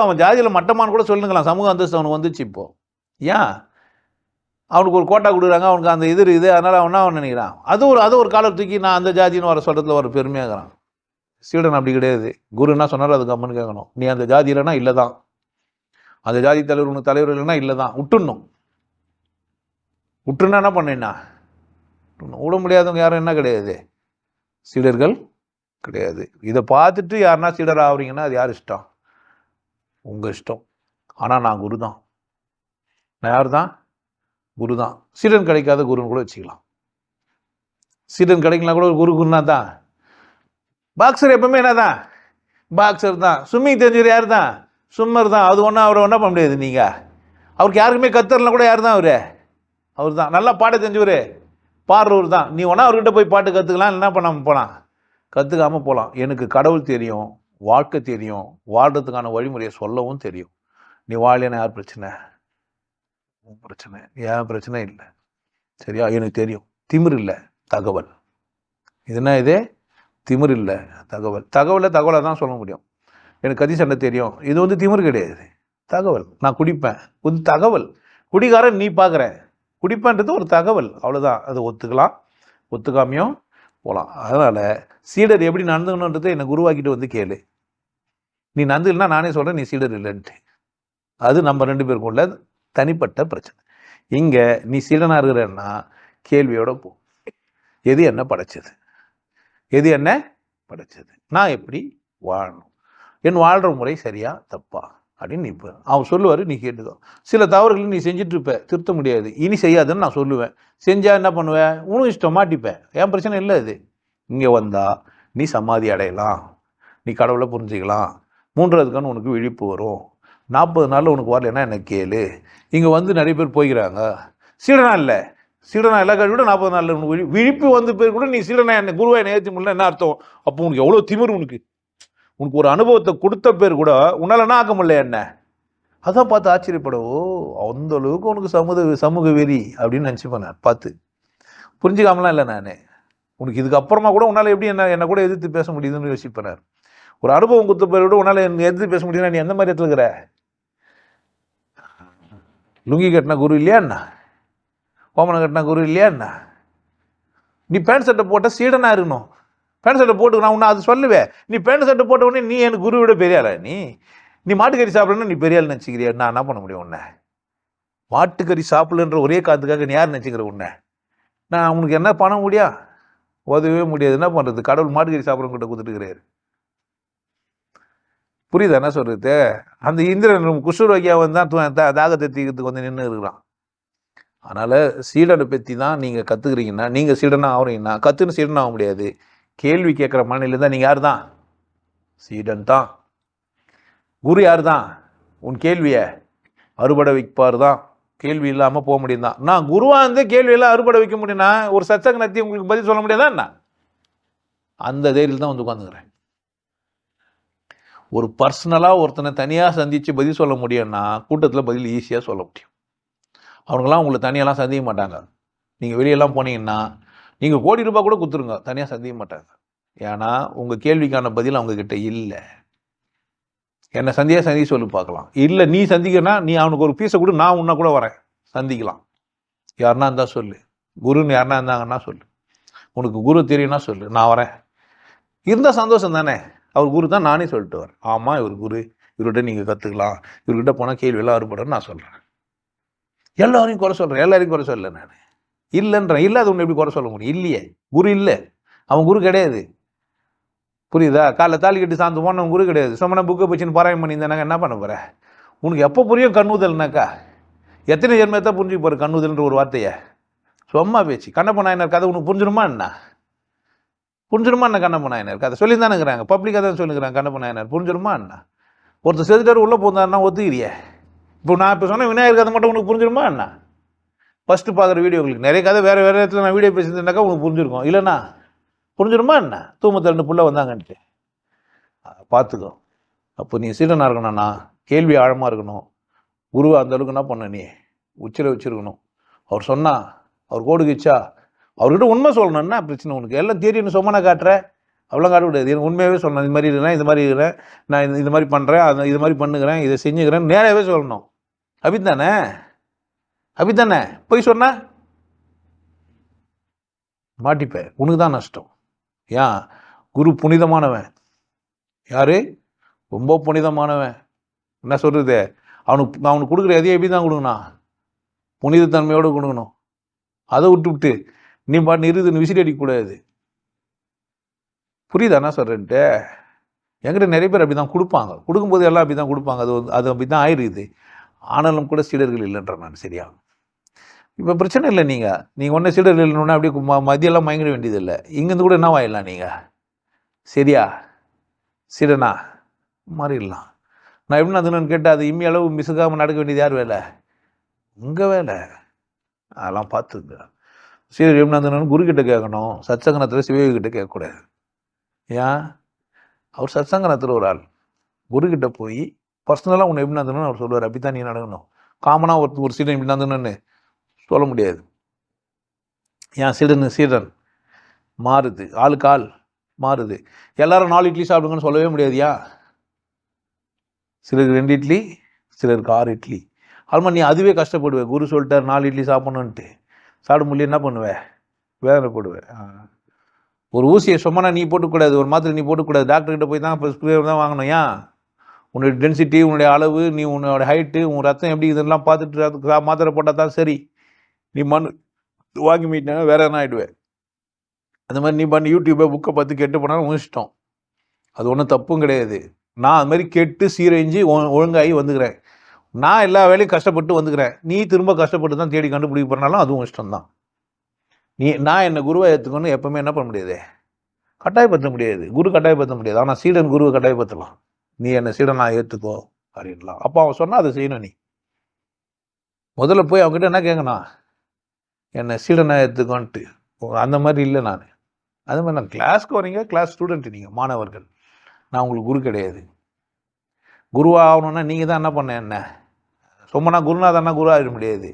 அவன் ஜாதியில் மட்டமானு கூட சொல்லுங்களாம். சமூக அந்தஸ்து அவனுக்கு வந்துச்சு. இப்போ ஏன் அவனுக்கு ஒரு கோட்டா கொடுக்குறாங்க, அவனுக்கு அந்த இது இருக்குது, அதனால் அவன் நினைக்கிறான். அது ஒரு காலை தூக்கி நான் அந்த ஜாதின்னு வர சொல்கிறதுல ஒரு பெருமையாகிறான். சீடன் அப்படி கிடையாது. குரு என்ன சொன்னாலும் அது கம்முன்னு கேட்கணும். நீ அந்த ஜாதி இல்லைன்னா இல்லை தான், அந்த ஜாதி தலைவர் உனக்கு தலைவர் இல்லைன்னா இல்லை தான், விட்டுடணும். விட்டுருன்னா என்ன பண்ணா விட முடியாதவங்க யாரும் என்ன கிடையாது, சீடர்கள் கிடையாது. இதை பார்த்துட்டு யாருன்னா சீடர் ஆகுறீங்கன்னா அது யார் இஷ்டம்? உங்கள் இஷ்டம். ஆனால் நான் குரு தான். நான் யார் தான்? குரு தான். சீடன் கிடைக்காத குருன்னு கூட வச்சுக்கலாம். சீடன் கிடைக்கலாம் கூட ஒரு குருன்னா தான். பாக்ஸர் எப்பவுமே என்ன தான்? பாக்ஸர் தான். ஸ்விம்மிங் தெரிஞ்சவர் யார் தான்? ஸ்விம்மர் தான். அது ஒன்றும் அவரை ஒன்றும் பண்ண முடியாது. நீங்கள் அவருக்கு யாருக்குமே கத்தரலாம் கூட யார் தான்? அவர் தான். நல்லா பாட தெரிஞ்சவர், பாடுறவர் தான். நீ ஒன்றா அவர்கிட்ட போய் பாட்டு கற்றுக்கலாம், என்ன பண்ணாமல் போகலாம், கற்றுக்காமல் போகலாம். எனக்கு கடவுள் தெரியும், வாழ்க்கை தெரியும், வாழ்கிறதுக்கான வழிமுறையை சொல்லவும் தெரியும். நீ வாழலைன்னா யார் பிரச்சனை? பிரச்சனை ஏன் பிரச்சனை இல்லை, சரியா? எனக்கு தெரியும். திமிர் இல்லை, தகவல். இதுனா இது திமிர் இல்லை, தகவல். தகவலை தான் சொல்ல முடியும். எனக்கு கதி சண்டை தெரியும், இது திமிர் கிடையாது, தகவல். நான் குடிப்பேன், தகவல். குடிகாரன் நீ பார்க்குற, குடிப்பேன்றது ஒரு தகவல், அவ்வளோதான். அது ஒத்துக்கலாம், ஒத்துக்காமையும் போகலாம். அதனால் சீடர் எப்படி நடந்துக்கணுன்றதை என்னை குருவாக்கிட்டு கேளு. நீ நடந்துக்கலன்னா நானே சொல்கிறேன் நீ சீடர் இல்லைன்ட்டு. அது நம்ம 2 பேருக்கும் உள்ள தனிப்பட்ட பிரச்சனை. இங்கே நீ சீடனாக இருக்கிறன்னா கேள்வியோட போ. எது என்ன படைச்சது? எது என்ன படைச்சது? நான் எப்படி வாழணும்? என் வாழ்கிற முறை சரியா தப்பா அப்படின்னு நீ அவன் சொல்லுவார், நீ கேட்டுக்கோ. சில தவறுகள் நீ செஞ்சுட்டு இருப்ப, திருத்த முடியாது. இனி செய்யாதுன்னு நான் சொல்லுவேன். செஞ்சால் என்ன பண்ணுவேன்? உனக்கு இஷ்டம், மாட்டிப்பேன். என் பிரச்சனை இல்லை அது. இங்கே வந்தால் நீ சமாதி அடையலாம், நீ கடவுளை புரிஞ்சுக்கலாம், 3வதுக்கான உனக்கு விழிப்பு வரும். 40 நாளில் உனக்கு வரலன்னா என்ன கேளு. இங்கே நிறைய பேர் போய்க்கிறாங்க. சீடனா இல்லை, சீடனா எல்லா விட 40 நாளில் உனக்கு விழிப்பு வந்து பேர் கூட நீ சீடனா என்ன குருவா என்ன ஏற்றி முடியல, என்ன அர்த்தம்? அப்போ உனக்கு எவ்வளோ திமிர்? உனக்கு ஒரு அனுபவத்தை கொடுத்த பேர் கூட உன்னால் என்ன ஆக்க முடியல என்ன? அதான் பார்த்து ஆச்சரியப்படவோ, அந்த அளவுக்கு உனக்கு சமூக வெறி அப்படின்னு நினச்சிப்பேன். நான் பார்த்து புரிஞ்சுக்காமலாம் இல்லை நான். உனக்கு இதுக்கு அப்புறமா கூட உன்னால் எப்படி என்ன கூட எதிர்த்து பேச முடியுதுன்னு யோசிப்பேன். ஒரு அனுபவம் கொடுத்த பேர் விட உன்னால் என்ன எதிர்த்து பேச முடியுதுன்னா நீ எந்த மாதிரி இடத்துல இருக்கிற? லுங்கி கட்டினா குரு இல்லையா என்ன? கோமனை கட்டினா குரு இல்லையா என்ன? நீ பேண்ட் சட்டை போட்டால் சீடனாக இருக்கணும். பேண்ட் சட்டை போட்டு நான் உன்னை அது சொல்லுவேன். நீ பேண்ட் சட்டை போட்ட உடனே நீ எனக்கு குரு விட பெரியாளா? நீ மாட்டுக்கறி சாப்பிடலன்னா நீ பெரியாள் நினச்சிக்கிறியா? நான் என்ன பண்ண முடியும் உன்னை? மாட்டுக்கறி சாப்பிடலன்ற ஒரே காத்துக்காக நீ யார் நினச்சிக்கிற உன்னை? நான் உனக்கு என்ன பண்ண முடியா? உதவவே முடியாது. என்ன பண்ணுறது? கடவுள் மாட்டுக்கறி சாப்பிட்றவங்கிட்ட கொடுத்துட்டுக்கிறாரு. புரியுதா என்ன சொல்கிறது? அந்த இந்திரன் குஷ்டரோகியா தான் தாகத்தை தீர்க்கிறதுக்கு நின்று இருக்கிறான். அதனால் சீடனை பற்றி தான் நீங்கள் கற்றுக்குறீங்கன்னா, நீங்கள் சீடனாக ஆகிறீங்கன்னா, கற்றுன்னு சீடனாக ஆக முடியாது. கேள்வி கேட்குற மனநிலையில் தான் நீங்கள் யார் தான்? சீடன் தான். குரு யார் தான்? உன் கேள்வியை அறுபடை வைப்பார் தான். கேள்வி இல்லாமல் போக முடியும் தான். நான் குருவாக இருந்து கேள்வியெல்லாம் அறுபடை வைக்க முடியும்னா ஒரு சச்சங்க நடத்தி உங்களுக்கு பதில் சொல்ல முடியாதா என்ன? அந்த தைரியத்தில் தான் உட்காந்துக்கிறேன். ஒரு பர்சனலாக ஒருத்தனை தனியாக சந்தித்து பதில் சொல்ல முடியும்னா கூட்டத்தில் பதில் ஈஸியாக சொல்ல முடியும். அவங்களாம் உங்களை தனியெல்லாம் சந்திக்க மாட்டாங்க. நீங்கள் வெளியெல்லாம் போனீங்கன்னா நீங்கள் ₹1,00,00,000 கூட கொடுத்துருங்க, தனியாக சந்திக்க மாட்டாங்க. ஏன்னா உங்கள் கேள்விக்கான பதில் அவங்கக்கிட்ட இல்லை. என்னை சந்திக்க சொல்லி பார்க்கலாம். இல்லை நீ சந்திக்கனா நீ அவனுக்கு ஒரு பீஸை கூட நான் உன்ன கூட வரேன், சந்திக்கலாம். யாருன்னா இருந்தால் சொல்லு, குருன்னு யாருன்னா இருந்தாங்கன்னா சொல்லு, உனக்கு குரு தெரியும்னா சொல்லு, நான் வரேன். இருந்தால் சந்தோஷம் தானே. அவர் குரு தான் நானே சொல்லிட்டு வரேன். ஆமாம் இவர் குரு, இவர்கிட்ட நீங்கள் கற்றுக்கலாம், இவர்கிட்ட போனால் கேள்வியெல்லாம் அறுபடுன்னு நான் சொல்கிறேன். எல்லாரையும் குறை சொல்கிறேன், எல்லாரையும் குறை சொல்லலை நான். இல்லைன்றேன். இல்லை அது ஒன்று எப்படி குறை சொல்ல முடியும்? இல்லையே, குரு இல்லை, அவன் குரு கிடையாது. புரியுதா? காலைல தாலி கட்டி சார்ந்து போனவன் குரு கிடையாது. சும்மா புக்கை வச்சுன்னு பாராயம் பண்ணியிருந்தானாக்கா என்ன பண்ண போகிற? உனக்கு எப்போ புரியும் கண்ணுதல்னாக்கா? எத்தனை ஜென்மத்தான் புரிஞ்சுக்க போகிற கண்ணுதல்ன்ற ஒரு வார்த்தையை? சும்மா பேச்சு. கண்ணப்ப நாயனர் கதை உனக்கு புரிஞ்சிருமா என்ன? புரிஞ்சிருமா என்ன? கண்ணப்ப நாயனர் கதை சொல்லி தானே இருக்கிறாங்க, பப்ளிக்காக தான் சொல்லிக்கிறாங்க. கண்ணப்ப நாயனர் புரிஞ்சிருமா என்ன? ஒருத்தர் செதுட்டார் உள்ளே போந்தாருன்னா ஒத்துக்கிறியே. இப்போ நான் இப்போ சொன்ன விநாயகர் கதை மட்டும் உனக்கு புரிஞ்சிருமா என்ன? ஃபஸ்ட்டு பார்க்குற வீடியோங்களுக்கு நிறைய கதை வேறு வேறு இடத்துல நான் வீடியோ பேசியிருந்தேனாக்கா உனக்கு புரிஞ்சிருக்கும். இல்லைண்ணா புரிஞ்சிருமா என்ன? தூமத்தில் 2 புள்ள வந்தாங்கன்ட்டு பார்த்துக்கோ. அப்போ நீ சீடனாக இருக்கணும்னா கேள்வி ஆழமாக இருக்கணும். குருவை அந்த அளவுக்கு என்ன பண்ண நீ உச்சியில் வச்சுருக்கணும். அவர் சொன்னால் அவர் கோடு கிச்சா அவர்கிட்ட உண்மை சொல்லணும். என்ன பிரச்சனை உனக்கு? எல்லாம் தெரியும், சொம்மனை காட்டுற அவ்வளோ காட்ட விடாது. எனக்கு உண்மையாகவே சொல்லணும். இது மாதிரி இருக்கிறேன், இது மாதிரி இருக்கிறேன், நான் இது மாதிரி பண்ணுறேன், இது மாதிரி பண்ணுகிறேன், இதை செஞ்சுக்கிறேன், நேராகவே சொல்லணும். அப்படி தானே? அப்படி தானே? போய் சொன்ன மாட்டிப்ப, உனக்கு தான் நஷ்டம். ஏன்? குரு புனிதமானவன். யாரு? ரொம்ப புனிதமானவன். என்ன சொல்றது, அவனுக்கு கொடுக்குற எதையும் எப்படி தான் கொடுக்கணும்? புனிதத்தன்மையோடு கொடுக்கணும். அதை விட்டு நீ பாட்டு இருதுன்னு விசிறி அடிக்கக்கூடாது. புரியுதா என்ன சொல்கிறேன்ட்டு? என்கிட்ட நிறைய பேர் அப்படி தான் கொடுப்பாங்க. கொடுக்கும்போது எல்லாம் அப்படி தான் கொடுப்பாங்க. அது அப்படி தான் ஆயிடுது. ஆனாலும் கூட சீடர்கள் இல்லைன்ற நான். சரியா? இப்போ பிரச்சனை இல்லை. நீங்கள் ஒன்றே சீடர்கள் இல்லைன்னா அப்படியே மதியெல்லாம் மயங்கிட வேண்டியதில்லை. இங்கேருந்து கூட என்ன வாயிடலாம் நீங்கள். சரியா? சீடனா மாறிடலாம். நான் எப்படி அதுன்னு கேட்டால் அது இம்மி அளவு மிசுக்காமல் நடக்க வேண்டியது யார் வேலை? உங்கள் வேலை. அதெல்லாம் பார்த்துங்க. சீடர் எப்படி குருக்கிட்ட கேட்கணும். சத்சங்கனத்தில் சிவகிட்ட கேட்கக்கூடாது. ஏன்? அவர் சத்சங்கனத்தில் ஒரு ஆள். குருக்கிட்ட போய் பர்சனலாக உன்னை எப்படி நடந்தணும்னு அவர் சொல்லுவார். அப்படி தான் நீ நடக்கணும். காமனாக ஒரு சீடன் இப்படி நடந்தணும்னு சொல்ல முடியாது. ஏன்? சீடன் மாறுது, ஆளுக்கு ஆள் மாறுது. எல்லாரும் 4 இட்லி சாப்பிடுங்கன்னு சொல்லவே முடியாதுயா. சிலருக்கு 2 இட்லி, சிலருக்கு 6 இட்லி. ஆல்மா நீ அதுவே கஷ்டப்படுவேன். குரு சொல்லிட்டார் 4 இட்லி சாப்பிடணுன்ட்டு. சாப்பிட முடியல என்ன பண்ணுவேன்? வேதனைப்படுவேன். ஒரு ஊசியை சும்மா நீ போட்டுக்கூடாது, ஒரு மாத்திரை நீ போட்டுக்கூடாது. டாக்டர்கிட்ட போய் தான் ப்ரிஸ்கிரைப் தான் வாங்கணும். ஏன்? உன்னுடைய டென்சிட்டி, உன்னுடைய அளவு, நீ உன்னோட ஹைட்டு, உன் ரத்தம் எப்படி இதெல்லாம் பார்த்துட்டு மாத்திரை போட்டால் தான் சரி. நீ வாங்கி மீட்டினா வேற என்ன ஆகிடுவேன். அந்த மாதிரி நீ பண்ணி யூடியூப்பை புக்கை பார்த்து கெட்டு போனாலும் உன் இஷ்டம். அது ஒன்றும் தப்பும் கிடையாது. நான் அது மாதிரி கெட்டு சீரழிஞ்சு ஒழுங்காகி வந்துக்கிறேன். நான் எல்லா வேலையும் கஷ்டப்பட்டு வந்துக்கிறேன். நீ திரும்ப கஷ்டப்பட்டு தான் தேடி கண்டுபிடிக்க போனாலும் அதுவும் இஷ்டம்தான். நான் என்னை குருவை ஏற்றுக்கணும்னு எப்பவுமே என்ன பண்ண முடியாது? கட்டாயப்படுத்த முடியாது. குரு கட்டாயப்படுத்த முடியாது. ஆனால் சீடன் குருவை கட்டாயப்படுத்தலாம். நீ என்னை சீடன் நான் ஏற்றுக்கோ அப்படின்லாம். அப்போ அவன் சொன்னால் அதை செய்யணும். நீ முதல்ல போய் அவங்ககிட்ட என்ன கேட்கணும்? என்னை சீடனை ஏற்றுக்கோன்ட்டு. அந்த மாதிரி இல்லை நான். அது மாதிரி நான் கிளாஸ்க்கு வரீங்க, கிளாஸ் ஸ்டூடெண்ட்டு, நீங்கள் மாணவர்கள். நான் உங்களுக்கு குரு கிடையாது. குருவாக ஆகணுன்னா நீங்கள் தான் என்ன பண்ண? என்ன சும்மா நான் குருநாதன்னா குரு ஆகிட முடியாது.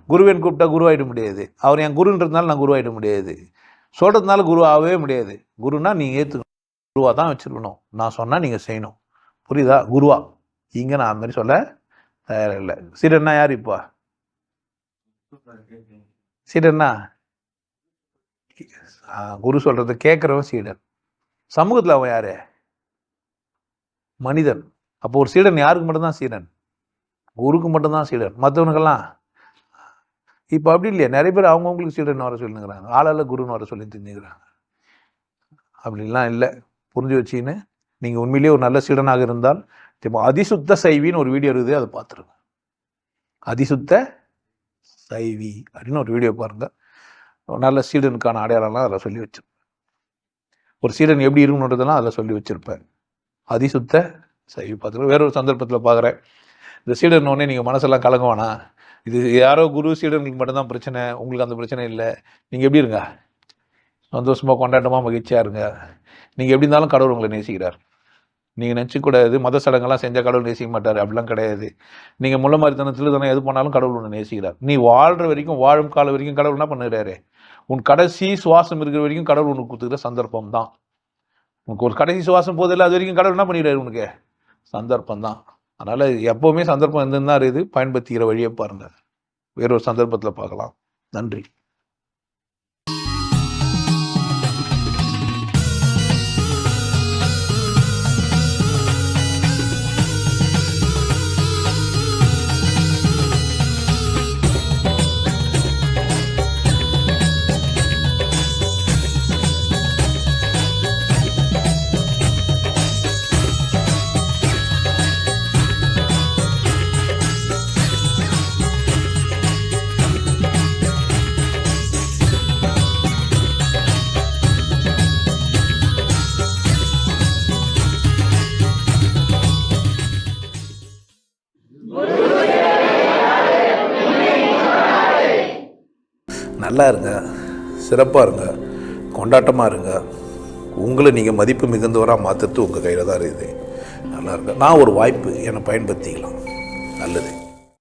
குருவேன் கூப்பிட்டா குரு ஆகிட முடியாது. அவர் என் குருன்றதுனால நான் குரு ஆகிட முடியாது. சொல்கிறதுனால குரு ஆகவே முடியாது. குருன்னா நீங்கள் ஏற்றுக்கணும். குருவாக தான் வச்சுருக்கணும். நான் சொன்னால் நீங்கள் செய்யணும். புரியுதா? குருவா இங்கே நான் அது மாதிரி சொல்ல தயாரில்லை. சீடன்னா யார்? இப்போ சீடன்னா குரு சொல்கிறத கேட்குறவன் சீடன். சமூகத்தில் அவன் யார்? மனிதன். அப்போ ஒரு சீடன் யாருக்கு மட்டும்தான் சீடன்? குருக்கு மட்டும்தான் சீடன். மற்றவனுக்கெல்லாம் இப்போ அப்படி இல்லையா? நிறைய பேர் அவங்கவுங்களுக்கு சீடன் வர சொல்லினுங்கிறாங்க. ஆளால் குருன்னு வர சொல்லி தெரிஞ்சுக்கிறாங்க. அப்படிலாம் இல்லை. புரிஞ்சு வச்சின்னு நீங்கள் உண்மையிலேயே ஒரு நல்ல சீடனாக இருந்தால், இப்போ அதிசுத்த சைவின்னு ஒரு வீடியோ இருக்குது, அதை பார்த்துருங்க. அதிசுத்த சைவி அப்படின்னு ஒரு வீடியோ பாருங்கள். நல்ல சீடனுக்கான அடையாளம்லாம் அதில் சொல்லி வச்சுருப்பேன். ஒரு சீடன் எப்படி இருக்கணுன்றதெல்லாம் அதில் சொல்லி வச்சுருப்பேன். அதிசுத்த சைவி பார்த்துருக்கேன். வேறொரு சந்தர்ப்பத்தில் பார்க்குறேன். இந்த சீடனோடனே நீங்கள் மனசெல்லாம் கலங்குவானா? இது யாரோ குரு சீடனுக்கு மட்டும்தான் பிரச்சனை, உங்களுக்கு அந்த பிரச்சனை இல்லை. நீங்கள் எப்படி இருங்க? சந்தோஷமாக, கொண்டாட்டமாக, மகிழ்ச்சியாக இருங்க. நீங்கள் எப்படி இருந்தாலும் கடவுள் உங்களை நேசிக்கிறார். நீங்கள் நினச்சிக்கூடாது மத சடங்கெல்லாம் செஞ்சால் கடவுள் நேசிக்க மாட்டார். அப்படிலாம் கிடையாது. நீங்கள் முள்ள மாதிரி திருதனம் எது பண்ணாலும் கடவுள் உன்னை நேசிக்கிறார். நீ வாழ்கிற வரைக்கும், வாழும் காலம் வரைக்கும் கடவுள் என்ன பண்ணுறாரு? உன் கடைசி சுவாசம் இருக்கிற வரைக்கும் கடவுள் உனக்கு கொடுத்துக்கிற சந்தர்ப்பம் தான். உனக்கு ஒரு கடைசி சுவாசம் போதில்லை, அது வரைக்கும் கடவுள் என்ன பண்ணிடுறாரு? உனக்கு சந்தர்ப்பம் தான். அதனால் எப்போவுமே சந்தர்ப்பம் எந்தெந்தான் இருக்குது, பயன்படுத்திக்கிற வழியை பாருங்கள். வேறொரு சந்தர்ப்பத்தில் பார்க்கலாம். நன்றி. நல்லா இருங்க, சிறப்பாக இருங்க, கொண்டாட்டமாக இருங்க. உங்களை நீங்கள் மதிப்பு மிகுந்தவராக மாற்றுறது உங்கள் கையில் தான் இருக்குது. நல்லா இருங்க. நான் ஒரு வாய்ப்பு என்னை பயன்படுத்திக்கலாம். நல்லது.